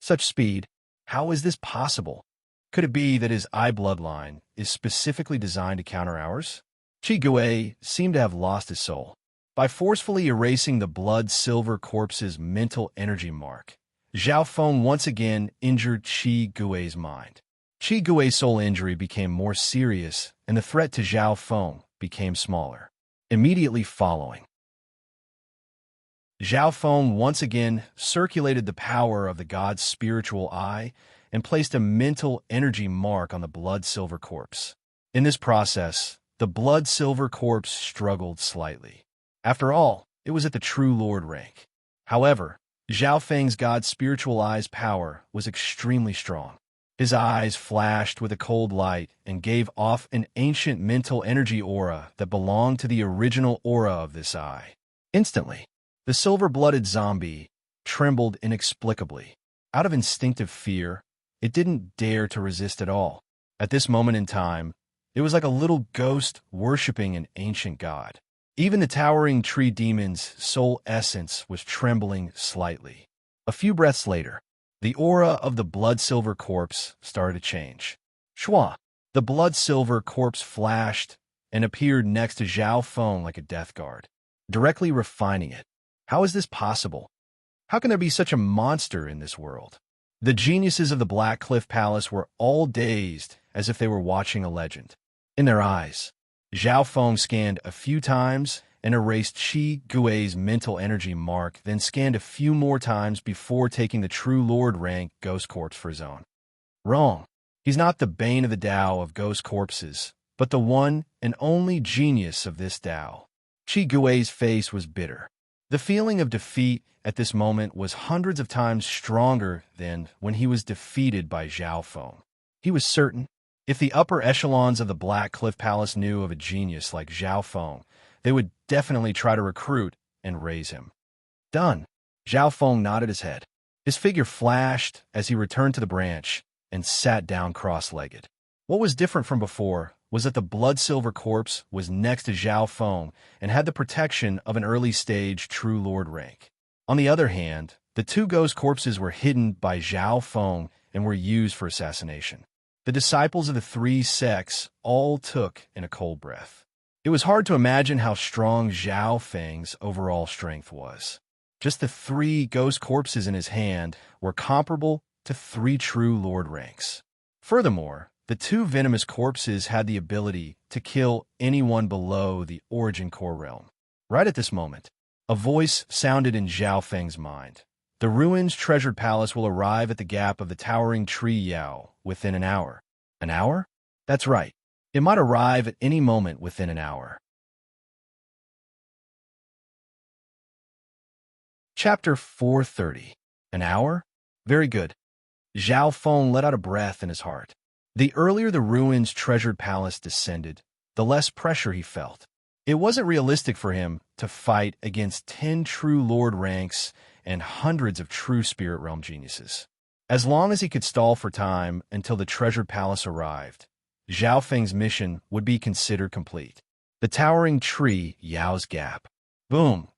Such speed, how is this possible? Could it be that his eye bloodline is specifically designed to counter ours? Qi Gui seemed to have lost his soul. By forcefully erasing the blood silver corpse's mental energy mark, Zhao Feng once again injured Qi Gui's mind. Qi Gui's soul injury became more serious, and the threat to Zhao Feng became smaller. Immediately following, Zhao Feng once again circulated the power of the god's spiritual eye and placed a mental energy mark on the blood silver corpse. In this process, the blood silver corpse struggled slightly. After all, it was at the True Lord rank. However, Zhao Feng's god's spiritual eye's power was extremely strong. His eyes flashed with a cold light and gave off an ancient mental energy aura that belonged to the original aura of this eye. Instantly, the silver-blooded zombie trembled inexplicably. Out of instinctive fear, it didn't dare to resist at all. At this moment in time, it was like a little ghost worshipping an ancient god. Even the towering tree demon's soul essence was trembling slightly. A few breaths later, the aura of the blood-silver corpse started to change. Shua! The blood-silver corpse flashed and appeared next to Zhao Feng like a death guard, directly refining it. How is this possible? How can there be such a monster in this world? The geniuses of the Black Cliff Palace were all dazed as if they were watching a legend. In their eyes, Zhao Feng scanned a few times and erased Qi Gui's mental energy mark, then scanned a few more times before taking the True Lord rank ghost corpse for his own. Wrong. He's not the bane of the Tao of ghost corpses, but the one and only genius of this Tao. Qi Gui's face was bitter. The feeling of defeat at this moment was hundreds of times stronger than when he was defeated by Zhao Feng. He was certain, if the upper echelons of the Black Cliff Palace knew of a genius like Zhao Feng, they would definitely try to recruit and raise him. Done. Zhao Feng nodded his head. His figure flashed as he returned to the branch and sat down cross-legged. What was different from before was that the blood-silver corpse was next to Zhao Feng and had the protection of an early-stage True Lord rank. On the other hand, the two ghost corpses were hidden by Zhao Feng and were used for assassination. The disciples of the three sects all took in a cold breath. It was hard to imagine how strong Zhao Feng's overall strength was. Just the three ghost corpses in his hand were comparable to three True Lord ranks. Furthermore, the two venomous corpses had the ability to kill anyone below the origin core realm. Right at this moment, a voice sounded in Zhao Feng's mind. The ruins treasured palace will arrive at the gap of the towering tree Yao within an hour. An hour? That's right. It might arrive at any moment within an hour. Chapter 430. An hour? Very good. Zhao Feng let out a breath in his heart. The earlier the ruins treasured palace descended, the less pressure he felt. It wasn't realistic for him to fight against 10 True Lord ranks and hundreds of true Spirit Realm geniuses. As long as he could stall for time until the treasured palace arrived, Zhao Feng's mission would be considered complete. The towering tree Yao's Gap. Boom!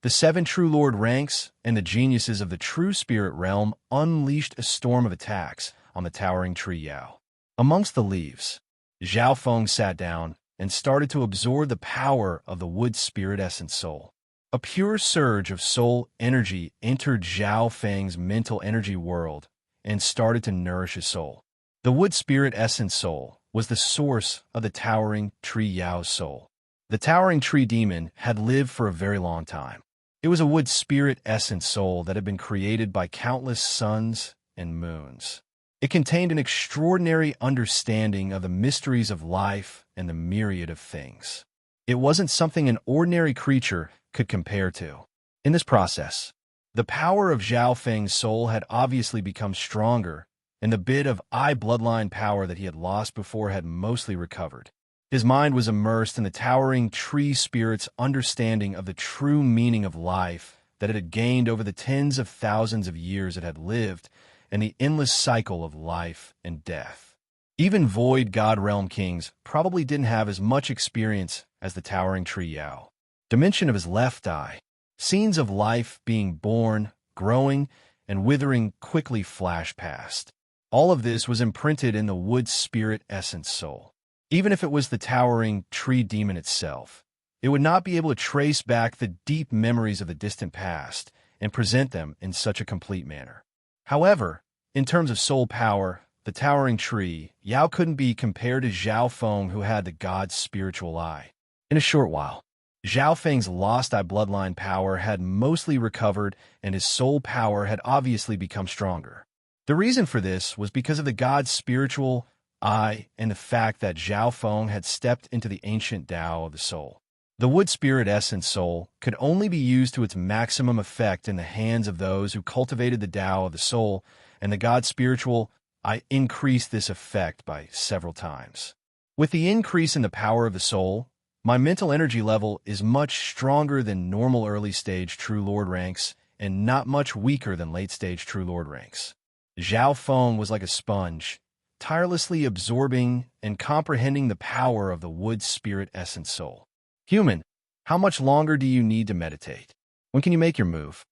The 7 True Lord ranks and the geniuses of the true Spirit Realm unleashed a storm of attacks on the towering tree Yao. Amongst the leaves, Zhao Feng sat down and started to absorb the power of the wood spirit essence soul. A pure surge of soul energy entered Zhao Feng's mental energy world and started to nourish his soul. The wood spirit essence soul was the source of the towering tree Yao's soul. The towering tree demon had lived for a very long time. It was a wood spirit essence soul that had been created by countless suns and moons. It contained an extraordinary understanding of the mysteries of life and the myriad of things. It wasn't something an ordinary creature could compare to. In this process, the power of Zhao Feng's soul had obviously become stronger, and the bit of bloodline power that he had lost before had mostly recovered. His mind was immersed in the towering tree spirit's understanding of the true meaning of life that it had gained over the tens of thousands of years it had lived, and the endless cycle of life and death. Even Void God Realm Kings probably didn't have as much experience as the towering tree Yao. Dimension of his left eye. Scenes of life being born, growing, and withering quickly flash past. All of this was imprinted in the wood spirit essence soul. Even if it was the towering tree demon itself, it would not be able to trace back the deep memories of the distant past and present them in such a complete manner. However, in terms of soul power, the towering tree Yao couldn't be compared to Zhao Feng, who had the god's spiritual eye. In a short while, Zhao Feng's lost eye bloodline power had mostly recovered, and his soul power had obviously become stronger. The reason for this was because of the god's spiritual eye and the fact that Zhao Feng had stepped into the ancient Tao of the soul. The wood spirit essence soul could only be used to its maximum effect in the hands of those who cultivated the Tao of the soul, and the god's spiritual eye increased this effect by several times. With the increase in the power of the soul, my mental energy level is much stronger than normal early-stage True Lord ranks and not much weaker than late-stage True Lord ranks. Zhao Feng was like a sponge, tirelessly absorbing and comprehending the power of the wood spirit essence soul. Human, how much longer do you need to meditate? When can you make your move?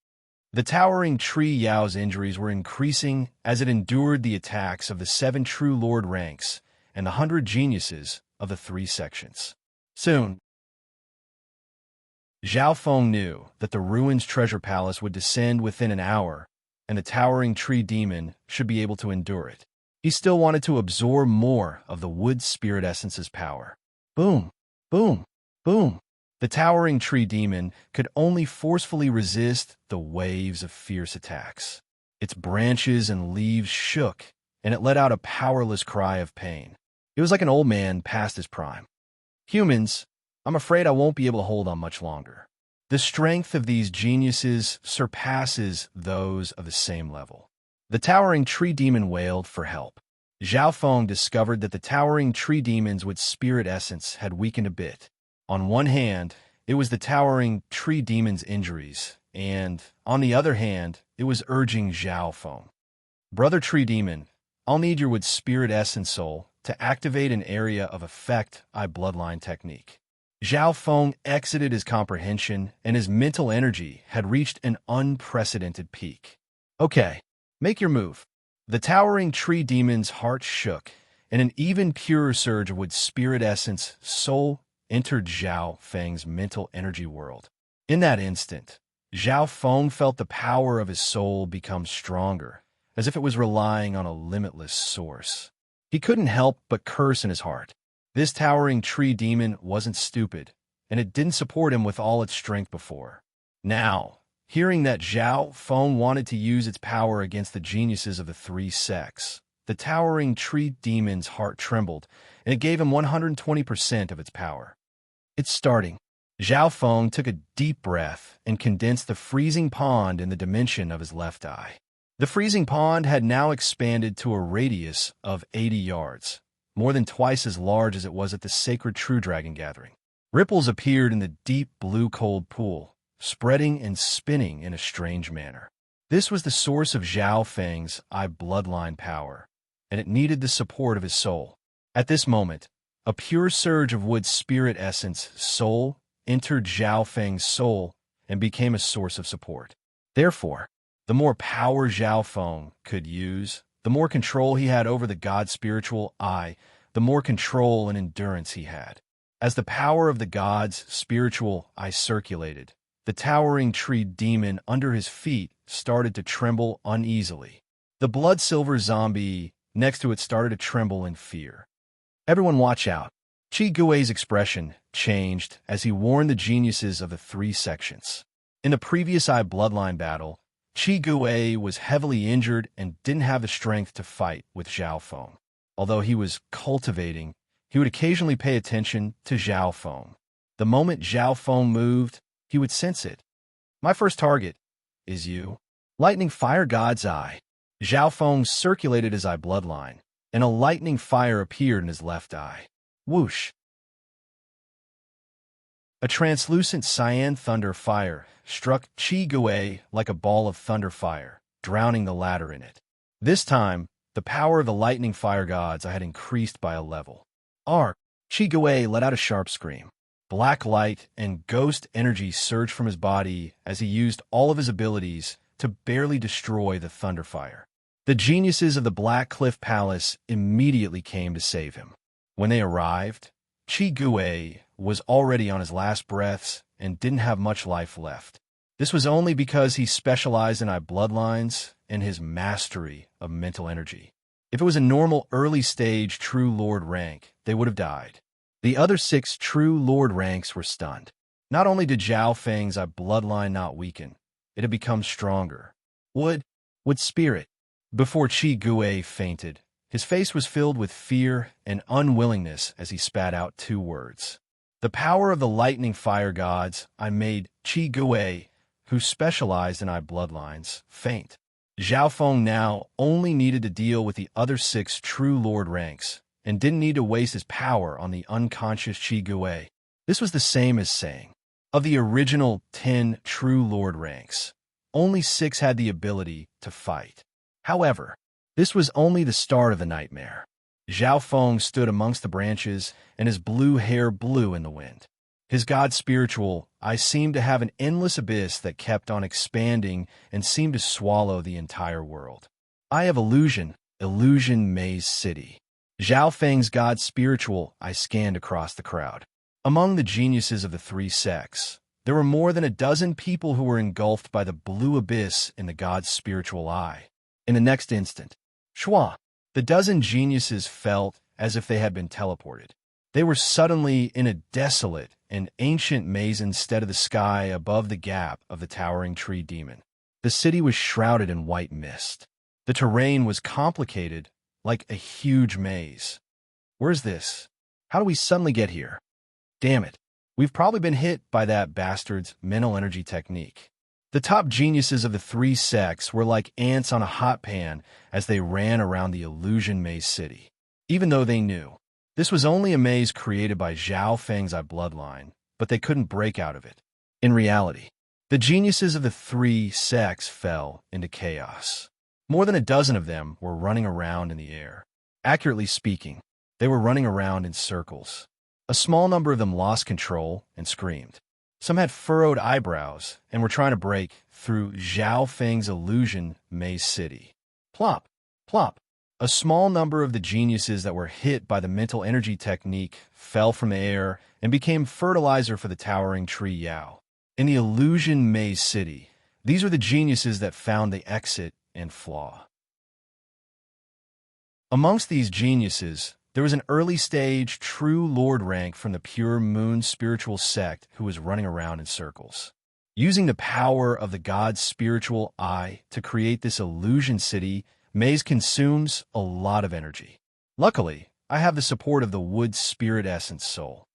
The towering tree Yao's injuries were increasing as it endured the attacks of the 7 True Lord ranks and the 100 geniuses of the 3 sections. Soon, Zhao Feng knew that the ruins treasure palace would descend within an hour, and the towering tree demon should be able to endure it. He still wanted to absorb more of the wood spirit essence's power. Boom, boom, boom. The towering tree demon could only forcefully resist the waves of fierce attacks. Its branches and leaves shook, and it let out a powerless cry of pain. It was like an old man past his prime. Humans, I'm afraid I won't be able to hold on much longer. The strength of these geniuses surpasses those of the same level. The towering tree demon wailed for help. Zhao Feng discovered that the towering tree demon's wood spirit essence had weakened a bit. On one hand, it was the towering tree demon's injuries, and, on the other hand, it was urging Zhao Feng. Brother tree demon, I'll need your wood spirit essence soul to activate an area of effect bloodline technique. Zhao Feng exited his comprehension, and his mental energy had reached an unprecedented peak. Okay, make your move. The towering tree demon's heart shook, and an even purer surge of wood spirit essence soul entered Zhao Feng's mental energy world. In that instant, Zhao Feng felt the power of his soul become stronger, as if it was relying on a limitless source. He couldn't help but curse in his heart. This towering tree demon wasn't stupid, and it didn't support him with all its strength before. Now, hearing that Zhao Feng wanted to use its power against the geniuses of the 3 sects, the towering tree demon's heart trembled, and it gave him 120% of its power. It's starting. Zhao Feng took a deep breath and condensed the freezing pond in the dimension of his left eye. The freezing pond had now expanded to a radius of 80 yards, more than twice as large as it was at the sacred True Dragon gathering. Ripples appeared in the deep blue cold pool, spreading and spinning in a strange manner. This was the source of Zhao Feng's bloodline power, and it needed the support of his soul. At this moment, a pure surge of wood spirit essence soul entered Zhao Feng's soul and became a source of support. Therefore, the more power Zhao Feng could use, the more control he had over the god spiritual eye, the more control and endurance he had. As the power of the god's spiritual eye circulated, the towering tree demon under his feet started to tremble uneasily. The blood-silver zombie next to it started to tremble in fear. Everyone watch out. Qi Gui's expression changed as he warned the geniuses of the three sections. In the previous Eye Bloodline battle, Qi Gui was heavily injured and didn't have the strength to fight with Zhao Feng. Although he was cultivating, he would occasionally pay attention to Zhao Feng. The moment Zhao Feng moved, he would sense it. My first target is you. Lightning Fire God's Eye. Zhao Feng circulated his eye bloodline, and a lightning fire appeared in his left eye. Whoosh! A translucent cyan thunder fire struck Qi Gui like a ball of thunder fire, drowning the latter in it. This time, the power of the lightning fire gods had increased by a level. Arc! Qi Gui let out a sharp scream. Black light and ghost energy surged from his body as he used all of his abilities to barely destroy the thunder fire. The geniuses of the Black Cliff Palace immediately came to save him. When they arrived, Qi Gui was already on his last breaths and didn't have much life left. This was only because he specialized in eye bloodlines and his mastery of mental energy. If it was a normal early-stage True Lord rank, they would have died. The other 6 True Lord ranks were stunned. Not only did Zhao Feng's eye bloodline not weaken, it had become stronger. Wood spirit. Before Qi Gui fainted, his face was filled with fear and unwillingness as he spat out 2 words. The power of the lightning fire gods, I made Qi Gui, who specialized in eye bloodlines, faint. Zhao Feng now only needed to deal with the other 6 True Lord ranks, and didn't need to waste his power on the unconscious Qi Gui. This was the same as saying, of the original 10 True Lord ranks, only 6 had the ability to fight. However, this was only the start of the nightmare. Zhao Feng stood amongst the branches, and his blue hair blew in the wind. His god spiritual eye seemed to have an endless abyss that kept on expanding and seemed to swallow the entire world. Eye of Illusion, Illusion Maze City. Zhao Feng's god spiritual eye scanned across the crowd. Among the geniuses of the 3 sects, there were more than a dozen people who were engulfed by the blue abyss in the god's spiritual eye. In the next instant, Shua, the dozen geniuses felt as if they had been teleported. They were suddenly in a desolate and ancient maze instead of the sky above the gap of the towering tree demon. The city was shrouded in white mist. The terrain was complicated, like a huge maze. Where's this? How do we suddenly get here? Damn it. We've probably been hit by that bastard's mental energy technique. The top geniuses of the 3 sects were like ants on a hot pan as they ran around the illusion maze city. Even though they knew this was only a maze created by Zhao Feng's eye bloodline, but they couldn't break out of it. In reality, the geniuses of the 3 sects fell into chaos. More than a dozen of them were running around in the air. Accurately speaking, they were running around in circles. A small number of them lost control and screamed. Some had furrowed eyebrows and were trying to break through Zhao Feng's illusion maze city. Plop, plop. A small number of the geniuses that were hit by the mental energy technique fell from the air and became fertilizer for the towering tree Yao. In the illusion maze city, these were the geniuses that found the exit and flaw. Amongst these geniuses, there was an early-stage True Lord rank from the Pure Moon spiritual sect who was running around in circles. Using the power of the god's spiritual eye to create this illusion city, maze consumes a lot of energy. Luckily, I have the support of the wood spirit essence soul.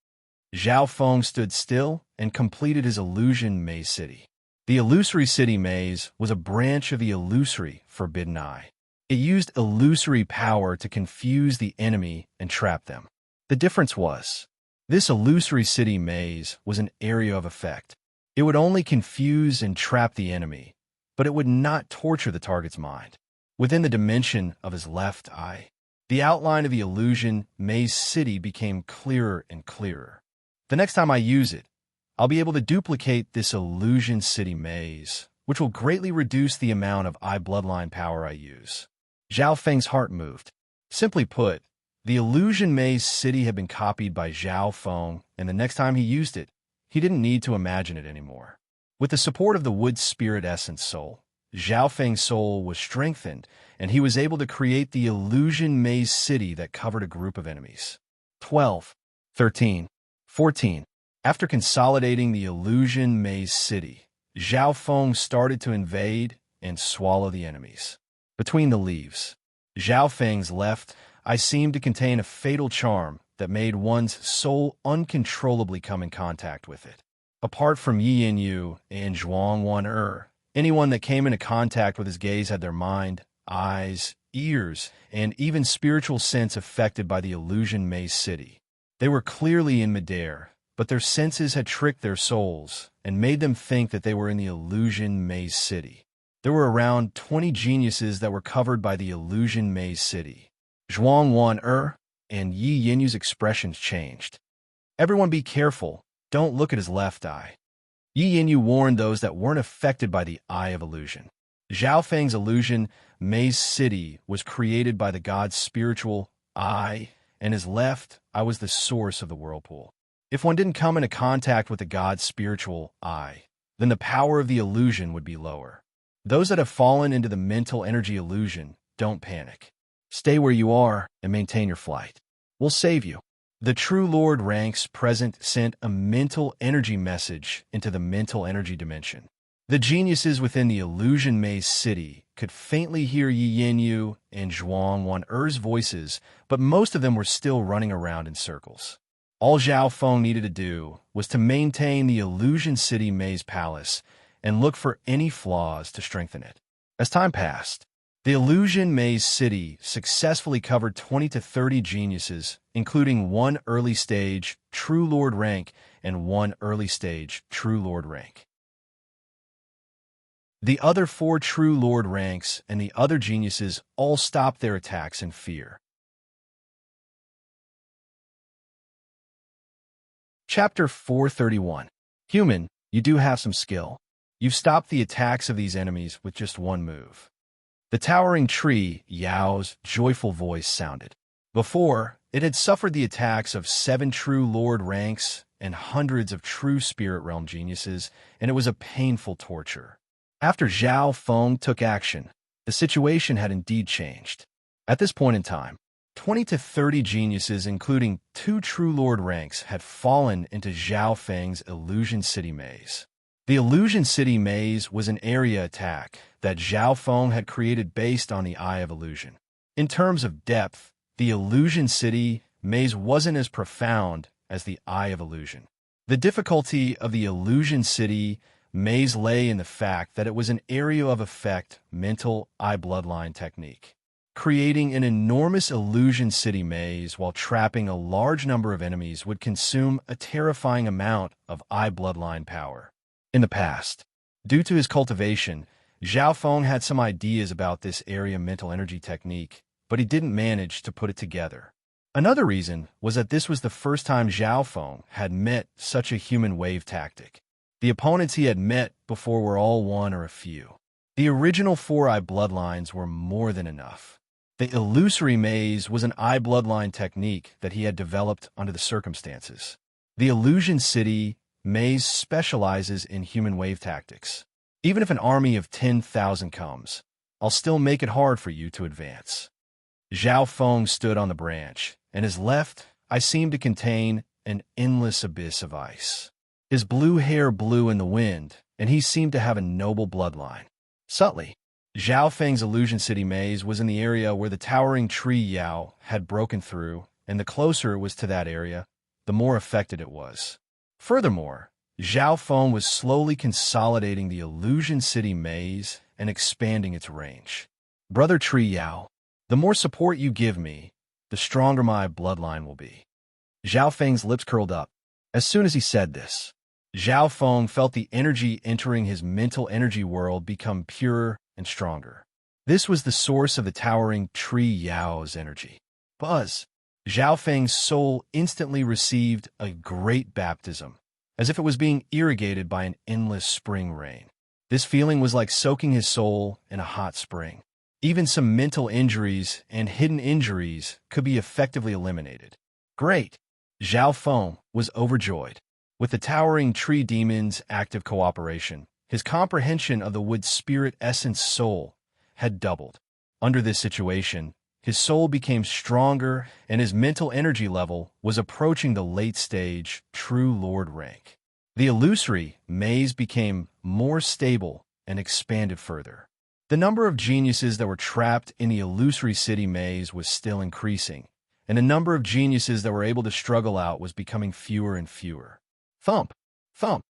Zhao Feng stood still and completed his illusion maze city. The illusory city maze was a branch of the illusory forbidden eye. It used illusory power to confuse the enemy and trap them. The difference was, this illusory city maze was an area of effect. It would only confuse and trap the enemy, but it would not torture the target's mind. Within the dimension of his left eye, the outline of the illusion maze city became clearer and clearer. The next time I use it, I'll be able to duplicate this illusion city maze, which will greatly reduce the amount of eye bloodline power I use. Zhao Feng's heart moved. Simply put, the illusion maze city had been copied by Zhao Feng, and the next time he used it, he didn't need to imagine it anymore. With the support of the wood spirit essence soul, Zhao Feng's soul was strengthened, and he was able to create the illusion maze city that covered a group of enemies. 12, 13, 14. After consolidating the illusion maze city, Zhao Feng started to invade and swallow the enemies. Between the leaves, Zhao Feng's left eye seemed to contain a fatal charm that made one's soul uncontrollably come in contact with it. Apart from Yi Yin and Zhuang Wan anyone that came into contact with his gaze had their mind, eyes, ears, and even spiritual sense affected by the illusion maze city. They were clearly in midair, but their senses had tricked their souls and made them think that they were in the illusion maze city. There were around 20 geniuses that were covered by the illusion maze city. Zhuang Wan and Yi Yinyu's expressions changed. Everyone be careful, don't look at his left eye. Yi Yinyu warned those that weren't affected by the Eye of Illusion. Zhao Feng's illusion maze city was created by the god's spiritual eye, and his left eye was the source of the whirlpool. If one didn't come into contact with the god's spiritual eye, then the power of the illusion would be lower. Those that have fallen into the mental energy illusion, don't panic. Stay where you are and maintain your flight. We'll save you. The true Lord ranks present sent a mental energy message into the mental energy dimension. The geniuses within the illusion maze city could faintly hear Yi Yinyu and Zhuang Wan'er's voices, but most of them were still running around in circles. All Zhao Feng needed to do was to maintain the illusion city maze palace and look for any flaws to strengthen it. As time passed, the illusion maze city successfully covered 20 to 30 geniuses, including one early stage True Lord rank and one early stage True Lord rank. The other 4 True Lord ranks and the other geniuses all stopped their attacks in fear. Chapter 431. Human, you do have some skill. You've stopped the attacks of these enemies with just one move. The towering tree, Yao's joyful voice sounded. Before, it had suffered the attacks of 7 True Lord ranks and hundreds of true Spirit Realm geniuses, and it was a painful torture. After Zhao Feng took action, the situation had indeed changed. At this point in time, 20 to 30 geniuses, including 2 True Lord ranks, had fallen into Zhao Feng's Illusion City maze. The Illusion City maze was an area attack that Zhao Feng had created based on the Eye of Illusion. In terms of depth, the Illusion City maze wasn't as profound as the Eye of Illusion. The difficulty of the Illusion City maze lay in the fact that it was an area of effect mental eye bloodline technique. Creating an enormous Illusion City maze while trapping a large number of enemies would consume a terrifying amount of eye bloodline power. In the past, due to his cultivation, Zhao Feng had some ideas about this area mental energy technique, but he didn't manage to put it together. Another reason was that this was the first time Zhao Feng had met such a human wave tactic. The opponents he had met before were all one or a few. The original 4 eye bloodlines were more than enough. The illusory maze was an eye bloodline technique that he had developed under the circumstances. The Illusion City maze specializes in human wave tactics. Even if an army of 10,000 comes, I'll still make it hard for you to advance. Zhao Feng stood on the branch, and his left eye seemed to contain an endless abyss of ice. His blue hair blew in the wind, and he seemed to have a noble bloodline. Subtly, Zhao Feng's Illusion City maze was in the area where the towering tree Yao had broken through, and the closer it was to that area, the more affected it was. Furthermore, Zhao Feng was slowly consolidating the Illusion City maze and expanding its range. Brother Tree Yao, the more support you give me, the stronger my bloodline will be. Zhao Feng's lips curled up. As soon as he said this, Zhao Feng felt the energy entering his mental energy world become purer and stronger. This was the source of the towering tree Yao's energy. Buzz! Zhao Feng's soul instantly received a great baptism, as if it was being irrigated by an endless spring rain. This feeling was like soaking his soul in a hot spring. Even some mental injuries and hidden injuries could be effectively eliminated. Great! Zhao Feng was overjoyed. With the towering tree demon's active cooperation, His comprehension of the wood spirit essence soul had doubled. Under this situation, his soul became stronger and his mental energy level was approaching the late-stage true lord rank. The illusory maze became more stable and expanded further. The number of geniuses that were trapped in the illusory city maze was still increasing, and the number of geniuses that were able to struggle out was becoming fewer and fewer. Thump! Thump!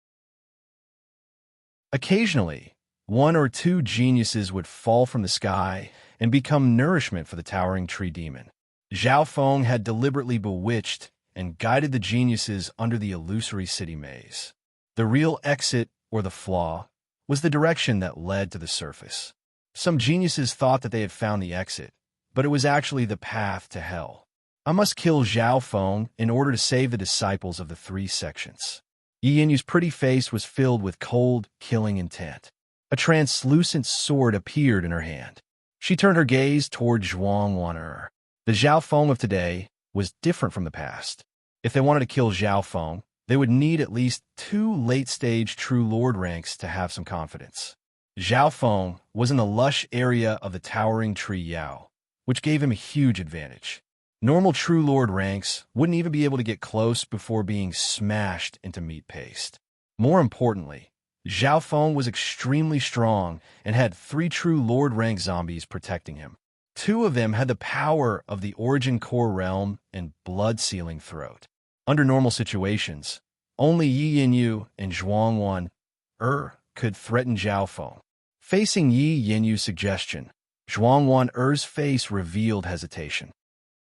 Occasionally, one or two geniuses would fall from the sky and become nourishment for the towering tree demon. Zhao Feng had deliberately bewitched and guided the geniuses under the illusory city maze. The real exit, or the flaw, was the direction that led to the surface. Some geniuses thought that they had found the exit, but it was actually the path to hell. I must kill Zhao Feng in order to save the disciples of the three sections. Yi Yinyu's pretty face was filled with cold, killing intent. A translucent sword appeared in her hand. She turned her gaze toward Zhuang Wan'er. The Zhao Feng of today was different from the past. If they wanted to kill Zhao Feng, they would need at least 2 late-stage true lord ranks to have some confidence. Zhao Feng was in the lush area of the towering tree Yao, which gave him a huge advantage. Normal true lord ranks wouldn't even be able to get close before being smashed into meat paste. More importantly, Zhao Feng was extremely strong and had 3 true lord rank zombies protecting him. 2 of them had the power of the origin core realm and blood-sealing throat. Under normal situations, only Yi Yinyu and Zhuang Wan'er could threaten Zhao Feng. Facing Yi Yinyu's suggestion, Zhuang Wan'er's face revealed hesitation.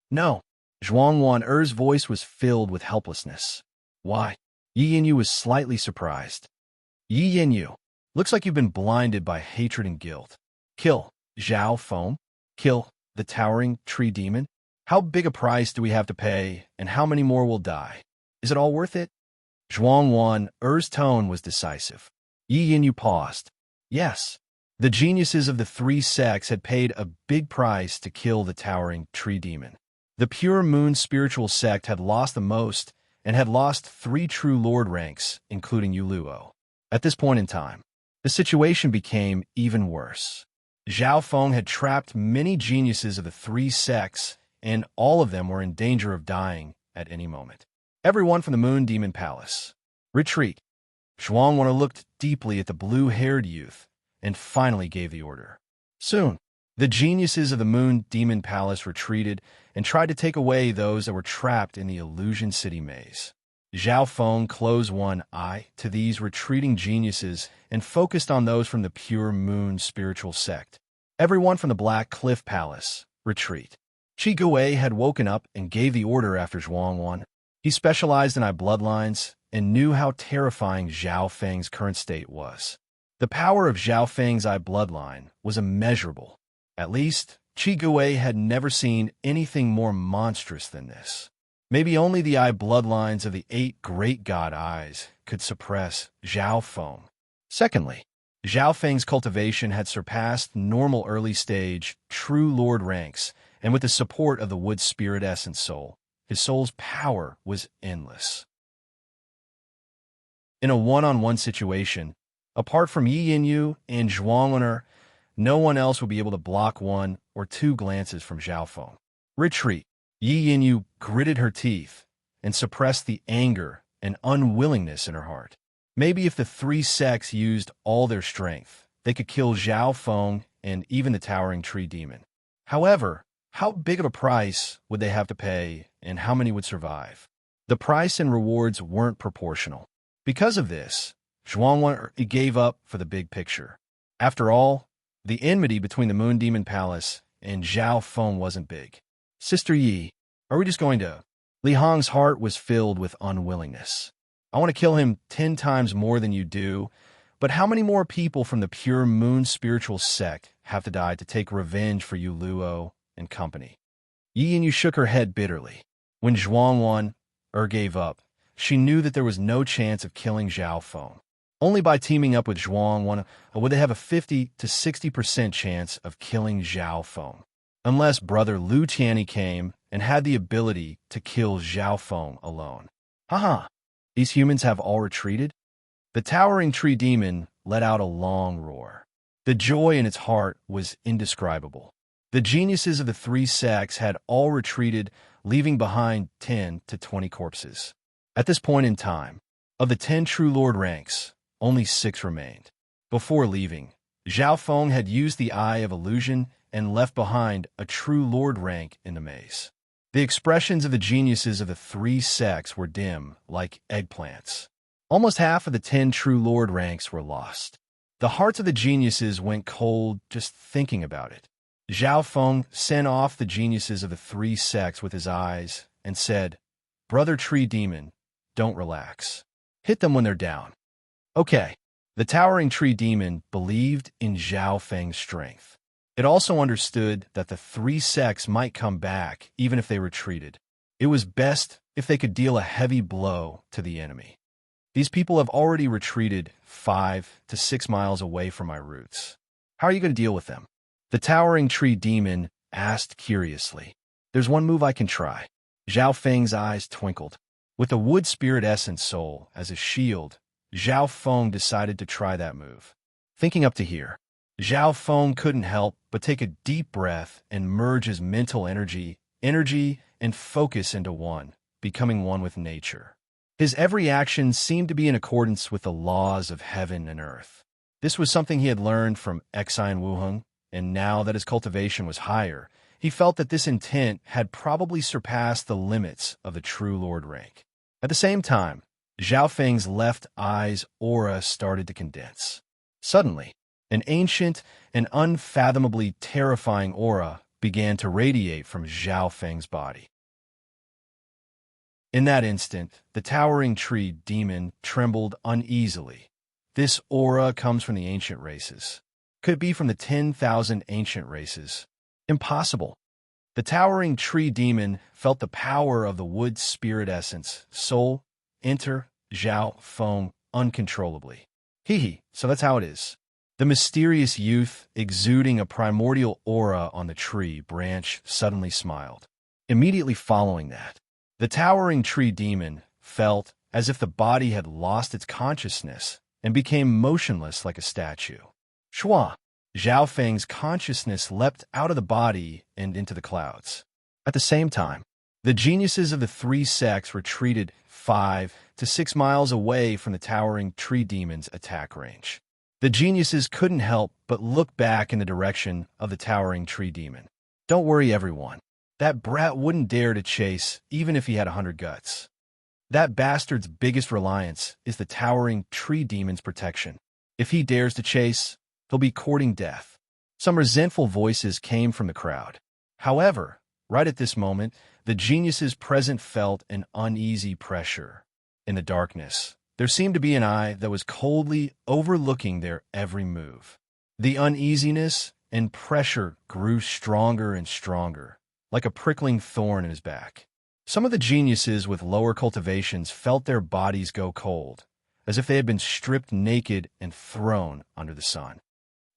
No. Zhuang Wan'er's voice was filled with helplessness. Why? Yi Yinyu was slightly surprised. Yi Yinyu, looks like you've been blinded by hatred and guilt. Kill Zhao Feng? Kill the towering tree demon? How big a price do we have to pay, and how many more will die? Is it all worth it? Zhuang Wan'er's tone was decisive. Yi Yinyu paused. Yes. The geniuses of the 3 sects had paid a big price to kill the towering tree demon. The pure moon spiritual sect had lost the most and had lost 3 true lord ranks, including Yuluo. At this point in time, the situation became even worse. Zhao Feng had trapped many geniuses of the 3 sects, and all of them were in danger of dying at any moment. Everyone from the Moon Demon Palace. Retreat. Zhuang Wan'er looked deeply at the blue-haired youth and finally gave the order. Soon, the geniuses of the Moon Demon Palace retreated and tried to take away those that were trapped in the Illusion City maze. Zhao Feng closed one eye to these retreating geniuses and focused on those from the Pure Moon spiritual sect. Everyone from the Black Cliff Palace, retreat. Qi Gui had woken up and gave the order after Zhuang Wan. He specialized in eye bloodlines and knew how terrifying Zhao Feng's current state was. The power of Zhao Feng's eye bloodline was immeasurable. At least, Qi Gui had never seen anything more monstrous than this. Maybe only the eye bloodlines of the 8 great god eyes could suppress Zhao Feng. Secondly, Zhao Feng's cultivation had surpassed normal early-stage, true lord ranks, and with the support of the wood spirit essence soul, his soul's power was endless. In a one-on-one situation, apart from Yi Yinyu and Zhuang Wan'er, no one else would be able to block 1 or 2 glances from Zhao Feng. Retreat. Yi Yinyu gritted her teeth and suppressed the anger and unwillingness in her heart. Maybe if the 3 sects used all their strength, they could kill Zhao Feng and even the towering tree demon. However, how big of a price would they have to pay, and how many would survive? The price and rewards weren't proportional. Because of this, Zhuang Wan gave up for the big picture. After all, the enmity between the Moon Demon Palace and Zhao Feng wasn't big. Sister Yi, are we just going to? Li Hong's heart was filled with unwillingness. I want to kill him 10 times more than you do, but how many more people from the pure moon spiritual sect have to die to take revenge for Yu Luo and company? Yi Yinyu shook her head bitterly. When Zhuang Wan'er gave up, she knew that there was no chance of killing Zhao Feng. Only by teaming up with Zhuang Wan'er would they have a 50 to 60% chance of killing Zhao Feng. Unless brother Lu Tianyi came and had the ability to kill Zhao Feng alone. Haha, these humans have all retreated? The towering tree demon let out a long roar. The joy in its heart was indescribable. The geniuses of the three sects had all retreated, leaving behind 10 to 20 corpses. At this point in time, of the 10 true lord ranks, only 6 remained. Before leaving, Zhao Feng had used the Eye of Illusion and left behind a true lord rank in the maze. The expressions of the geniuses of the three sects were dim, like eggplants. Almost half of the 10 true lord ranks were lost. The hearts of the geniuses went cold just thinking about it. Zhao Feng sent off the geniuses of the three sects with his eyes and said, "Brother Tree Demon, don't relax. Hit them when they're down." Okay. The towering tree demon believed in Zhao Feng's strength. It also understood that the three sects might come back even if they retreated. It was best if they could deal a heavy blow to the enemy. These people have already retreated 5 to 6 miles away from my roots. How are you going to deal with them? The towering tree demon asked curiously. There's one move I can try. Zhao Feng's eyes twinkled. With a wood spirit essence soul as a shield, Zhao Feng decided to try that move. Thinking up to here, Zhao Feng couldn't help but take a deep breath and merge his mental energy, and focus into one, becoming one with nature. His every action seemed to be in accordance with the laws of heaven and earth. This was something he had learned from Xi and Wuheng, and now that his cultivation was higher, he felt that this intent had probably surpassed the limits of the true lord rank. At the same time, Zhao Feng's left eye's aura started to condense. Suddenly, an ancient and unfathomably terrifying aura began to radiate from Zhao Feng's body. In that instant, the towering tree demon trembled uneasily. This aura comes from the ancient races. Could it be from the 10,000 ancient races? Impossible. The towering tree demon felt the power of the wood spirit essence, soul, enter Zhao Feng uncontrollably. So that's how it is. The mysterious youth, exuding a primordial aura on the tree branch, suddenly smiled. Immediately following that, the towering tree demon felt as if the body had lost its consciousness and became motionless like a statue. Shua! Zhao Feng's consciousness leapt out of the body and into the clouds. At the same time, the geniuses of the three sects retreated 5 to 6 miles away from the towering tree demon's attack range. The geniuses couldn't help but look back in the direction of the towering tree demon. Don't worry, everyone. That brat wouldn't dare to chase even if he had 100 guts. That bastard's biggest reliance is the towering tree demon's protection. If he dares to chase, he'll be courting death. Some resentful voices came from the crowd. However, right at this moment, the geniuses present felt an uneasy pressure. In the darkness, there seemed to be an eye that was coldly overlooking their every move. The uneasiness and pressure grew stronger and stronger, like a prickling thorn in his back. Some of the geniuses with lower cultivations felt their bodies go cold, as if they had been stripped naked and thrown under the sun.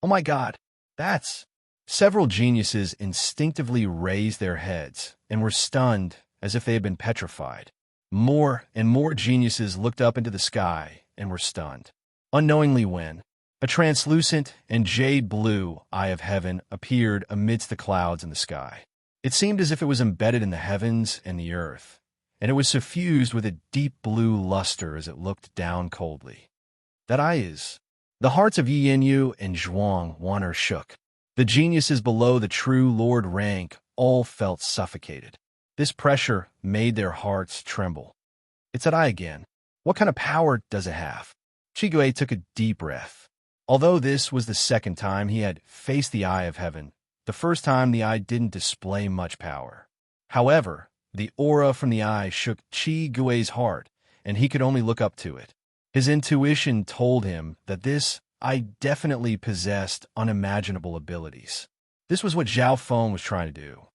Oh my God, that's... Several geniuses instinctively raised their heads and were stunned as if they had been petrified. More and more geniuses looked up into the sky and were stunned. Unknowingly when, a translucent and jade-blue eye of heaven appeared amidst the clouds in the sky. It seemed as if it was embedded in the heavens and the earth, and it was suffused with a deep blue luster as it looked down coldly. That eye is... The hearts of Yi Yanyu and Zhuang Wan'er shook. The geniuses below the true lord rank all felt suffocated. This pressure made their hearts tremble. It's that eye again. What kind of power does it have? Chigue took a deep breath. Although this was the second time he had faced the eye of heaven, the first time the eye didn't display much power. However, the aura from the eye shook Chigue's heart, and he could only look up to it. His intuition told him that this eye definitely possessed unimaginable abilities. This was what Zhao Feng was trying to do.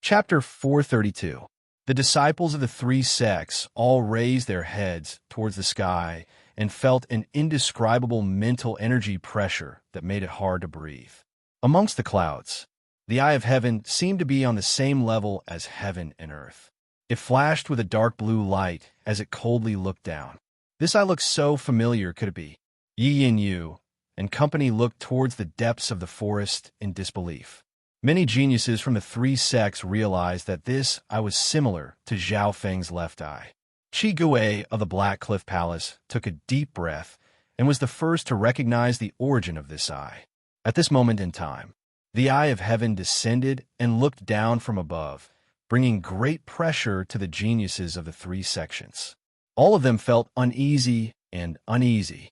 Chapter 432. The disciples of the three sects all raised their heads towards the sky and felt an indescribable mental energy pressure that made it hard to breathe. Amongst the clouds, the eye of heaven seemed to be on the same level as heaven and earth. It flashed with a dark blue light as it coldly looked down. This eye looked so familiar, could it be? Yi and Yu and company looked towards the depths of the forest in disbelief. Many geniuses from the three sects realized that this eye was similar to Zhao Feng's left eye. Qi Gui of the Black Cliff Palace took a deep breath and was the first to recognize the origin of this eye. At this moment in time, the eye of heaven descended and looked down from above, bringing great pressure to the geniuses of the three sections. All of them felt uneasy and uneasy.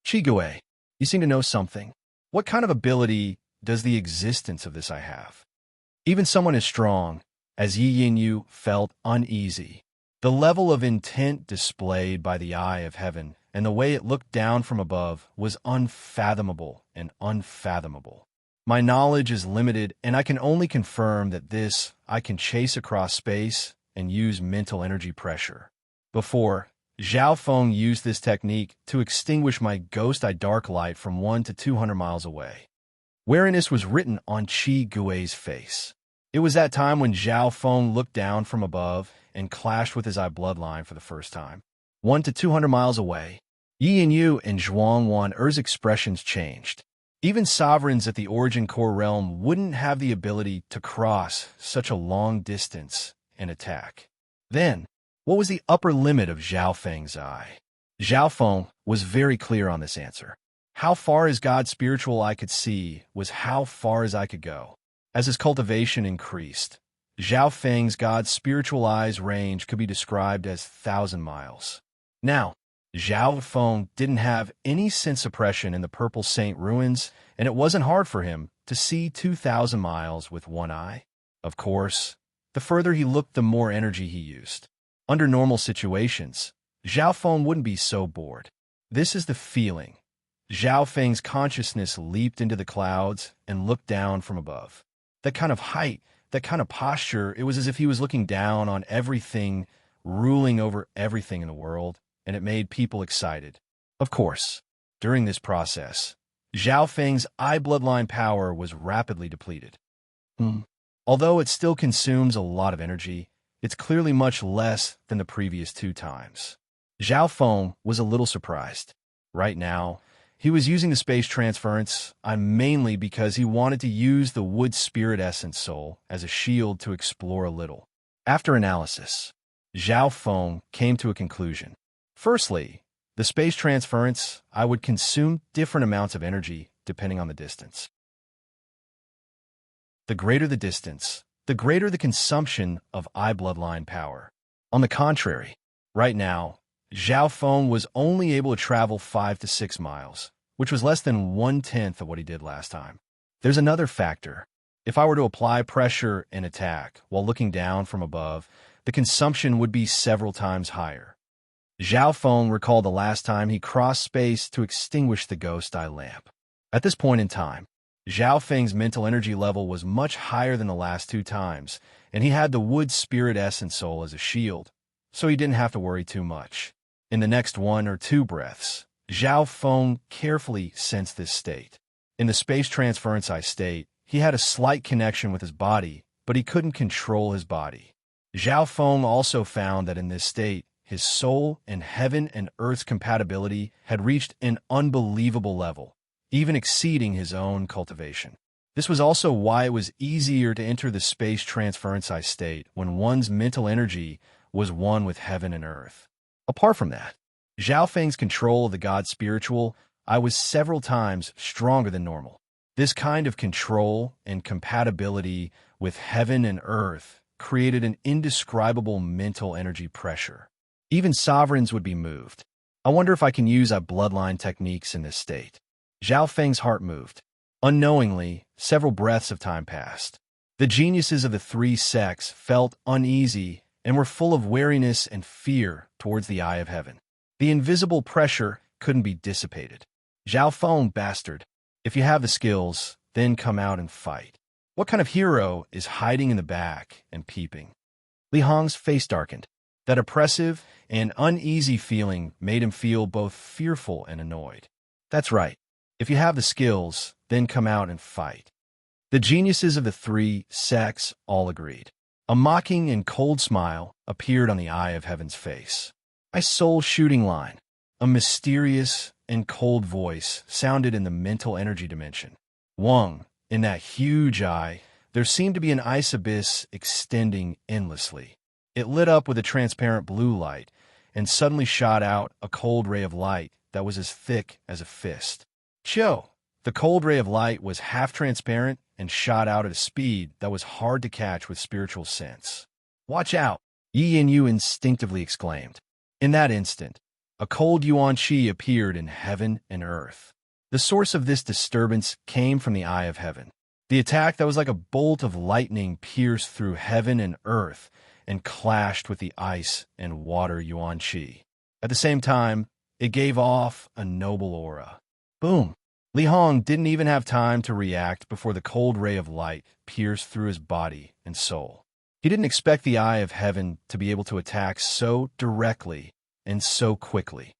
Qi Gui, you seem to know something. What kind of ability does the existence of this eye have? Even someone as strong as Yi Yu felt uneasy. The level of intent displayed by the eye of heaven and the way it looked down from above was unfathomable and unfathomable. My knowledge is limited, and I can only confirm that this I can chase across space and use mental energy pressure. Before, Zhao Feng used this technique to extinguish my ghost eye dark light from 1 to 200 miles away. Wariness was written on Qi Gui's face. It was that time when Zhao Feng looked down from above and clashed with his eye bloodline for the first time. 1 to 200 miles away, Yi and Yu and Zhuang Wan-er's expressions changed. Even sovereigns at the Origin Core realm wouldn't have the ability to cross such a long distance and attack. Then, what was the upper limit of Zhao Feng's eye? Zhao Feng was very clear on this answer. How far as God's spiritual eye could see was how far as I could go. As his cultivation increased, Zhao Feng's God's spiritual eye's range could be described as 1,000 miles. Now, Zhao Feng didn't have any sense suppression in the Purple Saint ruins, and it wasn't hard for him to see 2,000 miles with one eye. Of course, the further he looked, the more energy he used. Under normal situations, Zhao Feng wouldn't be so bored. This is the feeling. Zhao Feng's consciousness leaped into the clouds and looked down from above. That kind of height, that kind of posture, it was as if he was looking down on everything, ruling over everything in the world, and it made people excited. Of course, during this process, Zhao Feng's eye bloodline power was rapidly depleted. Although it still consumes a lot of energy, it's clearly much less than the previous 2 times. Zhao Feng was a little surprised. Right now, he was using the space transference mainly because he wanted to use the wood spirit essence soul as a shield to explore a little. After analysis, Zhao Feng came to a conclusion. Firstly, the space transference would consume different amounts of energy depending on the distance. The greater the distance, the greater the consumption of eye bloodline power. On the contrary, right now, Zhao Feng was only able to travel 5 to 6 miles, which was less than 1/10 of what he did last time. There's another factor. If I were to apply pressure and attack while looking down from above, the consumption would be several times higher. Zhao Feng recalled the last time he crossed space to extinguish the ghost eye lamp. At this point in time, Zhao Feng's mental energy level was much higher than the last 2 times, and he had the wood spirit essence soul as a shield, so he didn't have to worry too much. In the next 1 or 2 breaths, Zhao Feng carefully sensed this state. In the space transference eye state, he had a slight connection with his body, but he couldn't control his body. Zhao Feng also found that in this state, his soul and heaven and earth's compatibility had reached an unbelievable level, even exceeding his own cultivation. This was also why it was easier to enter the space transference eye state when one's mental energy was one with heaven and earth. Apart from that, Zhao Feng's control of the God spiritual was several times stronger than normal. This kind of control and compatibility with heaven and earth created an indescribable mental energy pressure. Even sovereigns would be moved. I wonder if I can use bloodline techniques in this state. Zhao Feng's heart moved. Unknowingly, several breaths of time passed. The geniuses of the 3 sects felt uneasy and were full of wariness and fear towards the eye of heaven. The invisible pressure couldn't be dissipated. Zhao Feng, bastard, if you have the skills, then come out and fight. What kind of hero is hiding in the back and peeping? Li Hong's face darkened. That oppressive and uneasy feeling made him feel both fearful and annoyed. That's right. If you have the skills, then come out and fight. The geniuses of the 3 sects all agreed. A mocking and cold smile appeared on the Eye of Heaven's face. "My soul shooting line." A mysterious and cold voice sounded in the mental energy dimension. Wang, in that huge eye, there seemed to be an ice abyss extending endlessly. It lit up with a transparent blue light, and suddenly shot out a cold ray of light that was as thick as a fist. Cho! The cold ray of light was half-transparent and shot out at a speed that was hard to catch with spiritual sense. "Watch out!" Yi and Yu instinctively exclaimed. In that instant, a cold yuan qi appeared in heaven and earth. The source of this disturbance came from the Eye of Heaven. The attack that was like a bolt of lightning pierced through heaven and earth and clashed with the ice and water yuan qi. At the same time, it gave off a noble aura. Boom! Li Hong didn't even have time to react before the cold ray of light pierced through his body and soul. He didn't expect the Eye of Heaven to be able to attack so directly and so quickly.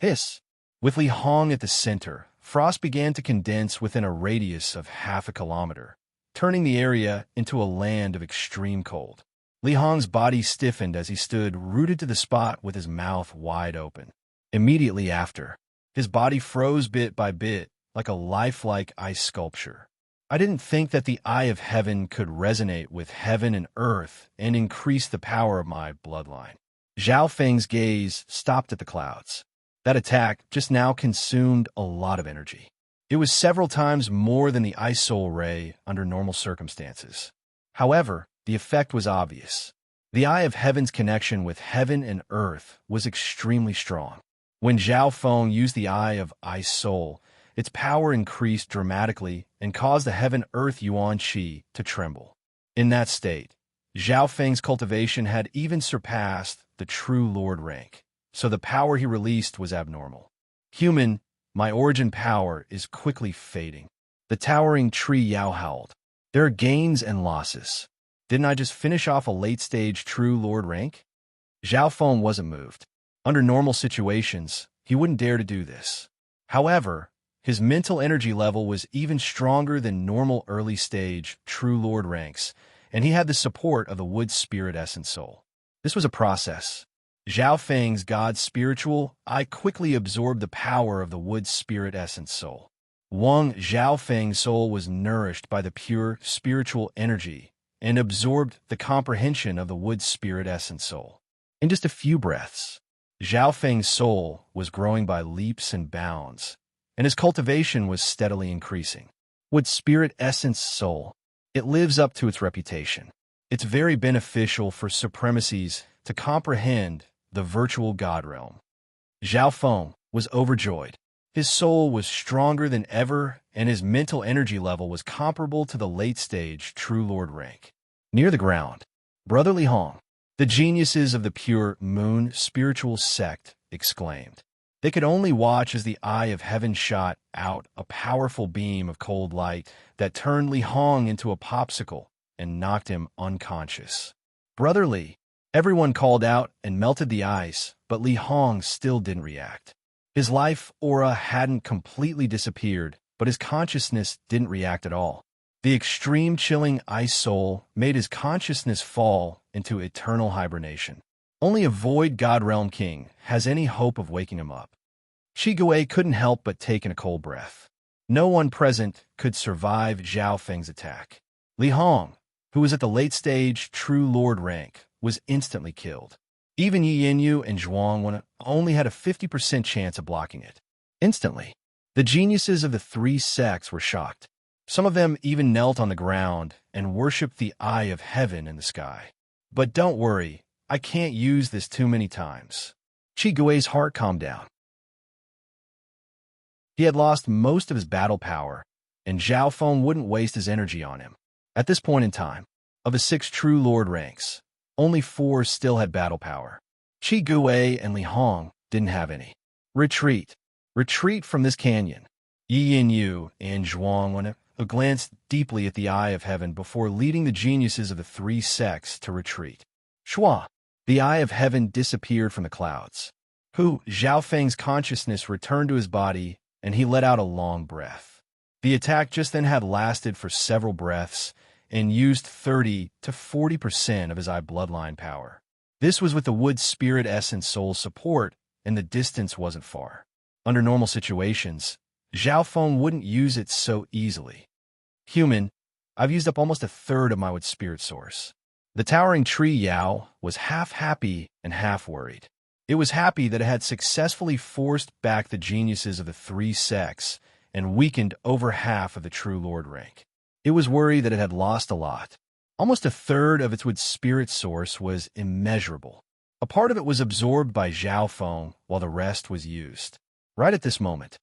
Hiss! With Li Hong at the center, frost began to condense within a radius of half a kilometer, turning the area into a land of extreme cold. Li Hong's body stiffened as he stood rooted to the spot with his mouth wide open. Immediately after, his body froze bit by bit like a lifelike ice sculpture. I didn't think that the Eye of Heaven could resonate with heaven and earth and increase the power of my bloodline. Zhao Feng's gaze stopped at the clouds. That attack just now consumed a lot of energy. It was several times more than the Ice Soul Ray under normal circumstances. However, the effect was obvious. The Eye of Heaven's connection with heaven and earth was extremely strong. When Zhao Feng used the Eye of Ice Soul, its power increased dramatically and caused the heaven-earth yuan qi to tremble. In that state, Zhao Feng's cultivation had even surpassed the true Lord rank, so the power he released was abnormal. "Human, my origin power is quickly fading." The towering tree Yao howled. "There are gains and losses. Didn't I just finish off a late-stage true Lord rank?" Zhao Feng wasn't moved. Under normal situations, he wouldn't dare to do this. However, his mental energy level was even stronger than normal early-stage true Lord ranks, and he had the support of the Wood Spirit Essence Soul. This was a process. Zhao Feng's God spiritual eye quickly absorbed the power of the Wood Spirit Essence Soul. Wang Zhao Feng's soul was nourished by the pure spiritual energy and absorbed the comprehension of the Wood Spirit Essence Soul. In just a few breaths, Zhao Feng's soul was growing by leaps and bounds, and his cultivation was steadily increasing. Wood Spirit Essence Soul, it lives up to its reputation. It's very beneficial for supremacies to comprehend the virtual God realm. Zhao Feng was overjoyed. His soul was stronger than ever, and his mental energy level was comparable to the late-stage True Lord rank. Near the ground, Brother Li Hong, the geniuses of the pure moon spiritual sect, exclaimed. They could only watch as the Eye of Heaven shot out a powerful beam of cold light that turned Li Hong into a popsicle and knocked him unconscious. "Brother Li," everyone called out and melted the ice, but Li Hong still didn't react. His life aura hadn't completely disappeared, but his consciousness didn't react at all. The extreme chilling ice soul made his consciousness fall into eternal hibernation. Only a void God Realm King has any hope of waking him up. Qi Gui couldn't help but take in a cold breath. No one present could survive Zhao Feng's attack. Li Hong, who was at the late-stage True Lord rank, was instantly killed. Even Yi Yanyu and Zhuang Wen only had a 50% chance of blocking it. Instantly, the geniuses of the three sects were shocked. Some of them even knelt on the ground and worshipped the Eye of Heaven in the sky. But don't worry, I can't use this too many times. Qi Gui's heart calmed down. He had lost most of his battle power, and Zhao Feng wouldn't waste his energy on him. At this point in time, of the 6 True Lord ranks, only 4 still had battle power. Qi Gui and Li Hong didn't have any. Retreat. Retreat from this canyon. Yi Yanyu and Zhuang Wen glanced deeply at the Eye of Heaven before leading the geniuses of the 3 sects to retreat. Shua. The Eye of Heaven disappeared from the clouds. Zhao Feng's consciousness returned to his body, and he let out a long breath. The attack just then had lasted for several breaths, and used 30 to 40% of his eye bloodline power. This was with the wood spirit essence soul's support, and the distance wasn't far. Under normal situations, Zhao Feng wouldn't use it so easily. Human, I've used up almost a third of my wood spirit source. The towering tree Yao was half happy and half worried. It was happy that it had successfully forced back the geniuses of the three sects and weakened over half of the true lord rank. It was worried that it had lost a lot. Almost a third of its wood spirit source was immeasurable. A part of it was absorbed by Zhao Feng while the rest was used. Right at this moment,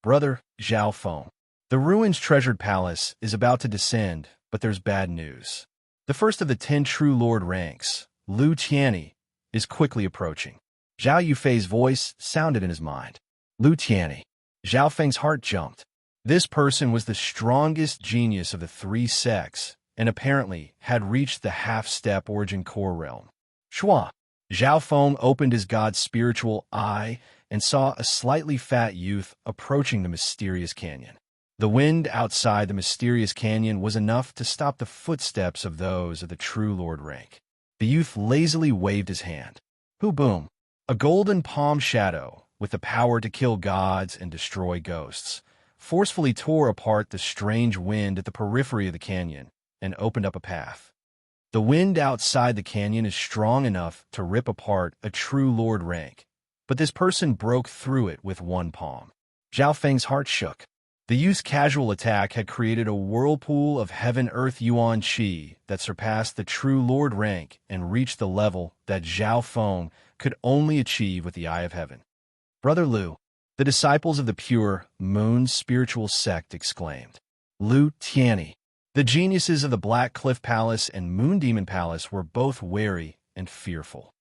Brother Zhao Feng, the ruin's treasured palace is about to descend, but there's bad news. The first of the 10 true lord ranks, Lu Tianyi, is quickly approaching. Zhao Yufei's voice sounded in his mind. Lu Tianyi. Zhao Feng's heart jumped. This person was the strongest genius of the three sects, and apparently had reached the half-step origin core realm. Shua. Zhao Feng opened his god's spiritual eye and saw a slightly fat youth approaching the mysterious canyon. The wind outside the mysterious canyon was enough to stop the footsteps of those of the true lord rank. The youth lazily waved his hand. Hu-boom! A golden palm shadow, with the power to kill gods and destroy ghosts, forcefully tore apart the strange wind at the periphery of the canyon and opened up a path. The wind outside the canyon is strong enough to rip apart a true lord rank, but this person broke through it with one palm. Zhao Feng's heart shook. The youth's casual attack had created a whirlpool of heaven-earth yuan qi that surpassed the true lord rank and reached the level that Zhao Feng could only achieve with the eye of heaven. Brother Lu, the disciples of the pure moon spiritual sect exclaimed. Lu Tianyi. The geniuses of the Black Cliff Palace and Moon Demon Palace were both wary and fearful.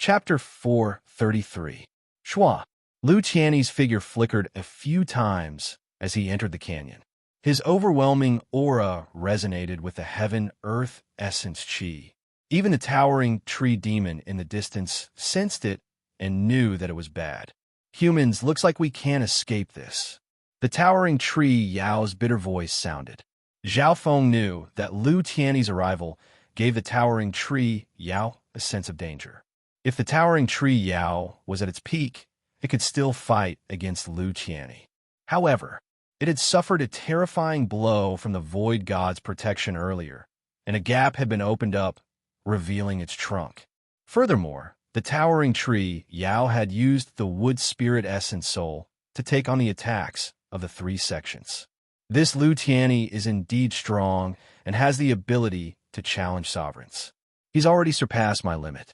Chapter 433. Shua. Lu Tianyi's figure flickered a few times as he entered the canyon. His overwhelming aura resonated with the heaven-earth essence qi. Even the towering tree demon in the distance sensed it and knew that it was bad. Humans, looks like we can't escape this. The towering tree Yao's bitter voice sounded. Zhao Feng knew that Lu Tianyi's arrival gave the towering tree Yao a sense of danger. If the towering tree Yao was at its peak, it could still fight against Lu Tianyi. However, it had suffered a terrifying blow from the Void God's protection earlier, and a gap had been opened up, revealing its trunk. Furthermore, the towering tree Yao had used the wood spirit essence soul to take on the attacks of the three sections. This Lu Tianyi is indeed strong and has the ability to challenge sovereigns. He's already surpassed my limit.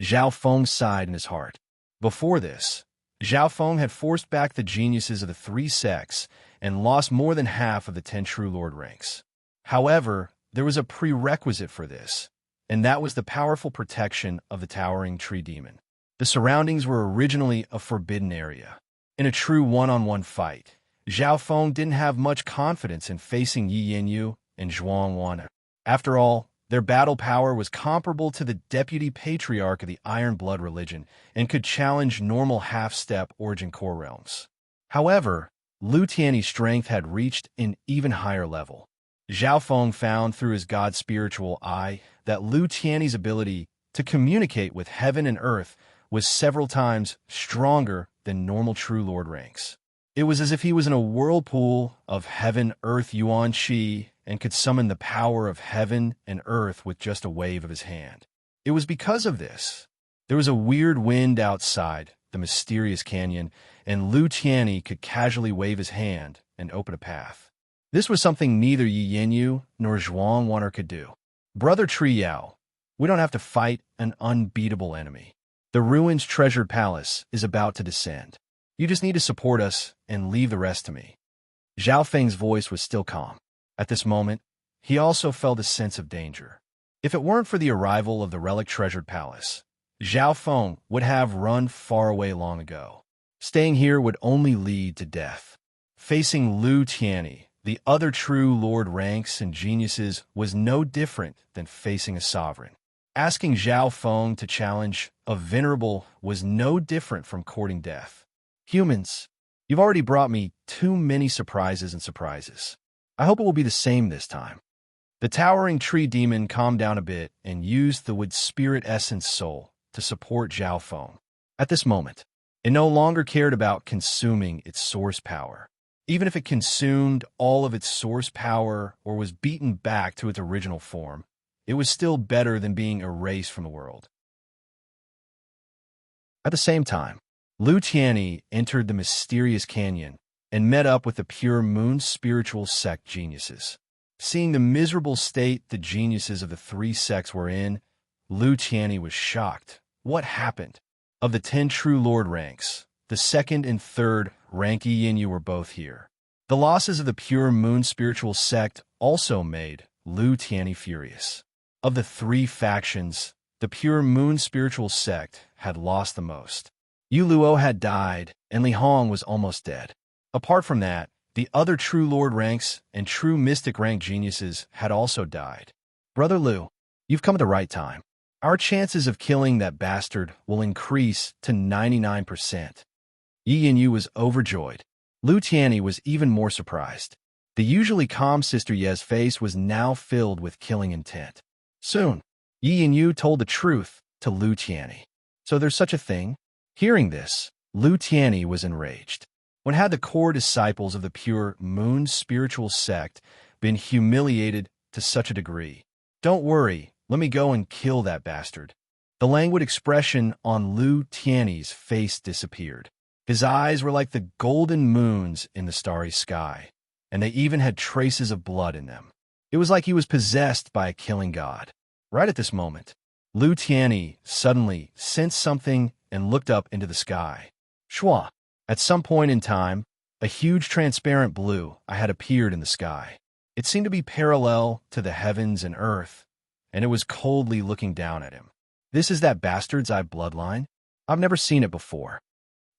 Zhao Feng sighed in his heart. Before this, Zhao Feng had forced back the geniuses of the three sects and lost more than half of the 10 true lord ranks. However, there was a prerequisite for this, and that was the powerful protection of the towering tree demon. The surroundings were originally a forbidden area. In a true one-on-one fight, Zhao Feng didn't have much confidence in facing Yi Yanyu and Zhuang Wan. After all, their battle power was comparable to the deputy patriarch of the Iron Blood religion and could challenge normal half-step origin core realms. However, Lu Tianyi's strength had reached an even higher level. Zhao Feng found through his god's spiritual eye that Lu Tianyi's ability to communicate with heaven and earth was several times stronger than normal true lord ranks. It was as if he was in a whirlpool of heaven-earth yuan qi and could summon the power of heaven and earth with just a wave of his hand. It was because of this. There was a weird wind outside the mysterious canyon, and Lu Tianyi could casually wave his hand and open a path. This was something neither Yi Yanyu nor Zhuang Wan'er could do. Brother Tree Yao, we don't have to fight an unbeatable enemy. The ruin's treasured palace is about to descend. You just need to support us and leave the rest to me. Zhao Feng's voice was still calm. At this moment, he also felt a sense of danger. If it weren't for the arrival of the relic treasured palace, Zhao Feng would have run far away long ago. Staying here would only lead to death. Facing Lu Tianyi, the other true lord ranks and geniuses, was no different than facing a sovereign. Asking Zhao Feng to challenge a venerable was no different from courting death. Humans, You've already brought me too many surprises and surprises. I hope it will be the same this time. The towering tree demon calmed down a bit and used the wood spirit essence soul to support Zhao Feng. At this moment, it no longer cared about consuming its source power. Even if it consumed all of its source power or was beaten back to its original form, it was still better than being erased from the world. At the same time, Lu Tianyi entered the mysterious canyon and met up with the pure moon spiritual sect geniuses. Seeing the miserable state the geniuses of the three sects were in, Lu Tianyi was shocked. What happened? Of the 10 true lord ranks, the second and third rank Yi Yin Yu were both here. The losses of the pure moon spiritual sect also made Lu Tianyi furious. Of the three factions, the pure moon spiritual sect had lost the most. Yu Luo had died, and Li Hong was almost dead. Apart from that, the other true lord ranks and true mystic rank geniuses had also died. Brother Lu, you've come at the right time. Our chances of killing that bastard will increase to 99%. Yi Yin Yu was overjoyed. Lu Tianyi was even more surprised. The usually calm Sister Ye's face was now filled with killing intent. Soon, Yi Yin Yu told the truth to Lu Tianyi. So there's such a thing? Hearing this, Lu Tianyi was enraged. When had the core disciples of the pure moon spiritual sect been humiliated to such a degree? Don't worry, let me go and kill that bastard. The languid expression on Lu Tianyi's face disappeared. His eyes were like the golden moons in the starry sky, and they even had traces of blood in them. It was like he was possessed by a killing god. Right at this moment, Lu Tianyi suddenly sensed something and looked up into the sky. Shua! At some point in time, a huge transparent blue eye had appeared in the sky. It seemed to be parallel to the heavens and earth, and it was coldly looking down at him. This is that bastard's eye bloodline? I've never seen it before.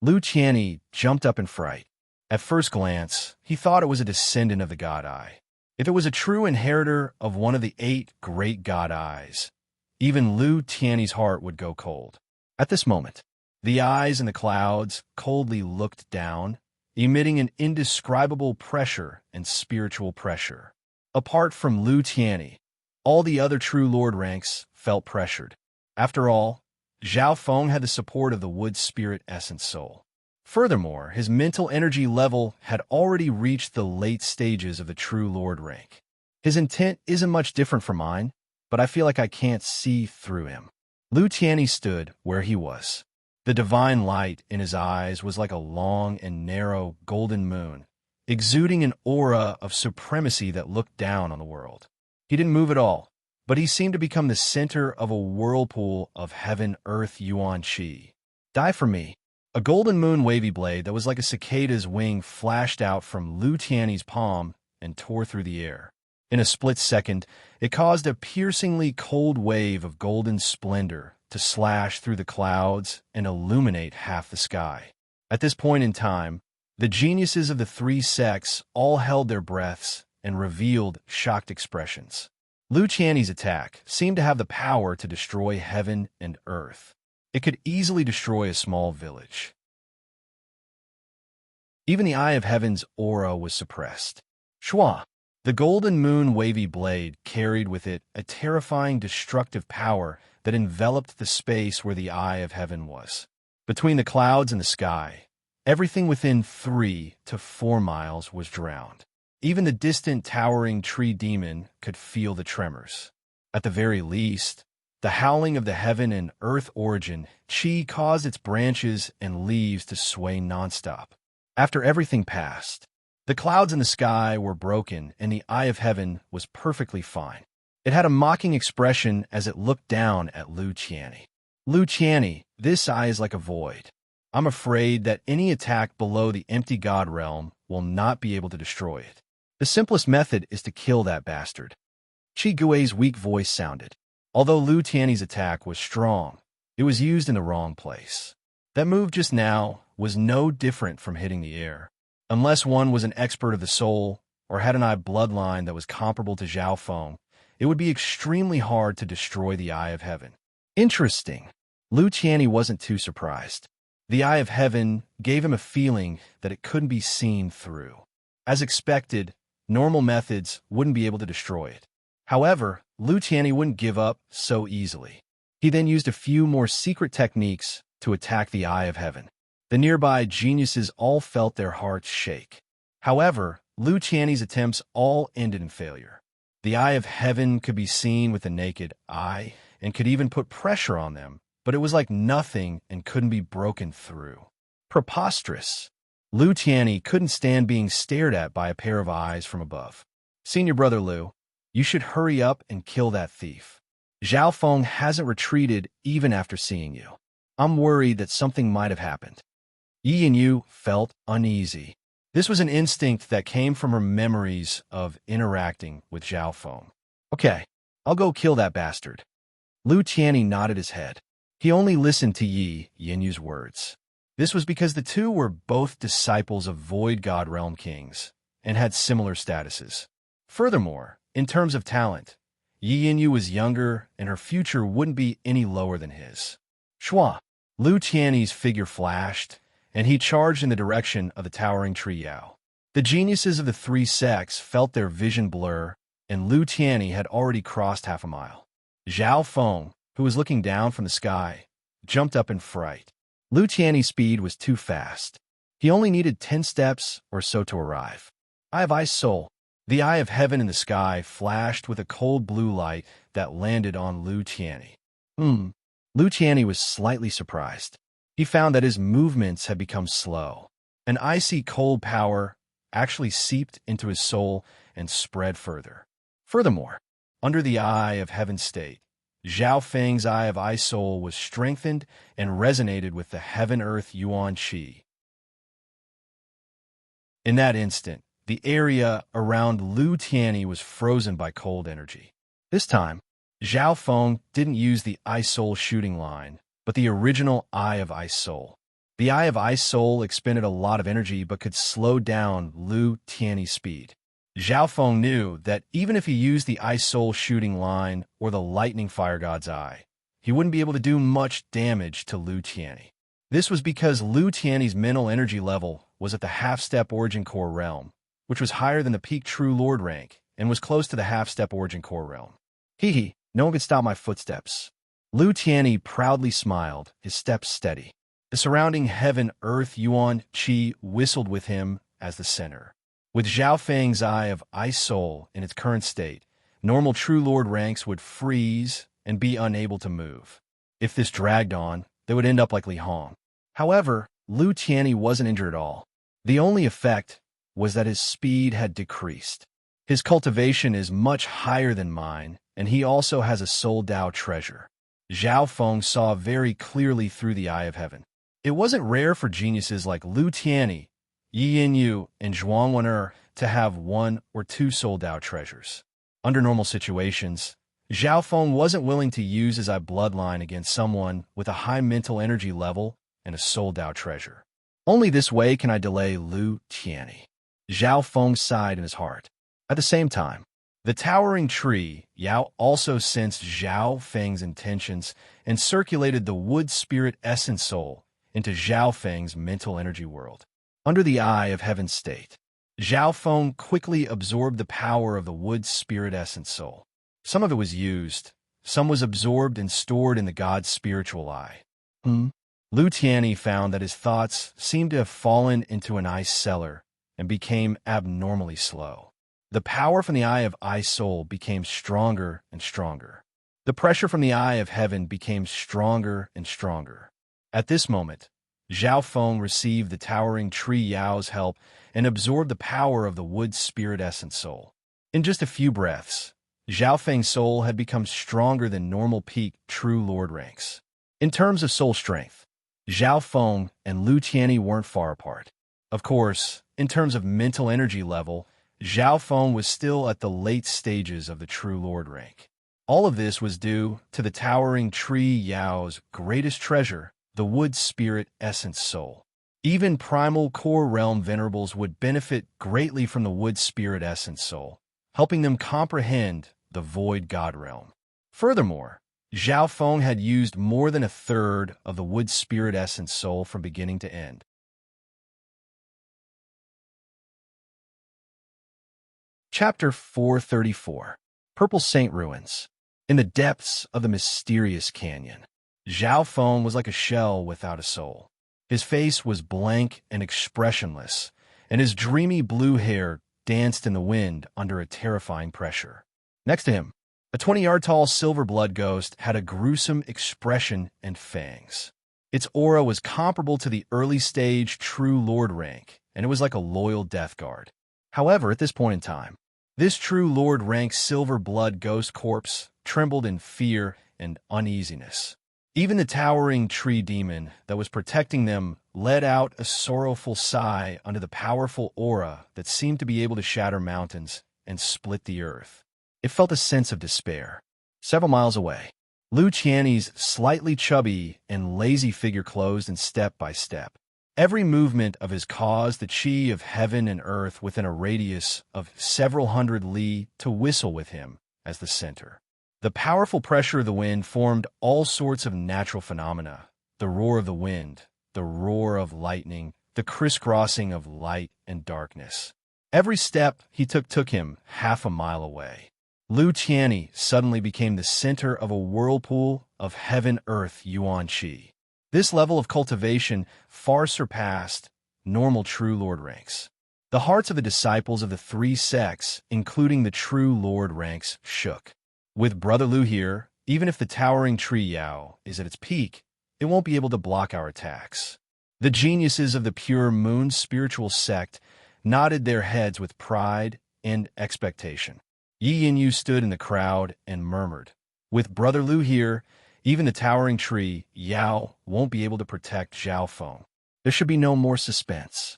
Lu Tianyi jumped up in fright. At first glance, he thought it was a descendant of the god eye. If it was a true inheritor of one of the 8 great god eyes, even Lu Tianyi's heart would go cold. At this moment, the eyes in the clouds coldly looked down, emitting an indescribable pressure and spiritual pressure. Apart from Lu Tianyi, all the other true lord ranks felt pressured. After all, Zhao Feng had the support of the wood spirit essence soul. Furthermore, his mental energy level had already reached the late stages of the true lord rank. His intent isn't much different from mine, but I feel like I can't see through him. Lu Tianyi stood where he was. The divine light in his eyes was like a long and narrow golden moon, exuding an aura of supremacy that looked down on the world. He didn't move at all, but he seemed to become the center of a whirlpool of heaven-earth yuan qi. Die for me. A golden moon wavy blade that was like a cicada's wing flashed out from Lu Tianyi's palm and tore through the air. In a split second, it caused a piercingly cold wave of golden splendor to slash through the clouds and illuminate half the sky. At this point in time, the geniuses of the 3 sects all held their breaths and revealed shocked expressions. Lu Tianyi's attack seemed to have the power to destroy heaven and earth. It could easily destroy a small village. Even the Eye of Heaven's aura was suppressed. Shua! The golden moon wavy blade carried with it a terrifying destructive power that enveloped the space where the Eye of Heaven was. Between the clouds and the sky, everything within 3 to 4 miles was drowned. Even the distant towering tree demon could feel the tremors. At the very least, the howling of the heaven and earth origin chi caused its branches and leaves to sway nonstop. After everything passed, the clouds in the sky were broken and the Eye of Heaven was perfectly fine. It had a mocking expression as it looked down at Lu Tianyi. Lu Tianyi, this eye is like a void. I'm afraid that any attack below the empty god realm will not be able to destroy it. The simplest method is to kill that bastard. Qi Gui's weak voice sounded. Although Lu Tianyi's attack was strong, it was used in the wrong place. That move just now was no different from hitting the air. Unless one was an expert of the soul or had an eye bloodline that was comparable to Zhao Feng, it would be extremely hard to destroy the Eye of Heaven. Interesting. Lu Tianyi wasn't too surprised. The eye of heaven gave him a feeling that it couldn't be seen through. As expected, normal methods wouldn't be able to destroy it. However, Lu Tianyi wouldn't give up so easily. He then used a few more secret techniques to attack the eye of heaven. The nearby geniuses all felt their hearts shake. However, Lu Tianyi's attempts all ended in failure. The eye of heaven could be seen with the naked eye and could even put pressure on them, but it was like nothing and couldn't be broken through. Preposterous. Lu Tianyi couldn't stand being stared at by a pair of eyes from above. Senior brother Lu, you should hurry up and kill that thief. Zhao Feng hasn't retreated even after seeing you. I'm worried that something might have happened. Yi and Yu felt uneasy. This was an instinct that came from her memories of interacting with Zhao Feng. Okay, I'll go kill that bastard. Lu Tianyi nodded his head. He only listened to Yi Yinyu's words. This was because the two were both disciples of Void God Realm Kings and had similar statuses. Furthermore, in terms of talent, Yi Yinyu was younger and her future wouldn't be any lower than his. Shua. Lu Tianyi's figure flashed, and he charged in the direction of the towering tree Yao. The geniuses of the three sects felt their vision blur, and Lu Tianyi had already crossed half a mile. Zhao Feng, who was looking down from the sky, jumped up in fright. Lu Tianyi's speed was too fast. He only needed 10 steps or so to arrive. Eye of Ice Soul. The eye of heaven in the sky flashed with a cold blue light that landed on Lu Tianyi. Lu Tianyi was slightly surprised. He found that his movements had become slow. An icy cold power actually seeped into his soul and spread further. Furthermore, under the eye of heaven's state, Zhao Feng's eye of ice soul was strengthened and resonated with the heaven-earth yuan qi. In that instant, the area around Lu Tianyi was frozen by cold energy. This time, Zhao Feng didn't use the Ice Soul shooting line, but the original Eye of Ice Soul. The Eye of Ice Soul expended a lot of energy but could slow down Lu Tianyi's speed. Zhao Feng knew that even if he used the Ice Soul shooting line or the Lightning Fire God's Eye, he wouldn't be able to do much damage to Lu Tianyi. This was because Lu Tianyi's mental energy level was at the half-step Origin Core realm, which was higher than the peak True Lord rank and was close to the half-step Origin Core realm. Hee, no one could stop my footsteps. Lu Tianyi proudly smiled, his steps steady. The surrounding heaven-earth yuan qi whistled with him as the center. With Zhao Feng's Eye of Ice Soul in its current state, normal True Lord ranks would freeze and be unable to move. If this dragged on, they would end up like Li Hong. However, Lu Tianyi wasn't injured at all. The only effect was that his speed had decreased. His cultivation is much higher than mine, and he also has a Soul Dao treasure. Zhao Feng saw very clearly through the Eye of Heaven. It wasn't rare for geniuses like Lu Tianyi, Yi Yinyu, and Zhuang Wen'er to have 1 or 2 Soul Dao treasures. Under normal situations, Zhao Feng wasn't willing to use his eye bloodline against someone with a high mental energy level and a Soul Dao treasure. Only this way can I delay Lu Tianyi. Zhao Feng sighed in his heart. At the same time, the towering tree, Yao, also sensed Zhao Feng's intentions and circulated the wood spirit essence soul into Zhao Feng's mental energy world. Under the Eye of Heaven's state, Zhao Feng quickly absorbed the power of the wood spirit essence soul. Some of it was used, some was absorbed and stored in the god's spiritual eye. Lu Tianyi found that his thoughts seemed to have fallen into an ice cellar and became abnormally slow. The power from the Eye of Ice Soul became stronger and stronger. The pressure from the Eye of Heaven became stronger and stronger. At this moment, Zhao Feng received the towering tree Yao's help and absorbed the power of the wood spirit essence soul. In just a few breaths, Zhao Feng's soul had become stronger than normal peak True Lord ranks. In terms of soul strength, Zhao Feng and Lu Tianyi weren't far apart. Of course, in terms of mental energy level, Zhao Feng was still at the late stages of the True Lord rank. All of this was due to the towering tree Yao's greatest treasure, the wood spirit essence soul. Even primal core realm venerables would benefit greatly from the wood spirit essence soul, helping them comprehend the void god realm. Furthermore, Zhao Feng had used more than a third of the wood spirit essence soul from beginning to end. Chapter 434. Purple Saint Ruins. In the depths of the mysterious canyon, Zhao Feng was like a shell without a soul. His face was blank and expressionless, and his dreamy blue hair danced in the wind under a terrifying pressure. Next to him, a 20-yard-tall silver blood ghost had a gruesome expression and fangs. Its aura was comparable to the early-stage True Lord rank, and it was like a loyal death guard. However, at this point in time, this True Lord rank silver blood ghost corpse trembled in fear and uneasiness. Even the towering tree demon that was protecting them let out a sorrowful sigh under the powerful aura that seemed to be able to shatter mountains and split the earth. It felt a sense of despair. Several miles away, Lu Qianni's slightly chubby and lazy figure closed in step by step. Every movement of his caused the chi of heaven and earth within a radius of several hundred li to whistle with him as the center. The powerful pressure of the wind formed all sorts of natural phenomena: the roar of the wind, the roar of lightning, the crisscrossing of light and darkness. Every step he took him half a mile away. Lu Qianni suddenly became the center of a whirlpool of heaven-earth yuan qi. This level of cultivation far surpassed normal True Lord ranks. The hearts of the disciples of the three sects, including the True Lord ranks, shook. With Brother Lu here, even if the towering tree Yao is at its peak, it won't be able to block our attacks. The geniuses of the pure moon spiritual sect nodded their heads with pride and expectation. Yi Yinyu stood in the crowd and murmured, "With Brother Lu here, even the towering tree Yao won't be able to protect Zhao Feng. There should be no more suspense.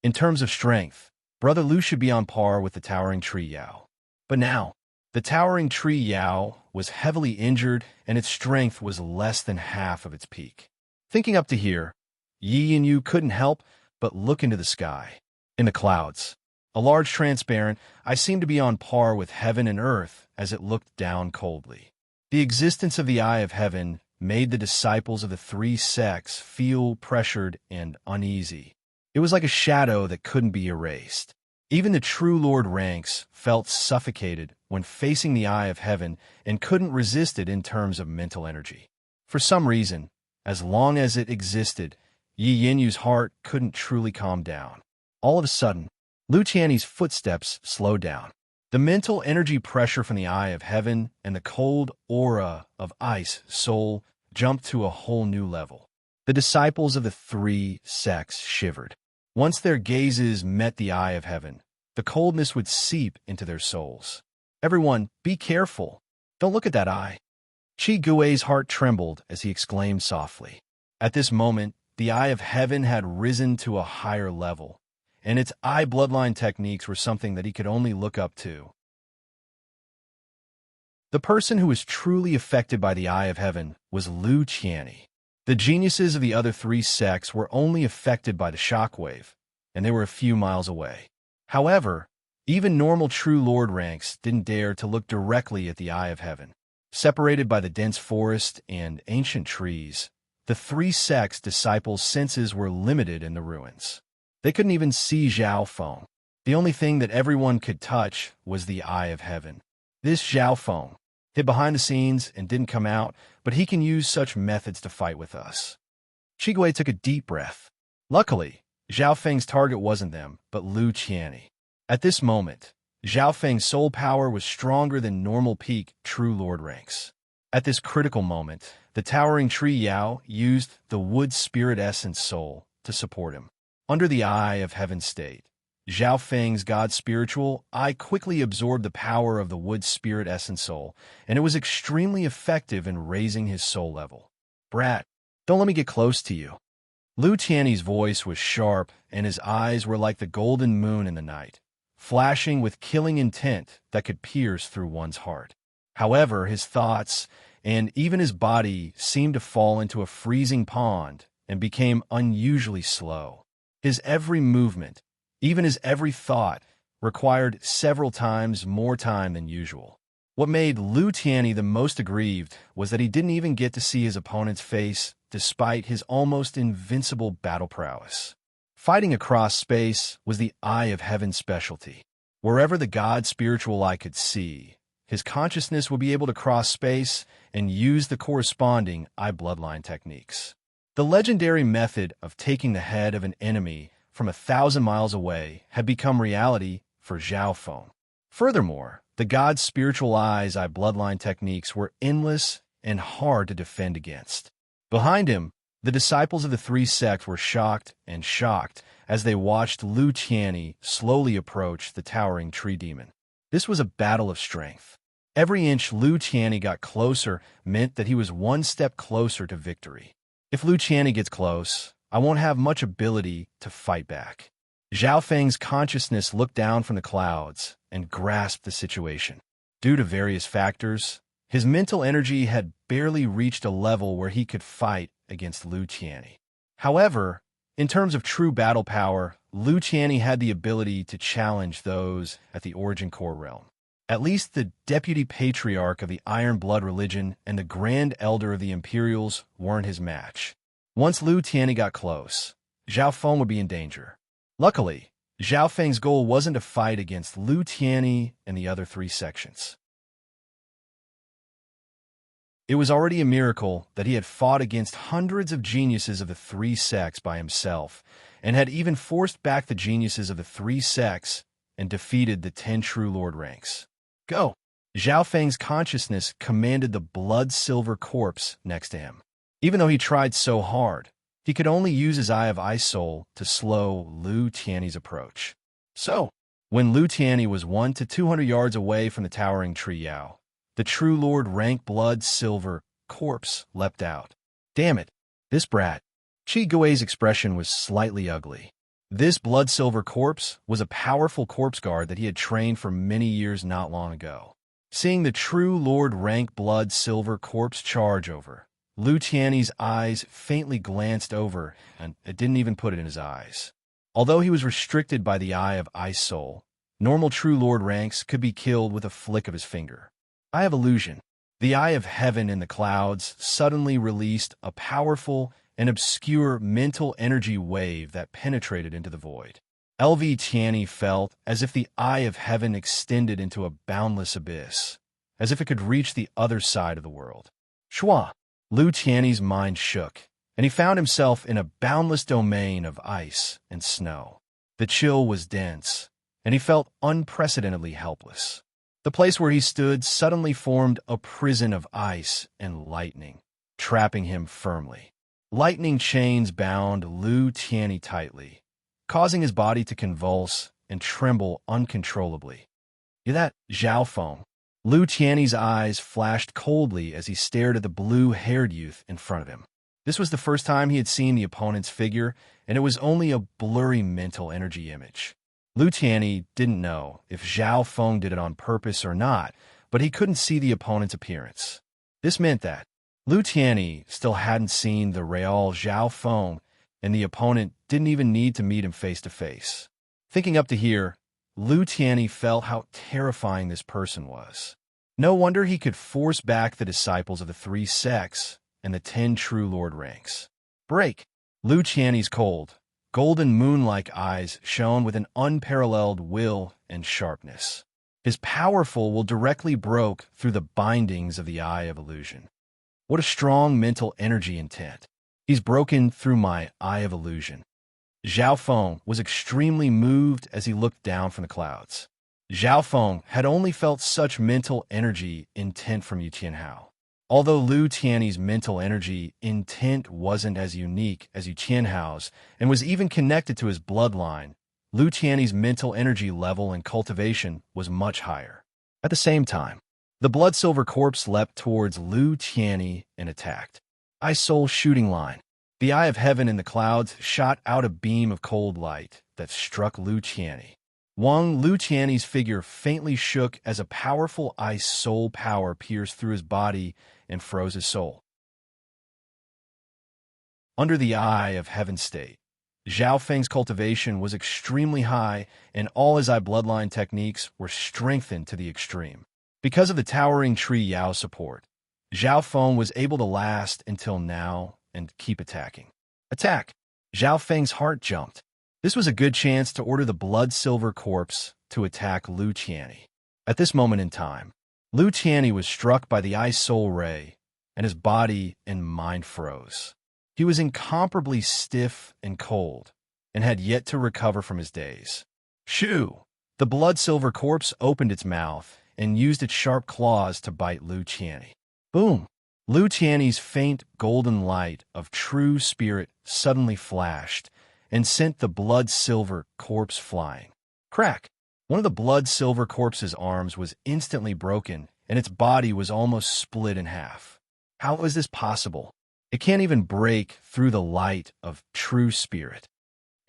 In terms of strength, Brother Lu should be on par with the towering tree Yao." But now, the towering tree Yao was heavily injured, and its strength was less than half of its peak. Thinking up to here, Yi Yinyu couldn't help but look into the sky. In the clouds, a large transparent, I seemed to be on par with heaven and earth as it looked down coldly. The existence of the Eye of Heaven made the disciples of the three sects feel pressured and uneasy. It was like a shadow that couldn't be erased. Even the True Lord ranks felt suffocated when facing the Eye of Heaven and couldn't resist it in terms of mental energy. For some reason, as long as it existed, Yi Yinyu's heart couldn't truly calm down. All of a sudden, Lu Qianni's footsteps slowed down. The mental energy pressure from the Eye of Heaven and the cold aura of ice soul jumped to a whole new level. The disciples of the three sects shivered. Once their gazes met the Eye of Heaven, the coldness would seep into their souls. "Everyone, be careful. Don't look at that eye." Qi Gui's heart trembled as he exclaimed softly. At this moment, the Eye of Heaven had risen to a higher level, and its eye bloodline techniques were something that he could only look up to. The person who was truly affected by the Eye of Heaven was Lu Qianni. The geniuses of the other three sects were only affected by the shockwave, and they were a few miles away. However, even normal True Lord ranks didn't dare to look directly at the Eye of Heaven. Separated by the dense forest and ancient trees, the three sects' disciples' senses were limited in the ruins. They couldn't even see Zhao Feng. The only thing that everyone could touch was the Eye of Heaven. This Zhao Feng hid behind the scenes and didn't come out, but he can use such methods to fight with us. Qi Gui took a deep breath. Luckily, Zhao Feng's target wasn't them, but Lu Qianni. At this moment, Zhao Feng's soul power was stronger than normal peak True Lord ranks. At this critical moment, the towering tree Yao used the wood spirit essence soul to support him. Under the Eye of Heaven state, Zhao Feng's God spiritual eye quickly absorbed the power of the wood spirit essence soul, and it was extremely effective in raising his soul level. "Brat, don't let me get close to you." Lu Qianni's voice was sharp, and his eyes were like the golden moon in the night, flashing with killing intent that could pierce through one's heart. However, his thoughts and even his body seemed to fall into a freezing pond and became unusually slow. His every movement, even his every thought, required several times more time than usual. What made Lu Tianyi the most aggrieved was that he didn't even get to see his opponent's face despite his almost invincible battle prowess. Fighting across space was the Eye of Heaven's specialty. Wherever the god's spiritual eye could see, his consciousness would be able to cross space and use the corresponding eye bloodline techniques. The legendary method of taking the head of an enemy from 1,000 miles away had become reality for Zhao Feng. Furthermore, the god's spiritual eye's eye bloodline techniques were endless and hard to defend against. Behind him, the disciples of the three sects were shocked as they watched Lu Tianyi slowly approach the towering tree demon. This was a battle of strength. Every inch Lu Tianyi got closer meant that he was one step closer to victory. If Lu Tianyi gets close, I won't have much ability to fight back. Zhao Feng's consciousness looked down from the clouds and grasped the situation. Due to various factors, his mental energy had barely reached a level where he could fight against Lu Tianyi. However, in terms of true battle power, Lu Tianyi had the ability to challenge those at the Origin Core realm. At least the deputy patriarch of the Iron Blood religion and the Grand Elder of the Imperials weren't his match. Once Lu Tianyi got close, Zhao Feng would be in danger. Luckily, Zhao Feng's goal wasn't to fight against Lu Tianyi and the other three sections. It was already a miracle that he had fought against hundreds of geniuses of the three sects by himself, and had even forced back the geniuses of the three sects and defeated the 10 true Lord ranks. Go! Zhao Feng's consciousness commanded the blood-silver corpse next to him. Even though he tried so hard, he could only use his Eye of Ice Soul to slow Lu Tianyi's approach. So, when Lu Tianyi was 100 to 200 yards away from the towering tree Yao, the true Lord rank blood-silver corpse leapt out. Damn it, this brat. Qi Gui's expression was slightly ugly. This blood-silver corpse was a powerful corpse guard that he had trained for many years not long ago. Seeing the true Lord rank blood-silver corpse charge over, Lu Tianyi's eyes faintly glanced over, and it didn't even put it in his eyes. Although he was restricted by the Eye of Ice Soul, normal true Lord ranks could be killed with a flick of his finger. Eye of Illusion. The Eye of Heaven in the clouds suddenly released a powerful and obscure mental energy wave that penetrated into the void. LV Tianyi felt as if the Eye of Heaven extended into a boundless abyss, as if it could reach the other side of the world. Shua! Lu Tianyi's mind shook, and he found himself in a boundless domain of ice and snow. The chill was dense, and he felt unprecedentedly helpless. The place where he stood suddenly formed a prison of ice and lightning, trapping him firmly. Lightning chains bound Lu Tianyi tightly, causing his body to convulse and tremble uncontrollably. That Zhao Feng. Lu Tianyi's eyes flashed coldly as he stared at the blue-haired youth in front of him. This was the first time he had seen the opponent's figure, and it was only a blurry mental energy image. Lu Tianyi didn't know if Zhao Feng did it on purpose or not, but he couldn't see the opponent's appearance. This meant that Lu Tianyi still hadn't seen the real Zhao Feng, and the opponent didn't even need to meet him face to face. Thinking up to here, Lu Tianyi felt how terrifying this person was. No wonder he could force back the disciples of the three sects and the 10 true Lord ranks. Break! Lu Tianyi's cold, golden moon-like eyes shone with an unparalleled will and sharpness. His powerful will directly broke through the bindings of the Eye of Illusion. What a strong mental energy intent. He's broken through my Eye of Illusion. Zhao Feng was extremely moved as he looked down from the clouds. Zhao Feng had only felt such mental energy intent from Yu Tianhao. Although Lu Tianyi's mental energy intent wasn't as unique as Yu Tianhao's and was even connected to his bloodline, Lu Tianyi's mental energy level and cultivation was much higher. At the same time, the blood-silver corpse leapt towards Lu Tianyi and attacked. Ice Soul Shooting Line. The Eye of Heaven in the clouds shot out a beam of cold light that struck Lu Tianyi. Lu Tianyi's figure faintly shook as a powerful ice soul power pierced through his body and froze his soul. Under the Eye of Heaven state, Zhao Feng's cultivation was extremely high, and all his eye bloodline techniques were strengthened to the extreme. Because of the towering tree Yao support, Zhao Feng was able to last until now and keep attacking. Attack! Zhao Feng's heart jumped. This was a good chance to order the blood-silver corpse to attack Lu Qianni. At this moment in time, Lu Qianni was struck by the ice soul ray, and his body and mind froze. He was incomparably stiff and cold, and had yet to recover from his daze. Shoo! The blood-silver corpse opened its mouth and used its sharp claws to bite Lu Qianni. Boom! Lu Qianni's faint golden light of true spirit suddenly flashed and sent the blood-silver corpse flying. Crack! One of the blood-silver corpse's arms was instantly broken, and its body was almost split in half. How is this possible? It can't even break through the light of true spirit.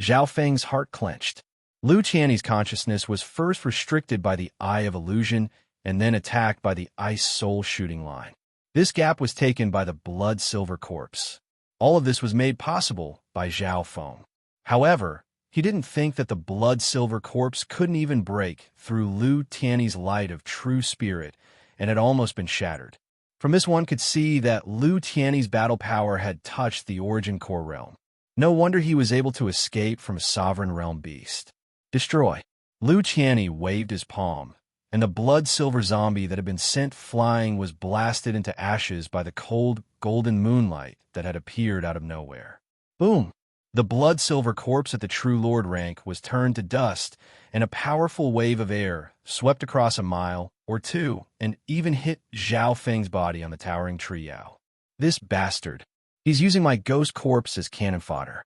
Zhao Feng's heart clenched. Lu Qianni's consciousness was first restricted by the Eye of Illusion and then attacked by the Ice Soul shooting line. This gap was taken by the blood-silver corpse. All of this was made possible by Zhao Feng. However, he didn't think that the blood-silver corpse couldn't even break through Lu Qianni's light of true spirit and had almost been shattered. From this one could see that Lu Qianni's battle power had touched the origin core realm. No wonder he was able to escape from a sovereign realm beast. Destroy! Lu Qianni waved his palm, and the blood-silver zombie that had been sent flying was blasted into ashes by the cold, golden moonlight that had appeared out of nowhere. Boom! The blood-silver corpse at the True Lord rank was turned to dust, and a powerful wave of air swept across a mile or two and even hit Zhao Feng's body on the towering tree Yao. This bastard! He's using my ghost corpse as cannon fodder.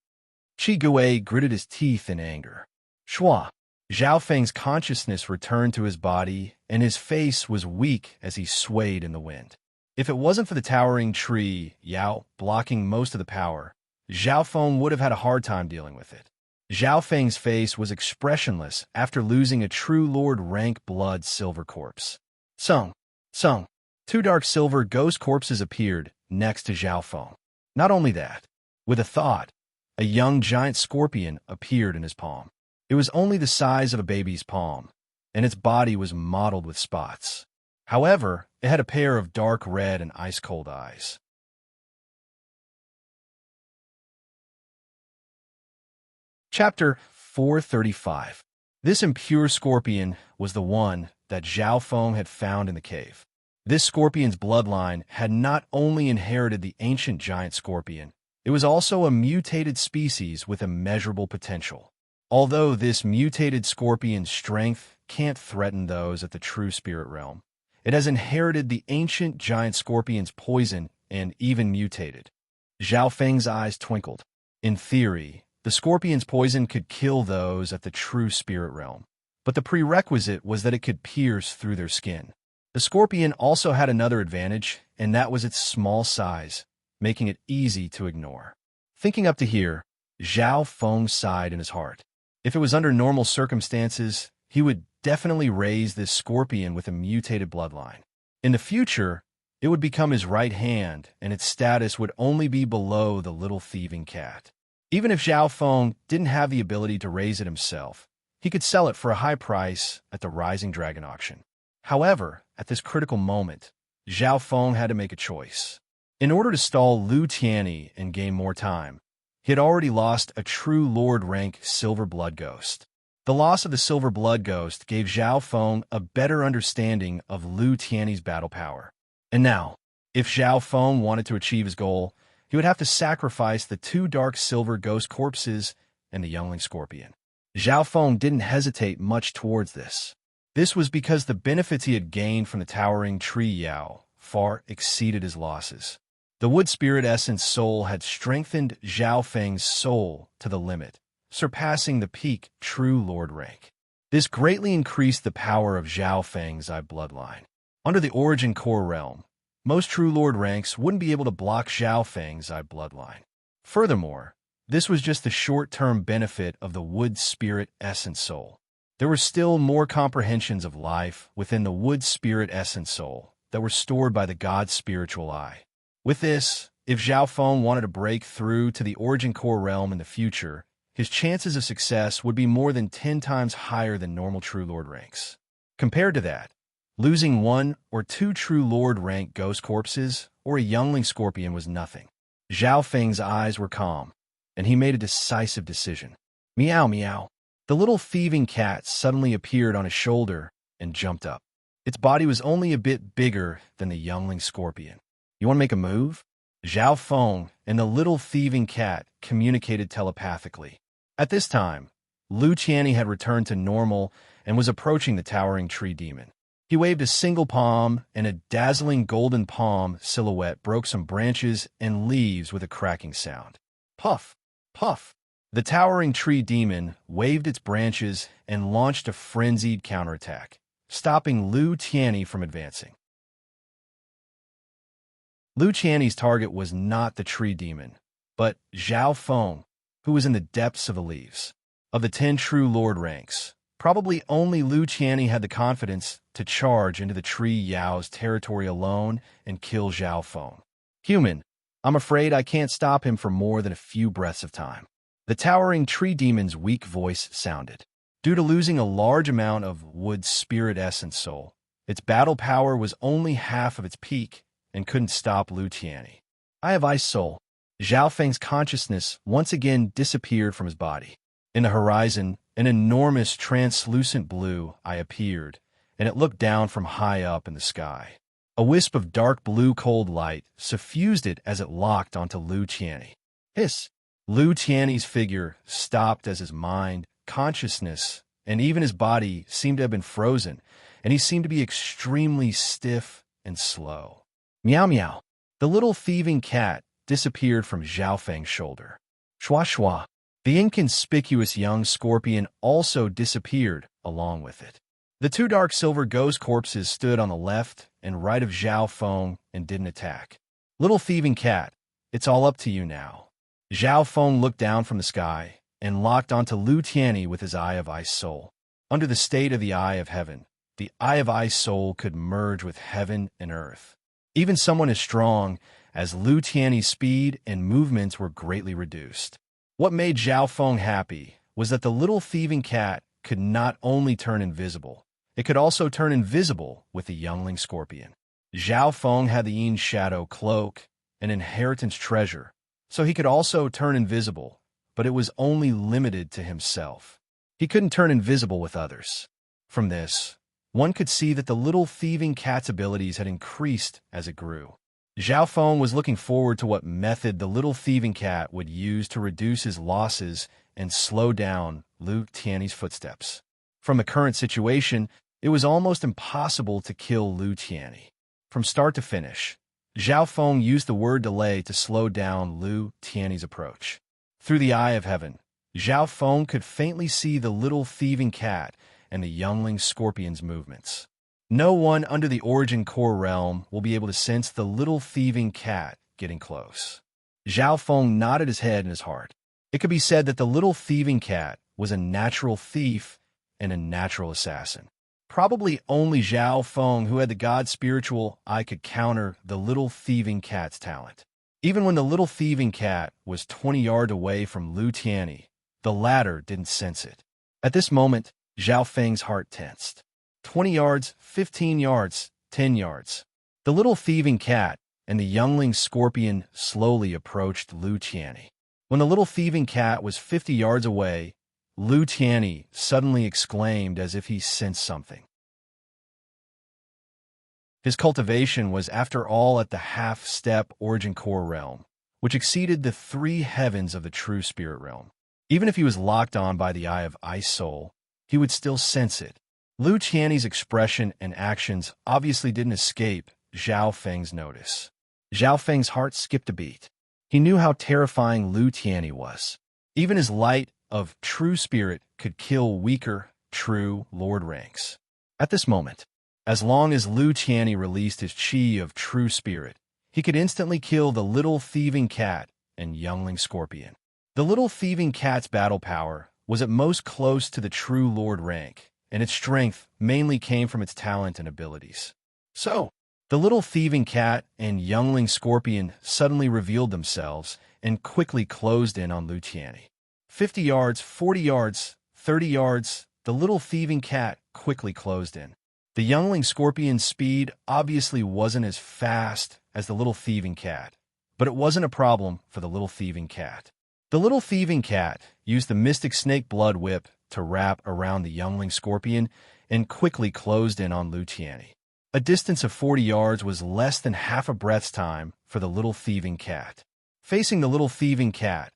Qi Gui gritted his teeth in anger. Shua! Zhao Feng's consciousness returned to his body, and his face was weak as he swayed in the wind. If it wasn't for the towering tree Yao blocking most of the power, Zhao Feng would have had a hard time dealing with it. Zhao Feng's face was expressionless after losing a True Lord rank blood silver corpse. Sung! Two dark silver ghost corpses appeared next to Zhao Feng. Not only that, with a thought, a young giant scorpion appeared in his palm. It was only the size of a baby's palm, and its body was mottled with spots. However, it had a pair of dark red and ice-cold eyes. Chapter 435. This impure scorpion was the one that Zhao Feng had found in the cave. This scorpion's bloodline had not only inherited the ancient giant scorpion, it was also a mutated species with immeasurable potential. Although this mutated scorpion's strength can't threaten those at the true spirit realm, it has inherited the ancient giant scorpion's poison and even mutated. Zhao Feng's eyes twinkled. In theory, the scorpion's poison could kill those at the true spirit realm, but the prerequisite was that it could pierce through their skin. The scorpion also had another advantage, and that was its small size, making it easy to ignore. Thinking up to here, Zhao Feng sighed in his heart. If it was under normal circumstances, he would definitely raise this scorpion with a mutated bloodline. In the future, it would become his right hand, and its status would only be below the little thieving cat. Even if Zhao Feng didn't have the ability to raise it himself, he could sell it for a high price at the Rising Dragon auction. However, at this critical moment, Zhao Feng had to make a choice. In order to stall Lu Qianni and gain more time, he had already lost a True Lord rank Silver Blood Ghost. The loss of the Silver Blood Ghost gave Zhao Feng a better understanding of Lu Qianni's battle power. And now, if Zhao Feng wanted to achieve his goal, he would have to sacrifice the two dark silver ghost corpses and the youngling scorpion. Zhao Feng didn't hesitate much towards this. This was because the benefits he had gained from the towering tree Yao far exceeded his losses. The wood spirit essence soul had strengthened Zhao Feng's soul to the limit, surpassing the peak True Lord rank. This greatly increased the power of Zhao Feng's eye bloodline. Under the origin core realm, most True Lord ranks wouldn't be able to block Zhao Feng's eye bloodline. Furthermore, this was just the short-term benefit of the wood spirit essence soul. There were still more comprehensions of life within the wood spirit essence soul that were stored by the god's spiritual eye. With this, if Zhao Feng wanted to break through to the origin core realm in the future, his chances of success would be more than 10 times higher than normal True Lord ranks. Compared to that, Losing one or two true Lord rank ghost corpses or a youngling scorpion was nothing. Zhao Feng's eyes were calm, and he made a decisive decision. Meow meow. The little thieving cat suddenly appeared on his shoulder and jumped up. Its body was only a bit bigger than the youngling scorpion. You want to make a move? Zhao Feng and the little thieving cat communicated telepathically. At this time, Lu Qianni had returned to normal and was approaching the towering tree demon. He waved a single palm, and a dazzling golden palm silhouette broke some branches and leaves with a cracking sound. Puff! Puff! The towering tree demon waved its branches and launched a frenzied counterattack, stopping Lu Qianni from advancing. Lu Qianni's target was not the tree demon, but Zhao Feng, who was in the depths of the leaves. Of the 10 true Lord ranks, probably only Lu Qianni had the confidence to charge into the tree Yao's territory alone and kill Zhao Feng. Human, I'm afraid I can't stop him for more than a few breaths of time. The towering tree demon's weak voice sounded. Due to losing a large amount of wood spirit essence soul, its battle power was only half of its peak and couldn't stop Lu Qianni. I have ice soul. Zhao Feng's consciousness once again disappeared from his body. In the horizon, an enormous translucent blue eye appeared, and it looked down from high up in the sky. A wisp of dark blue cold light suffused it as it locked onto Lu Qianni. Hiss! Lu Qianni's figure stopped as his mind, consciousness, and even his body seemed to have been frozen, and he seemed to be extremely stiff and slow. Meow meow. The little thieving cat disappeared from Zhao Feng's shoulder. Shwa shwa. The inconspicuous young scorpion also disappeared along with it. The 2 dark silver ghost corpses stood on the left and right of Zhao Feng and didn't attack. Little thieving cat, it's all up to you now. Zhao Feng looked down from the sky and locked onto Lu Qianni with his Eye of Ice Soul. Under the state of the Eye of Heaven, the Eye of Ice Soul could merge with heaven and earth. Even someone as strong as Lu Qianni's speed and movements were greatly reduced. What made Zhao Feng happy was that the little thieving cat could not only turn invisible, it could also turn invisible with the youngling scorpion. Zhao Feng had the Yin Shadow Cloak, an inheritance treasure, so he could also turn invisible, but it was only limited to himself. He couldn't turn invisible with others. From this, one could see that the little thieving cat's abilities had increased as it grew. Zhao Feng was looking forward to what method the little thieving cat would use to reduce his losses and slow down Lu Qianni's footsteps. From the current situation, it was almost impossible to kill Lu Qianni. From start to finish, Zhao Feng used the word delay to slow down Lu Qianni's approach. Through the Eye of Heaven, Zhao Feng could faintly see the little thieving cat and the youngling scorpion's movements. No one under the Origin Core realm will be able to sense the little thieving cat getting close. Zhao Feng nodded his head in his heart. It could be said that the little thieving cat was a natural thief and a natural assassin. Probably only Zhao Feng, who had the god spiritual eye, could counter the little thieving cat's talent. Even when the little thieving cat was 20 yards away from Lu Qianni, the latter didn't sense it. At this moment, Zhao Feng's heart tensed. 20 yards, 15 yards, 10 yards. The little thieving cat and the youngling scorpion slowly approached Lu Qianni. When the little thieving cat was 50 yards away, Lu Qianni suddenly exclaimed as if he sensed something. His cultivation was, after all, at the half-step Origin Core realm, which exceeded the 3 heavens of the true spirit realm. Even if he was locked on by the Eye of Ice Soul, he would still sense it. Lu Qianni's expression and actions obviously didn't escape Zhao Feng's notice. Zhao Feng's heart skipped a beat. He knew how terrifying Lu Qianni was. Even his light of true spirit could kill weaker, true Lord ranks. At this moment, as long as Lu Qianni released his chi of true spirit, he could instantly kill the little thieving cat and youngling scorpion. The little thieving cat's battle power was at most close to the true Lord rank, and its strength mainly came from its talent and abilities. So, the little thieving cat and youngling scorpion suddenly revealed themselves and quickly closed in on Lu Qianni. 50 yards, 40 yards, 30 yards, the little thieving cat quickly closed in. The youngling scorpion's speed obviously wasn't as fast as the little thieving cat, but it wasn't a problem for the little thieving cat. The little thieving cat used the mystic snake blood whip to wrap around the youngling scorpion and quickly closed in on Luciani. A distance of 40 yards was less than half a breath's time for the little thieving cat. Facing the little thieving cat,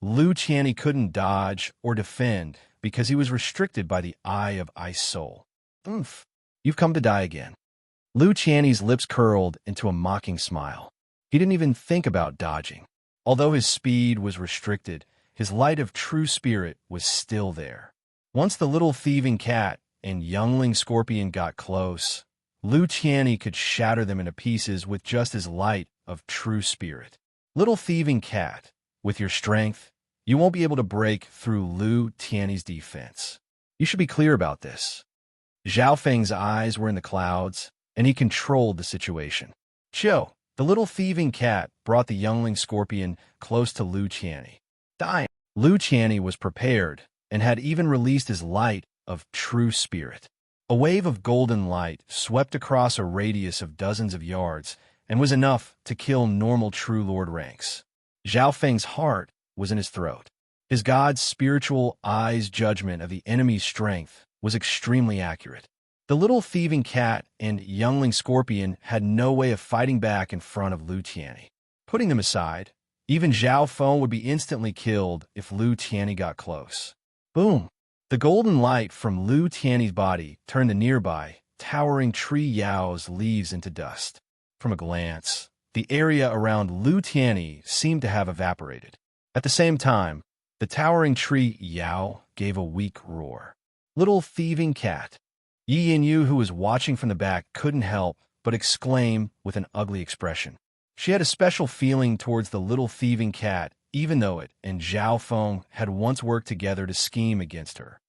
Luciani couldn't dodge or defend because he was restricted by the Eye of Ice Soul. Oomph, you've come to die again. Luciani's lips curled into a mocking smile. He didn't even think about dodging. Although his speed was restricted, his light of true spirit was still there. Once the little thieving cat and youngling scorpion got close, Luciani could shatter them into pieces with just his light of true spirit. Little thieving cat, with your strength, you won't be able to break through Luciani's defense. You should be clear about this. Zhao Feng's eyes were in the clouds, and he controlled the situation. Chill. The little thieving cat brought the youngling scorpion close to Luciani. Dying. Luciani was prepared and had even released his light of true spirit. A wave of golden light swept across a radius of dozens of yards and was enough to kill normal True Lord ranks. Zhao Feng's heart was in his throat. His god's spiritual eye's judgment of the enemy's strength was extremely accurate. The little thieving cat and youngling scorpion had no way of fighting back in front of Luciani. Putting them aside, even Zhao Feng would be instantly killed if Luciani got close. Boom! The golden light from Luciani's body turned the nearby, towering tree Yao's leaves into dust. From a glance, the area around Luciani seemed to have evaporated. At the same time, the towering tree Yao gave a weak roar. Little thieving cat. Yi Yanyu, who was watching from the back, couldn't help but exclaim with an ugly expression. She had a special feeling towards the little thieving cat, even though it and Zhao Feng had once worked together to scheme against her.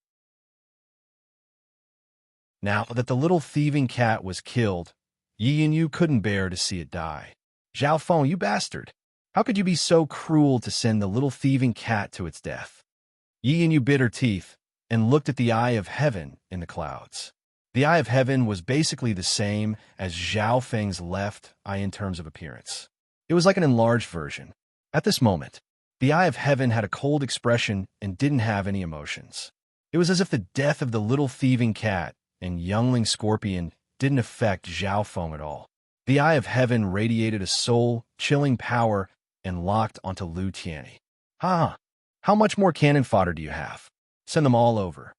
Now that the little thieving cat was killed, Yi Yanyu couldn't bear to see it die. Zhao Feng, you bastard! How could you be so cruel to send the little thieving cat to its death? Yi Yanyu bit her teeth and looked at the Eye of Heaven in the clouds. The Eye of Heaven was basically the same as Zhao Feng's left eye in terms of appearance. It was like an enlarged version. At this moment, the Eye of Heaven had a cold expression and didn't have any emotions. It was as if the death of the little thieving cat and youngling scorpion didn't affect Zhao Feng at all. The Eye of Heaven radiated a soul-chilling power and locked onto Luciani. Ha! How much more cannon fodder do you have? Send them all over.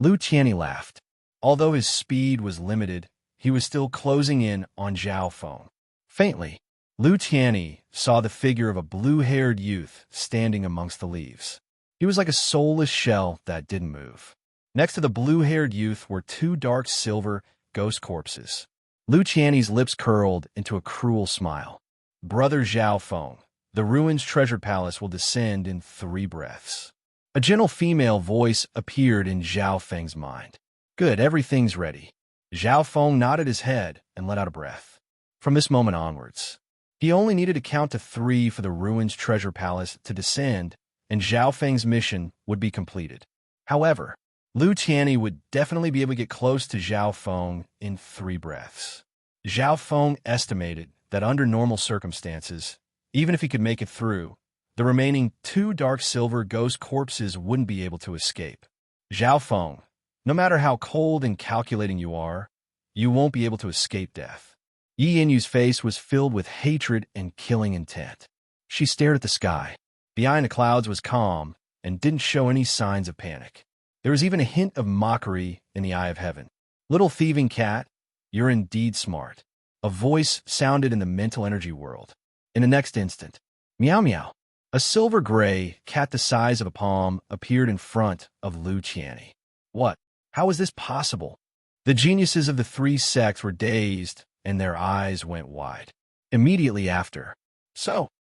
Luciani laughed. Although his speed was limited, he was still closing in on Zhao Feng. Faintly, Luciani saw the figure of a blue-haired youth standing amongst the leaves. He was like a soulless shell that didn't move. Next to the blue-haired youth were two dark silver ghost corpses. Luciani's lips curled into a cruel smile. Brother Zhao Feng, the ruin's treasure palace will descend in 3 breaths. A gentle female voice appeared in Zhao Feng's mind. Good, everything's ready. Zhao Feng nodded his head and let out a breath. From this moment onwards, he only needed to count to 3 for the ruin's treasure palace to descend, and Zhao Feng's mission would be completed. However, Luciani would definitely be able to get close to Zhao Feng in 3 breaths. Zhao Feng estimated that under normal circumstances, even if he could make it through, the remaining 2 dark silver ghost corpses wouldn't be able to escape. Zhao Feng, no matter how cold and calculating you are, you won't be able to escape death. Yi Yanyu's face was filled with hatred and killing intent. She stared at the sky. The eye in the clouds was calm and didn't show any signs of panic. There was even a hint of mockery in the Eye of Heaven. Little thieving cat, you're indeed smart. A voice sounded in the mental energy world. In the next instant, meow meow. A silver-gray cat the size of a palm appeared in front of Luciani. What? How was this possible? The geniuses of the 3 sects were dazed, and their eyes went wide. Immediately after,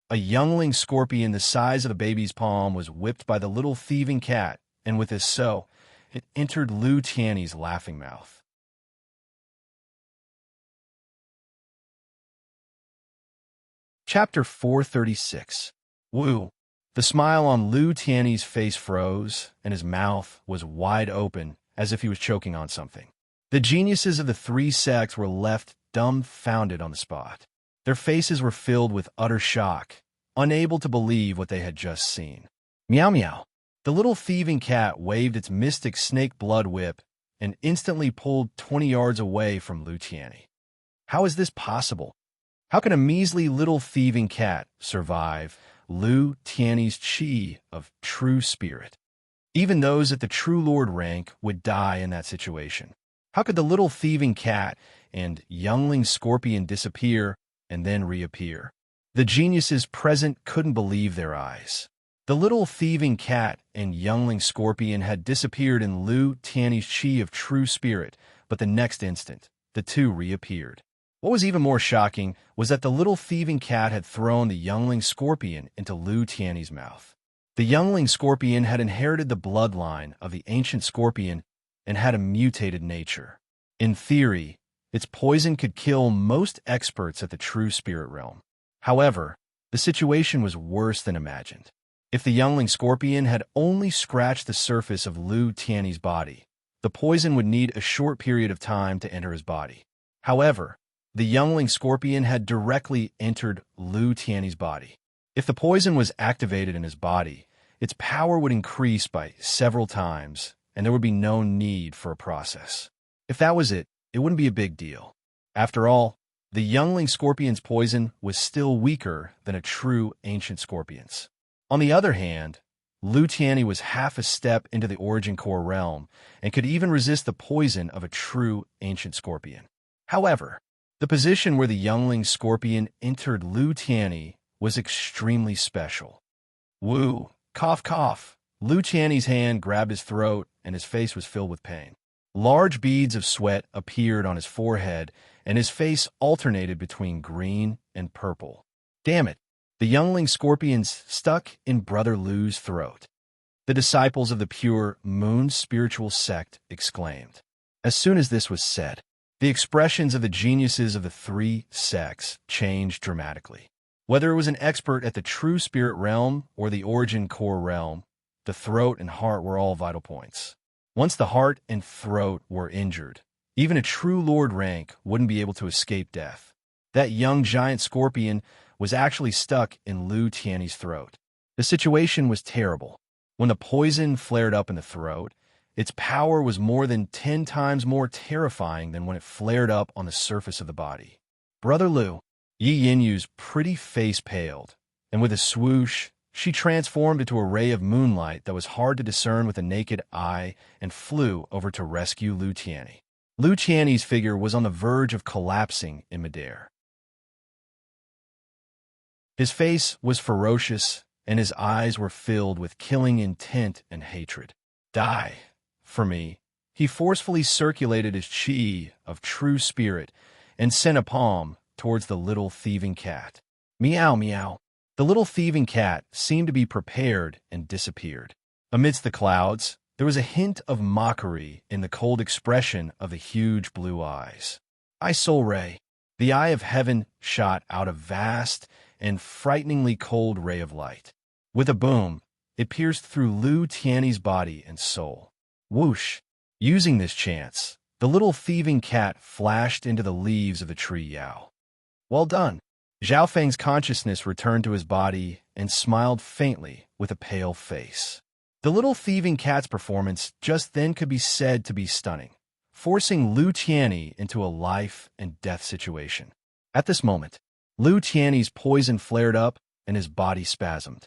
a youngling scorpion the size of a baby's palm was whipped by the little thieving cat, and with this it entered Luciani's laughing mouth. Chapter 436. Woo! The smile on Luciani's face froze, and his mouth was wide open, as if he was choking on something. The geniuses of the three sects were left dumbfounded on the spot. Their faces were filled with utter shock, unable to believe what they had just seen. Meow meow. The little thieving cat waved its mystic snake blood whip and instantly pulled 20 yards away from Lu Tianyi. How is this possible? How can a measly little thieving cat survive Lu Tianyi's chi of true spirit? Even those at the true lord rank would die in that situation. How could the little thieving cat and youngling scorpion disappear and then reappear? The geniuses present couldn't believe their eyes. The little thieving cat and youngling scorpion had disappeared in Lu Tianyi's chi of true spirit, but the next instant, the two reappeared. What was even more shocking was that the little thieving cat had thrown the youngling scorpion into Lu Tianyi's mouth. The youngling scorpion had inherited the bloodline of the ancient scorpion and had a mutated nature. In theory, its poison could kill most experts at the true spirit realm. However, the situation was worse than imagined. If the youngling scorpion had only scratched the surface of Lu Tianyi's body, the poison would need a short period of time to enter his body. However, the youngling scorpion had directly entered Lu Tianyi's body. If the poison was activated in his body, its power would increase by several times, and there would be no need for a process. If that was it, it wouldn't be a big deal. After all, the youngling scorpion's poison was still weaker than a true ancient scorpion's. On the other hand, Lu Tianyi was half a step into the origin core realm and could even resist the poison of a true ancient scorpion. However, the position where the youngling scorpion entered Lu Tianyi was extremely special. Woo, cough cough. Lu Tianyi's hand grabbed his throat and his face was filled with pain. Large beads of sweat appeared on his forehead and his face alternated between green and purple. Damn it. The youngling scorpions stuck in Brother Lu's throat. The disciples of the pure moon spiritual sect exclaimed. As soon as this was said, the expressions of the geniuses of the three sects changed dramatically. Whether it was an expert at the true spirit realm or the origin core realm, the throat and heart were all vital points. Once the heart and throat were injured, even a true lord rank wouldn't be able to escape death. That young giant scorpion was actually stuck in Lu Tianyi's throat. The situation was terrible. When the poison flared up in the throat, its power was more than 10 times more terrifying than when it flared up on the surface of the body. Brother Lu, Yi Yinyu's pretty face paled, and with a swoosh, she transformed into a ray of moonlight that was hard to discern with the naked eye and flew over to rescue Lu Tianyi. Lu Tianyi's figure was on the verge of collapsing in midair. His face was ferocious, and his eyes were filled with killing intent and hatred. Die, for me. He forcefully circulated his chi of true spirit and sent a palm towards the little thieving cat. Meow meow. The little thieving cat seemed to be prepared and disappeared. Amidst the clouds, there was a hint of mockery in the cold expression of the huge blue eyes. I Soul Ray. The eye of heaven shot out a vast and frighteningly cold ray of light. With a boom, it pierced through Lu Tianyi's body and soul. Whoosh! Using this chance, the little thieving cat flashed into the leaves of the tree Yao. Well done. Zhao Feng's consciousness returned to his body and smiled faintly with a pale face. The little thieving cat's performance just then could be said to be stunning, forcing Lu Tianyi into a life and death situation. At this moment, Lu Tianyi's poison flared up and his body spasmed.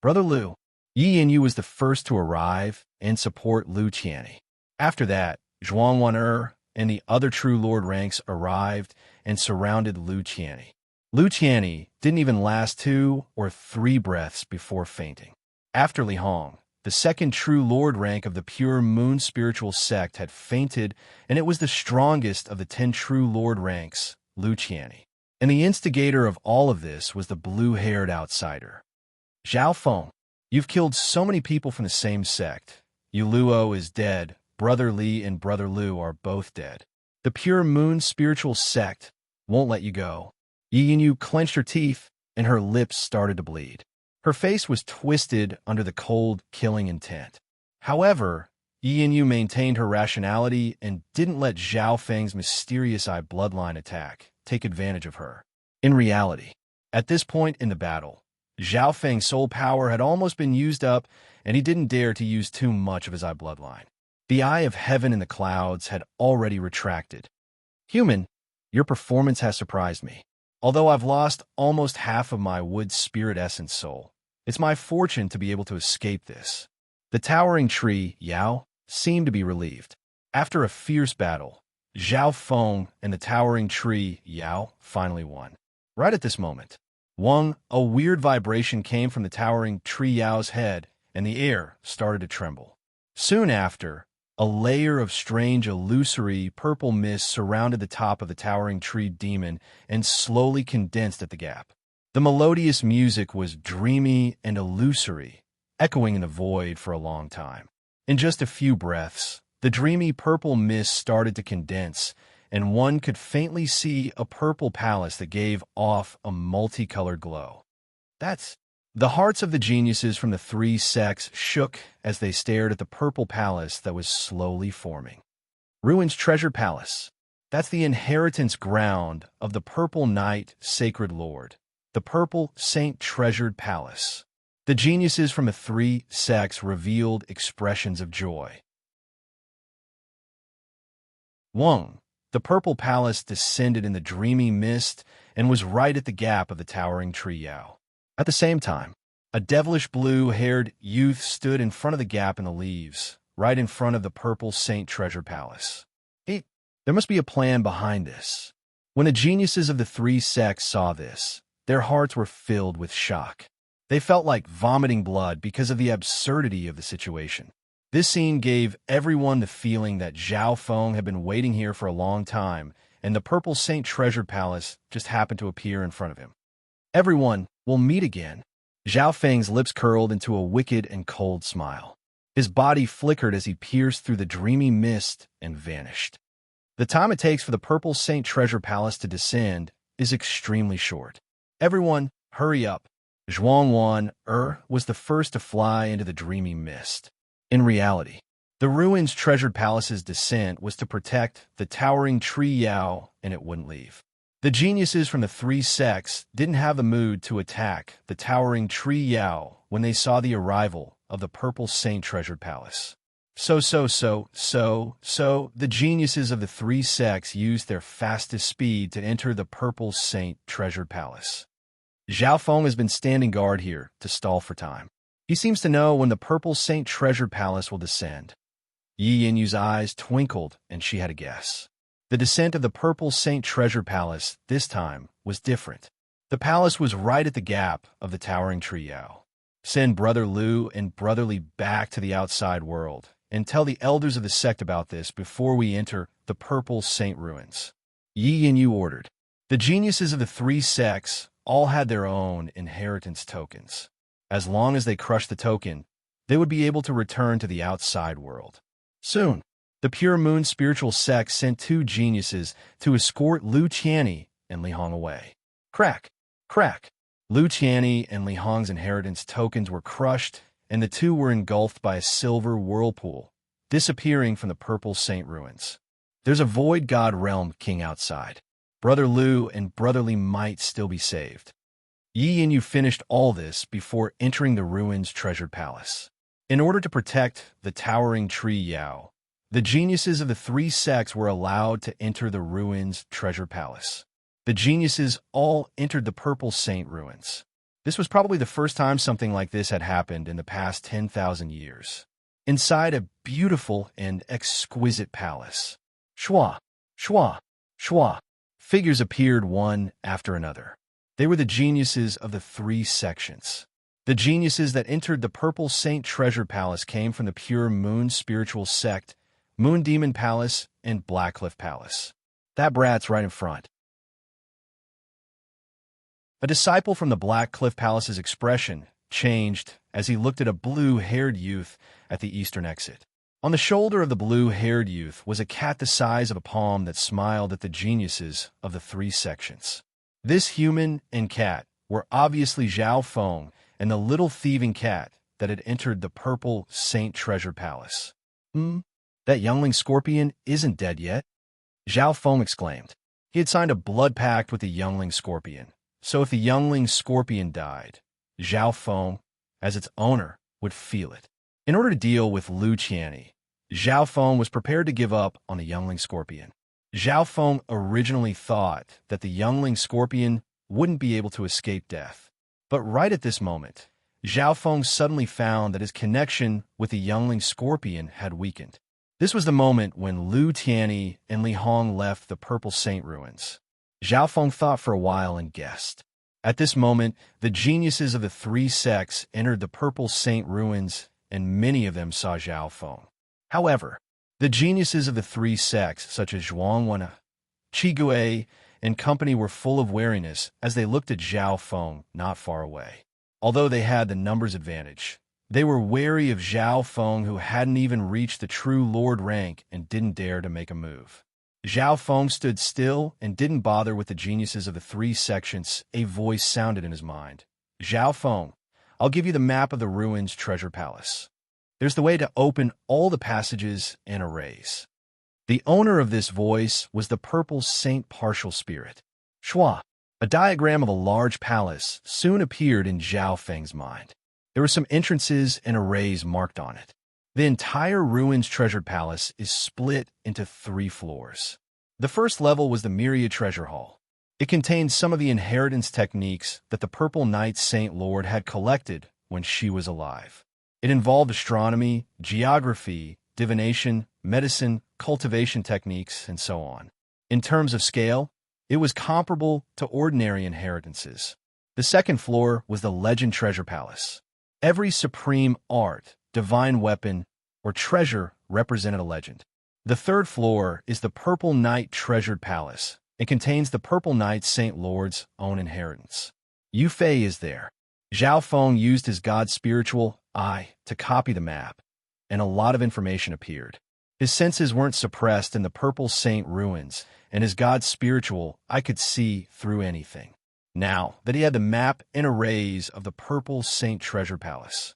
Brother Lu, Yi Yinyu was the first to arrive and support Lu Tianyi. After that, Zhuang Wan'er and the other true lord ranks arrived and surrounded Lu Tianyi. Lu Tianyi didn't even last 2 or 3 breaths before fainting. After Li Hong, the second true lord rank of the pure moon spiritual sect had fainted, and it was the strongest of the 10 true lord ranks, Lu Tianyi. And the instigator of all of this was the blue-haired outsider. Zhao Feng, you've killed so many people from the same sect. Yu Luo is dead. Brother Li and Brother Lu are both dead. The pure moon spiritual sect won't let you go. Yi Yinyu clenched her teeth, and her lips started to bleed. Her face was twisted under the cold, killing intent. However, Yi Yu maintained her rationality and didn't let Zhao Feng's mysterious eye bloodline attack take advantage of her. In reality, at this point in the battle, Zhao Feng's soul power had almost been used up, and he didn't dare to use too much of his eye bloodline. The eye of heaven in the clouds had already retracted. Human, your performance has surprised me. Although I've lost almost half of my wood spirit essence soul, it's my fortune to be able to escape this. The towering tree, Yao, seemed to be relieved. After a fierce battle, Zhao Feng and the towering tree, Yao, finally won. Right at this moment, a weird vibration came from the towering tree Yao's head, and the air started to tremble. Soon after, a layer of strange illusory purple mist surrounded the top of the towering tree demon and slowly condensed at the gap. The melodious music was dreamy and illusory, echoing in the void for a long time. In just a few breaths, the dreamy purple mist started to condense, and one could faintly see a purple palace that gave off a multicolored glow. The hearts of the geniuses from the three sects shook as they stared at the purple palace that was slowly forming. Ruin's treasure palace. That's the inheritance ground of the purple knight sacred lord, the purple saint treasured palace. The geniuses from the three sects revealed expressions of joy. The purple palace descended in the dreamy mist and was right at the gap of the towering tree Yao. At the same time, a devilish blue-haired youth stood in front of the gap in the leaves, right in front of the purple saint treasure palace. There must be a plan behind this. When the geniuses of the three sects saw this, their hearts were filled with shock. They felt like vomiting blood because of the absurdity of the situation. This scene gave everyone the feeling that Zhao Feng had been waiting here for a long time, and the purple saint treasure palace just happened to appear in front of him. Everyone will meet again. Zhao Feng's lips curled into a wicked and cold smile. His body flickered as he pierced through the dreamy mist and vanished. The time it takes for the purple saint treasure palace to descend is extremely short. Everyone, hurry up. Zhuangwan was the first to fly into the dreamy mist. In reality, the ruins treasured palace's descent was to protect the towering tree Yao, and it wouldn't leave. The geniuses from the three sects didn't have the mood to attack the towering tree Yao when they saw the arrival of the purple saint treasured palace. So, the geniuses of the three sects used their fastest speed to enter the purple saint treasured palace. Zhao Feng has been standing guard here to stall for time. He seems to know when the purple saint treasured palace will descend. Yi Yu's eyes twinkled, and she had a guess. The descent of the purple saint treasure palace, this time, was different. The palace was right at the gap of the towering tree Yao. Send Brother Lu and Brother Li back to the outside world, and tell the elders of the sect about this before we enter the purple saint ruins. Yi Yu ordered. The geniuses of the three sects all had their own inheritance tokens. As long as they crushed the token, they would be able to return to the outside world. Soon, the Pure Moon spiritual sect sent two geniuses to escort Lu Qianni and Li Hong away. Crack! Lu Qianni and Li Hong's inheritance tokens were crushed, and the two were engulfed by a silver whirlpool, disappearing from the purple saint ruins. There's a void god realm king outside. Brother Lu and Brother Li might still be saved. Yi Yu finished all this before entering the ruins treasured palace. In order to protect the towering tree Yao, the geniuses of the three sects were allowed to enter the ruins treasure palace. The geniuses all entered the purple saint ruins. This was probably the first time something like this had happened in the past 10,000 years. Inside a beautiful and exquisite palace, shwa, figures appeared one after another. They were the geniuses of the three sections. The geniuses that entered the purple saint treasure palace came from the Pure Moon spiritual sect, Moon Demon Palace, and Blackcliff Palace. That brat's right in front. A disciple from the Blackcliff Palace's expression changed as he looked at a blue-haired youth at the eastern exit. On the shoulder of the blue-haired youth was a cat the size of a palm that smiled at the geniuses of the three sections. This human and cat were obviously Zhao Feng and the little thieving cat that had entered the purple saint treasure palace. Hmm? That youngling scorpion isn't dead yet? Zhao Feng exclaimed. He had signed a blood pact with the youngling scorpion, so if the youngling scorpion died, Zhao Feng, as its owner, would feel it. In order to deal with Lu Qianni, Zhao Feng was prepared to give up on the youngling scorpion. Zhao Feng originally thought that the youngling scorpion wouldn't be able to escape death. But right at this moment, Zhao Feng suddenly found that his connection with the youngling scorpion had weakened. This was the moment when Lu Tianyi and Li Hong left the Purple Saint ruins. Zhao Feng thought for a while and guessed. At this moment, the geniuses of the three sects entered the Purple Saint ruins, and many of them saw Zhao Feng. However, the geniuses of the three sects, such as Zhuang Wen, Qi Gui, and company, were full of wariness as they looked at Zhao Feng not far away. Although they had the numbers advantage, they were wary of Zhao Feng, who hadn't even reached the true Lord rank and didn't dare to make a move. Zhao Feng stood still and didn't bother with the geniuses of the three sections. A voice sounded in his mind. Zhao Feng, I'll give you the map of the ruins treasure palace. There's the way to open all the passages and arrays. The owner of this voice was the Purple Saint Partial Spirit. Shua. A diagram of a large palace soon appeared in Zhao Feng's mind. There were some entrances and arrays marked on it. The entire ruins treasured palace is split into 3 floors. The first level was the Myriad Treasure Hall. It contained some of the inheritance techniques that the Purple Knight Saint Lord had collected when she was alive. It involved astronomy, geography, divination, medicine, cultivation techniques, and so on. In terms of scale, it was comparable to ordinary inheritances. The second floor was the Legend Treasure Palace. Every supreme art, divine weapon, or treasure represented a legend. The third floor is the Purple Knight Treasured Palace. It contains the Purple Knight Saint Lord's own inheritance. Yu Fei is there. Zhao Feng used his god spiritual eye to copy the map, and a lot of information appeared. His senses weren't suppressed in the Purple Saint ruins, and his god spiritual eye could see through anything. Now that he had the map and arrays of the Purple Saint Treasure Palace.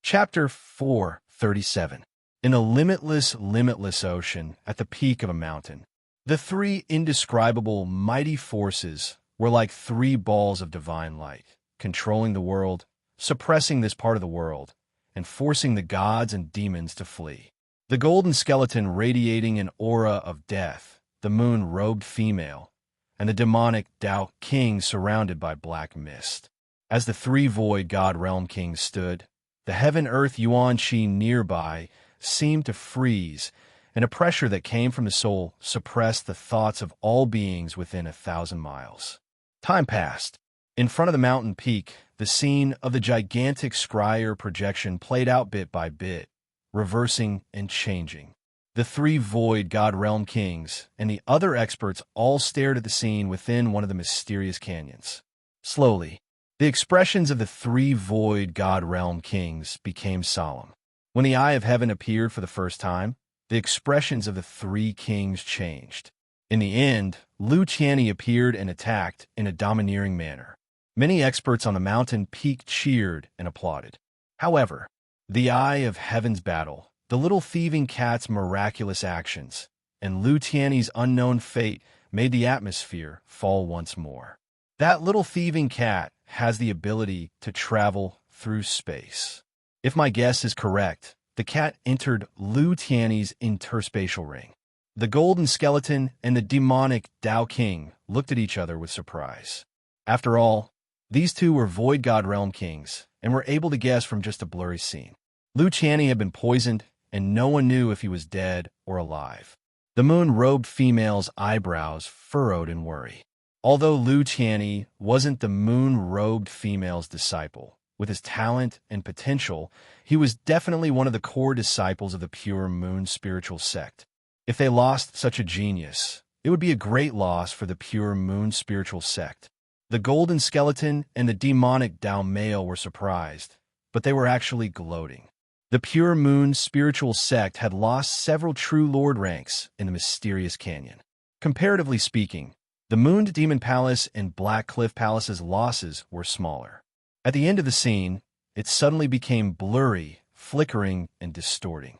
Chapter 437. In a limitless ocean at the peak of a mountain, the 3 indescribable mighty forces were like 3 balls of divine light, controlling the world, suppressing this part of the world, and forcing the gods and demons to flee. The golden skeleton radiating an aura of death, the moon-robed female, and the demonic Tao king surrounded by black mist. As the 3 void god realm kings stood, the heaven-earth Yuan Qi nearby seemed to freeze, and a pressure that came from the soul suppressed the thoughts of all beings within 1,000 miles. Time passed. In front of the mountain peak, the scene of the gigantic scryer projection played out bit by bit, reversing and changing. The 3 void god realm kings and the other experts all stared at the scene within one of the mysterious canyons. Slowly, the expressions of the 3 void god realm kings became solemn. When the Eye of Heaven appeared for the first time, the expressions of the 3 kings changed. In the end, Lu Qianni appeared and attacked in a domineering manner. Many experts on the mountain peak cheered and applauded. However, the Eye of Heaven's battle, the little thieving cat's miraculous actions, and Lu Tianyi's unknown fate made the atmosphere fall once more. That little thieving cat has the ability to travel through space. If my guess is correct, the cat entered Lu Tianyi's interspatial ring. The golden skeleton and the demonic Tao King looked at each other with surprise. After all, these 2 were void god realm kings and were able to guess from just a blurry scene. Lu Qianni had been poisoned, and no one knew if he was dead or alive. The moon-robed female's eyebrows furrowed in worry. Although Lu Qianni wasn't the moon-robed female's disciple, with his talent and potential, he was definitely one of the core disciples of the pure moon spiritual sect. If they lost such a genius, it would be a great loss for the pure moon spiritual sect. The golden skeleton and the demonic Tao male were surprised, but they were actually gloating. The pure moon spiritual sect had lost several true lord ranks in the mysterious canyon. Comparatively speaking, the Mooned Demon Palace and Black Cliff Palace's losses were smaller. At the end of the scene, it suddenly became blurry, flickering, and distorting.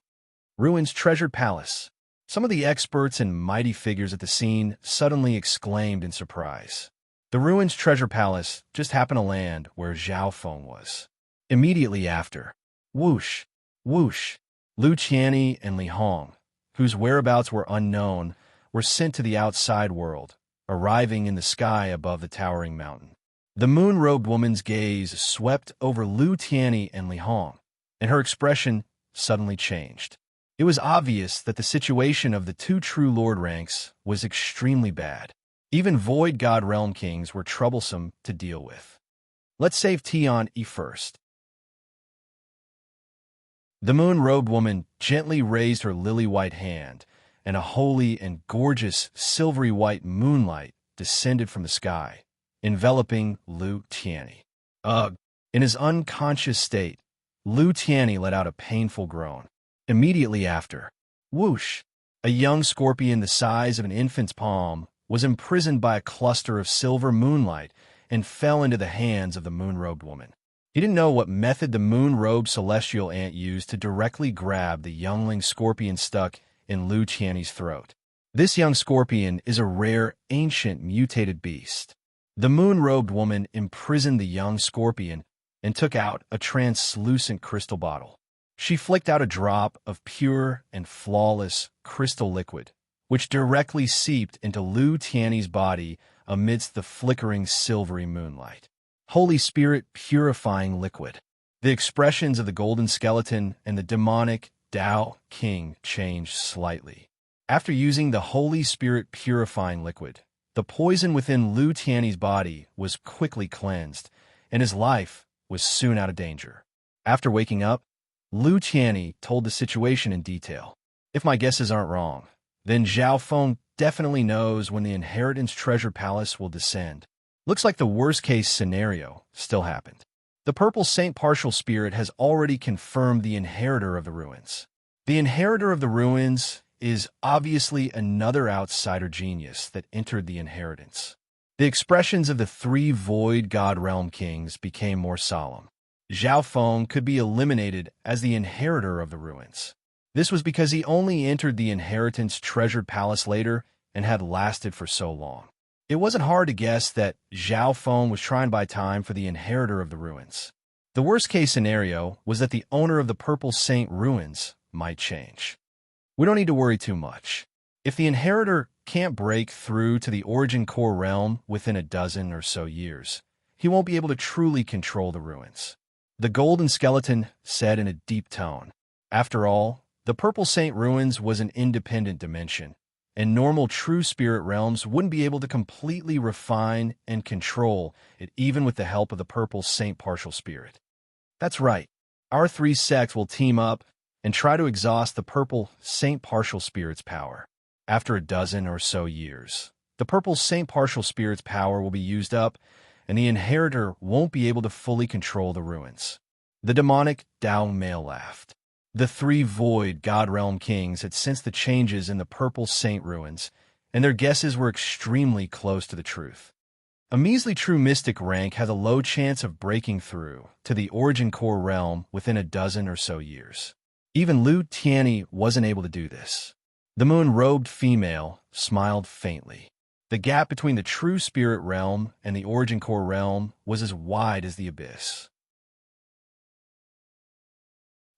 Ruins treasured palace. Some of the experts and mighty figures at the scene suddenly exclaimed in surprise. The ruins treasure palace just happened to land where Zhao Feng was. Immediately after, whoosh, whoosh, Lu Qianni and Li Hong, whose whereabouts were unknown, were sent to the outside world, arriving in the sky above the towering mountain. The moon-robed woman's gaze swept over Lu Qianni and Li Hong, and her expression suddenly changed. It was obvious that the situation of the two true lord ranks was extremely bad. Even Void God Realm Kings were troublesome to deal with. Let's save Tian Yi first. The moon-robed woman gently raised her lily-white hand, and a holy and gorgeous silvery white moonlight descended from the sky, enveloping Lu Qianni. Ugh! In his unconscious state, Lu Qianni let out a painful groan. Immediately after, whoosh! A young scorpion the size of an infant's palm was imprisoned by a cluster of silver moonlight and fell into the hands of the moon-robed woman. He didn't know what method the moon-robed celestial ant used to directly grab the youngling scorpion stuck in Lu Qianni's throat. This young scorpion is a rare, ancient, mutated beast. The moon-robed woman imprisoned the young scorpion and took out a translucent crystal bottle. She flicked out a drop of pure and flawless crystal liquid, which directly seeped into Lu Qianni's body amidst the flickering silvery moonlight. Holy Spirit purifying liquid. The expressions of the golden skeleton and the demonic Tao King changed slightly. After using the Holy Spirit purifying liquid, the poison within Lu Qianni's body was quickly cleansed, and his life was soon out of danger. After waking up, Lu Qianni told the situation in detail. If my guesses aren't wrong, then Zhao Feng definitely knows when the Inheritance Treasure Palace will descend. Looks like the worst-case scenario still happened. The Purple Saint Partial Spirit has already confirmed the Inheritor of the Ruins. The Inheritor of the Ruins is obviously another outsider genius that entered the Inheritance. The expressions of the three Void God Realm Kings became more solemn. Zhao Feng could be eliminated as the Inheritor of the Ruins. This was because he only entered the Inheritance Treasured Palace later and had lasted for so long. It wasn't hard to guess that Zhao Feng was trying to buy time for the Inheritor of the Ruins. The worst-case scenario was that the owner of the Purple Saint Ruins might change. We don't need to worry too much. If the Inheritor can't break through to the Origin Core realm within a dozen or so years, he won't be able to truly control the ruins. The golden skeleton said in a deep tone. After all, the Purple Saint Ruins was an independent dimension, and normal true spirit realms wouldn't be able to completely refine and control it even with the help of the Purple Saint Partial Spirit. That's right. Our three sects will team up and try to exhaust the Purple Saint Partial Spirit's power. After a dozen or so years, the Purple Saint Partial Spirit's power will be used up, and the Inheritor won't be able to fully control the ruins. The demonic Dao male laughed. The three Void God Realm Kings had sensed the changes in the Purple Saint Ruins, and their guesses were extremely close to the truth. A measly true mystic rank has a low chance of breaking through to the Origin Core realm within a dozen or so years. Even Lu Qianni wasn't able to do this. The moon-robed female smiled faintly. The gap between the true spirit realm and the Origin Core realm was as wide as the abyss.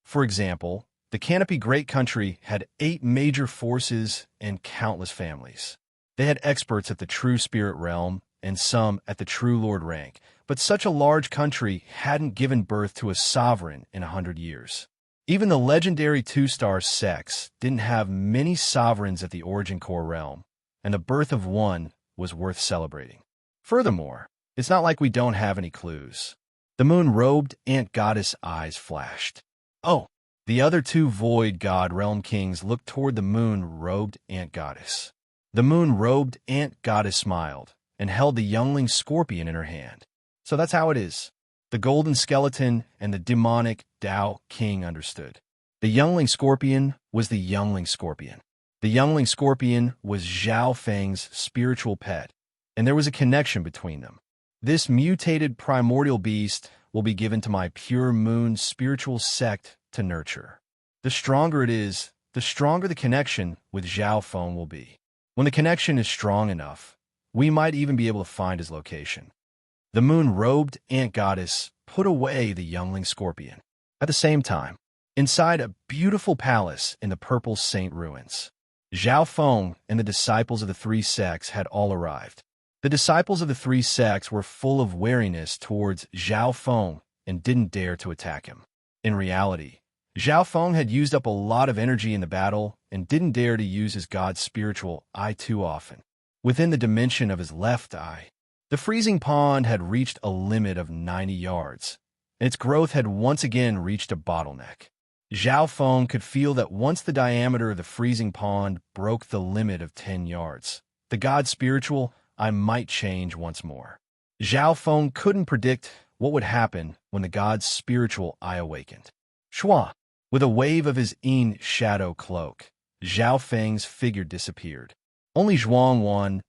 For example, the Canopy Great Country had 8 major forces and countless families. They had experts at the true spirit realm and some at the true lord rank, but such a large country hadn't given birth to a sovereign in 100 years. Even the legendary 2-star sects didn't have many sovereigns at the Origin Core realm, and the birth of one was worth celebrating. Furthermore, it's not like we don't have any clues. The moon-robed ant goddess eyes flashed. Oh, the other 2 Void God Realm Kings looked toward the moon-robed ant goddess. The moon-robed ant goddess smiled and held the youngling scorpion in her hand. So that's how it is. The golden skeleton and the demonic Tao King understood. The youngling scorpion was the youngling scorpion. The youngling scorpion was Zhao Feng's spiritual pet, and there was a connection between them. This mutated primordial beast will be given to my pure moon spiritual sect to nurture. The stronger it is, the stronger the connection with Zhao Feng will be. When the connection is strong enough, we might even be able to find his location. The moon-robed ant goddess put away the youngling scorpion. At the same time, inside a beautiful palace in the Purple Saint ruins, Zhao Feng and the disciples of the three sects had all arrived. The disciples of the three sects were full of wariness towards Zhao Feng and didn't dare to attack him. In reality, Zhao Feng had used up a lot of energy in the battle and didn't dare to use his god's spiritual eye too often. Within the dimension of his left eye, the freezing pond had reached a limit of 90 yards, and its growth had once again reached a bottleneck. Zhao Feng could feel that once the diameter of the freezing pond broke the limit of 10 yards, the god's spiritual eye might change once more. Zhao Feng couldn't predict what would happen when the god's spiritual eye awakened. Shua! With a wave of his Yin shadow cloak, Zhao Feng's figure disappeared. Only Zhuang Wan,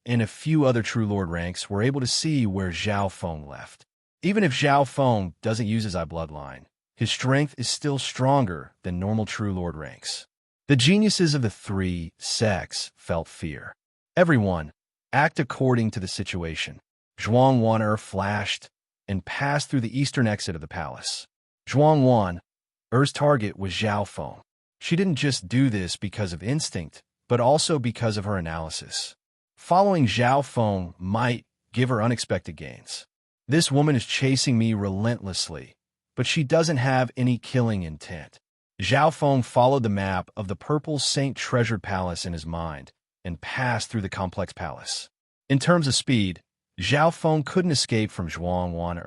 and a few other True Lord ranks were able to see where Zhao Feng left. Even if Zhao Feng doesn't use his eye bloodline, his strength is still stronger than normal True Lord ranks. The geniuses of the three sects felt fear. Everyone, act according to the situation. Zhuang Wan flashed and passed through the eastern exit of the palace. Zhuang Wan's target was Zhao Feng. She didn't just do this because of instinct, but also because of her analysis. Following Zhao Feng might give her unexpected gains. This woman is chasing me relentlessly, but she doesn't have any killing intent. Zhao Feng followed the map of the Purple Saint Treasured Palace in his mind and passed through the complex palace. In terms of speed, Zhao Feng couldn't escape from Zhuang Wan.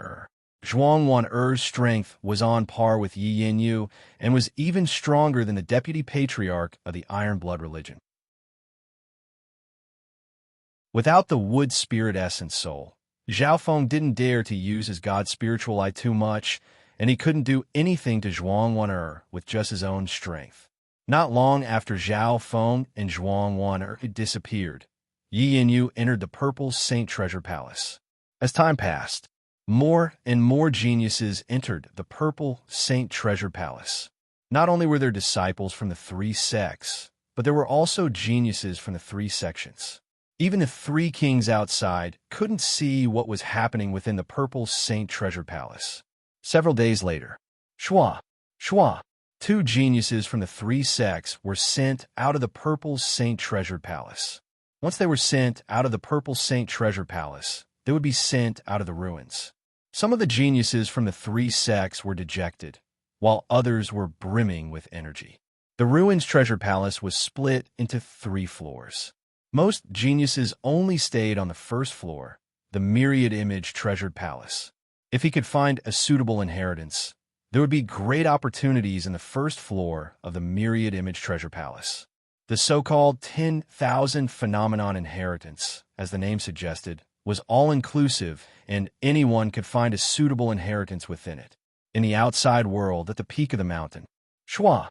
Zhuang Wan's strength was on par with Yi Yanyu and was even stronger than the deputy patriarch of the Iron Blood religion. Without the wood spirit essence soul, Zhao Feng didn't dare to use his god's spiritual eye too much, and he couldn't do anything to Zhuang Wan with just his own strength. Not long after Zhao Feng and Zhuang Wan had disappeared, Yi Yanyu entered the Purple Saint Treasure Palace. As time passed, more and more geniuses entered the Purple Saint Treasure Palace. Not only were there disciples from the three sects, but there were also geniuses from the three sections. Even the three kings outside couldn't see what was happening within the Purple Saint Treasure Palace. Several days later, Shua, two geniuses from the three sects were sent out of the Purple Saint Treasure Palace. Once they were sent out of the Purple Saint Treasure Palace, they would be sent out of the ruins. Some of the geniuses from the three sects were dejected, while others were brimming with energy. The ruins treasure palace was split into 3 floors. Most geniuses only stayed on the first floor, the myriad image treasured palace. If he could find a suitable inheritance, there would be great opportunities in the first floor of the myriad image treasure palace. The so-called 10,000 phenomenon inheritance, as the name suggested, was all-inclusive, and anyone could find a suitable inheritance within it. In the outside world, at the peak of the mountain, Shua,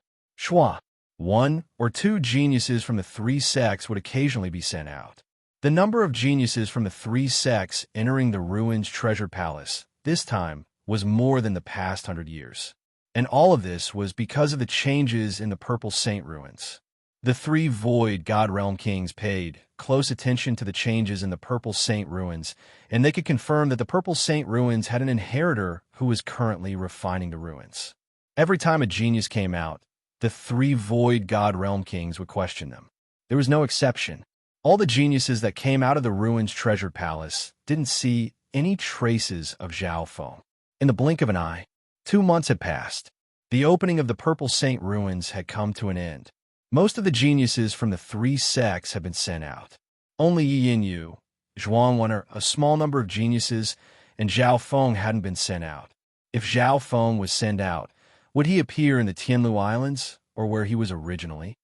1 or 2 geniuses from the 3 sects would occasionally be sent out. The number of geniuses from the 3 sects entering the ruins treasure palace, this time, was more than the past 100 years. And all of this was because of the changes in the Purple Saint ruins. The 3 Void God Realm Kings paid close attention to the changes in the Purple Saint ruins, and they could confirm that the Purple Saint ruins had an inheritor who was currently refining the ruins. Every time a genius came out, the 3 Void God Realm Kings would question them. There was no exception. All the geniuses that came out of the ruins treasure palace didn't see any traces of Zhao Feng. In the blink of an eye, 2 months had passed. The opening of the Purple Saint ruins had come to an end. Most of the geniuses from the 3 sects had been sent out. Only Yi Yanyu, Zhuang Wan, a small number of geniuses, and Zhao Feng hadn't been sent out. If Zhao Feng was sent out, would he appear in the Tianlu Islands, or where he was originally?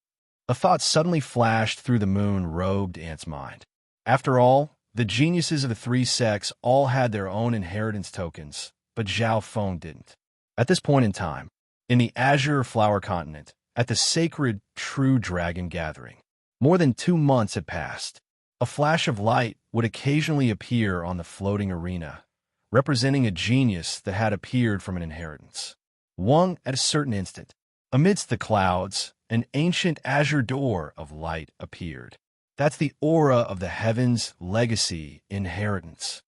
A thought suddenly flashed through the moon-robed ant's mind. After all, the geniuses of the 3 sects all had their own inheritance tokens, but Zhao Feng didn't. At this point in time, in the Azure Flower Continent, at the sacred True Dragon Gathering, more than 2 months had passed. A flash of light would occasionally appear on the floating arena, representing a genius that had appeared from an inheritance. Wang, at a certain instant, amidst the clouds, an ancient azure door of light appeared. That's the aura of the heavens' legacy inheritance.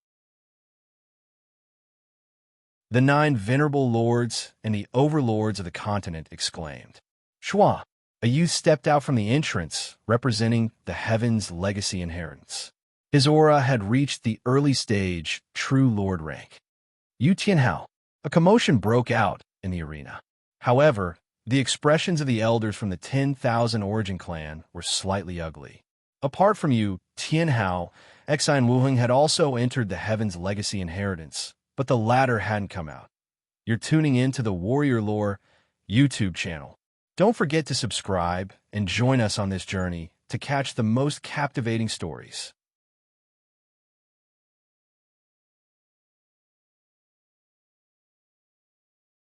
The 9 venerable lords and the overlords of the continent exclaimed. Shua, a youth stepped out from the entrance, representing the heavens' legacy inheritance. His aura had reached the early stage, true lord rank. Yu Tianhao, a commotion broke out in the arena. However, the expressions of the elders from the 10,000 origin clan were slightly ugly. Apart from Yu Tianhao, Xi and Wuheng had also entered the heavens' legacy inheritance, but the latter hadn't come out. You're tuning in to the Warrior Lore YouTube channel. Don't forget to subscribe and join us on this journey to catch the most captivating stories.